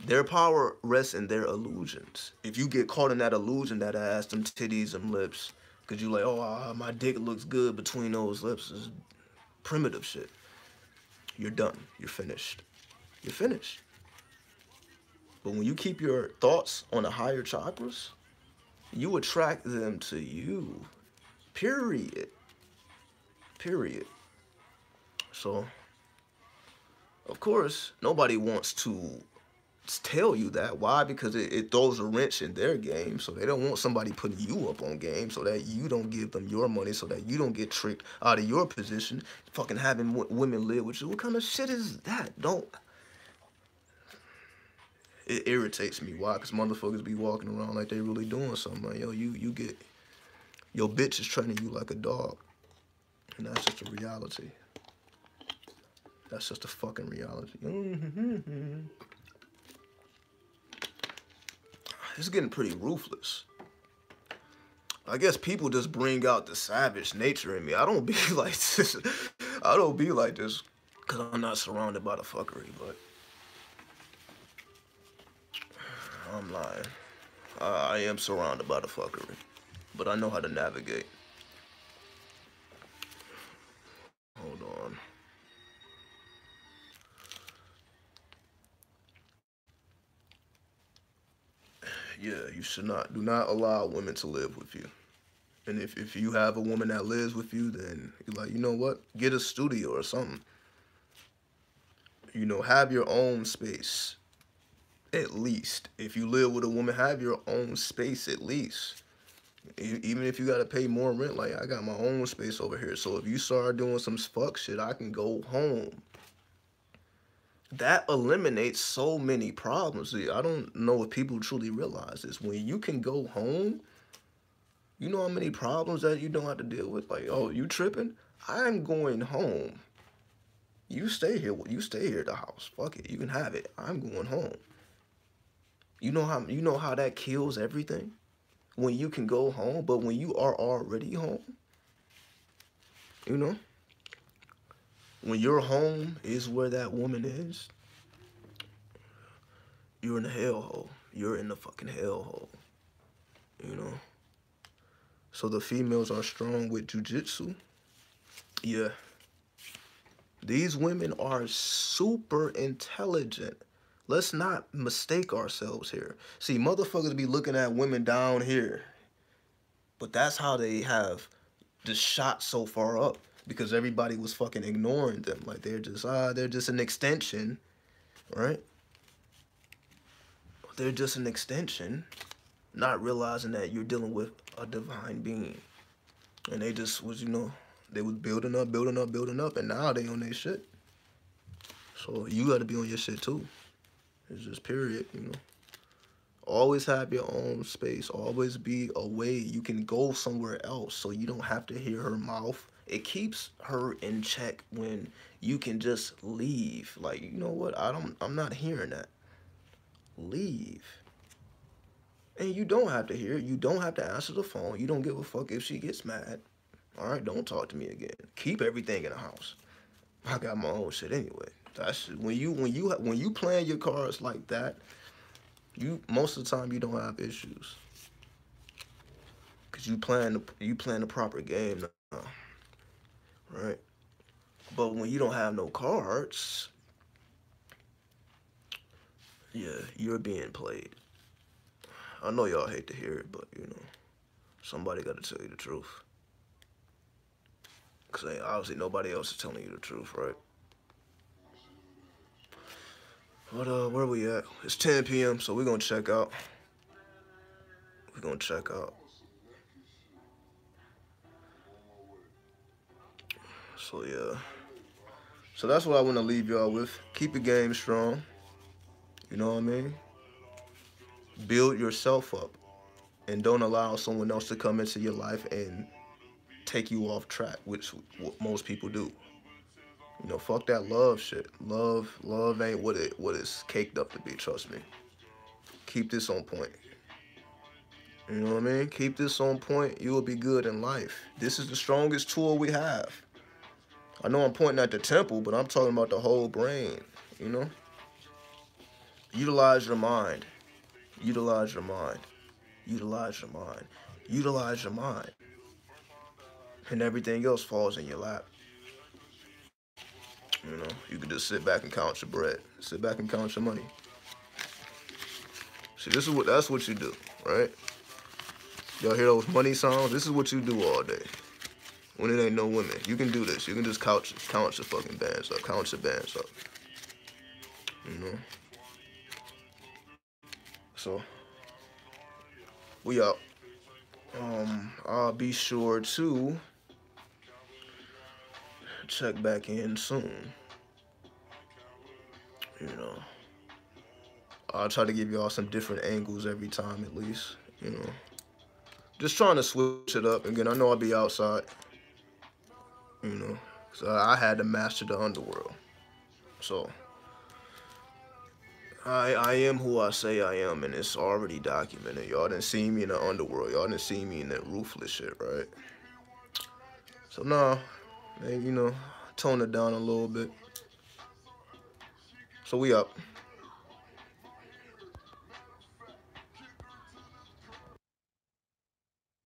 Their power rests in their illusions. If you get caught in that illusion, that ass, them titties, them lips, because you like, oh, my dick looks good between those lips, is primitive shit. You're done. You're finished. You're finished. But when you keep your thoughts on the higher chakras, you attract them to you. Period. Period. So, of course, nobody wants to tell you that. Why? Because it throws a wrench in their game. So they don't want somebody putting you up on game so that you don't give them your money, so that you don't get tricked out of your position. Fucking having women live with you. What kind of shit is that? Don't. It irritates me. Why? Because motherfuckers be walking around like they really doing something. Like, yo, you get, your bitch is training you like a dog. And that's just a reality. That's just a fucking reality. It's getting pretty ruthless. I guess people just bring out the savage nature in me. I don't be like this. I don't be like this because I'm not surrounded by the fuckery, but I'm lying. I am surrounded by the fuckery, but I know how to navigate. Hold on. Yeah, you should not. Do not allow women to live with you. And if you have a woman that lives with you, then you're like, you know what? Get a studio or something. You know, have your own space. At least. If you live with a woman, have your own space at least. Even if you got to pay more rent, like, I got my own space over here. So if you start doing some fuck shit, I can go home. That eliminates so many problems. See, I don't know if people truly realize this. When you can go home, you know how many problems that you don't have to deal with? Like, oh, you tripping? I'm going home. You stay here. You stay here at the house. Fuck it. You can have it. I'm going home. You know how that kills everything? When you can go home, but when you are already home, you know? When your home is where that woman is, you're in the hellhole. You're in the fucking hellhole. You know? So the females are strong with jujitsu. Yeah. These women are super intelligent. Let's not mistake ourselves here. See, motherfuckers be looking at women down here. But that's how they have just shot so far up. Because everybody was fucking ignoring them. Like, they're just an extension. Right? They're just an extension. Not realizing that you're dealing with a divine being. And they just was, you know, they was building up, and now they on their shit. So you got to be on your shit too. It's just period, you know. Always have your own space. Always be away. You can go somewhere else so you don't have to hear her mouth. It keeps her in check when you can just leave. Like, you know what? I'm not hearing that. Leave. And you don't have to hear it. You don't have to answer the phone. You don't give a fuck if she gets mad. All right, don't talk to me again. Keep everything in the house. I got my own shit anyway. That's when you plan your cards like that, you most of the time you don't have issues. Cause you plan the proper game now. Right? But when you don't have no cards, yeah, you're being played. I know y'all hate to hear it, but you know, somebody gotta tell you the truth. Cause obviously nobody else is telling you the truth, right? But where we at? It's 10 p.m., so we're gonna check out. We're gonna check out. So yeah. So that's what I wanna leave y'all with. Keep your game strong. You know what I mean? Build yourself up. And don't allow someone else to come into your life and take you off track, which what most people do. You know, fuck that love shit. Love ain't what it's caked up to be, trust me. Keep this on point. You know what I mean? Keep this on point, you will be good in life. This is the strongest tool we have. I know I'm pointing at the temple, but I'm talking about the whole brain, you know? Utilize your mind. Utilize your mind. Utilize your mind. Utilize your mind. And everything else falls in your lap. You know, you can just sit back and count your bread. Sit back and count your money. See, that's what you do, right? Y'all hear those money songs? This is what you do all day. When it ain't no women. You can do this. You can just count your fucking bands up. Count your bands up. You know? So we out. I'll be sure to check back in soon. You know, I'll try to give y'all some different angles every time at least. You know, just trying to switch it up. Again, I know I'll be outside. You know, so I had to master the underworld. So I am who I say I am, and it's already documented. Y'all didn't see me in the underworld. Y'all didn't see me in that ruthless shit, right? So nah, maybe, you know, tone it down a little bit. So we up.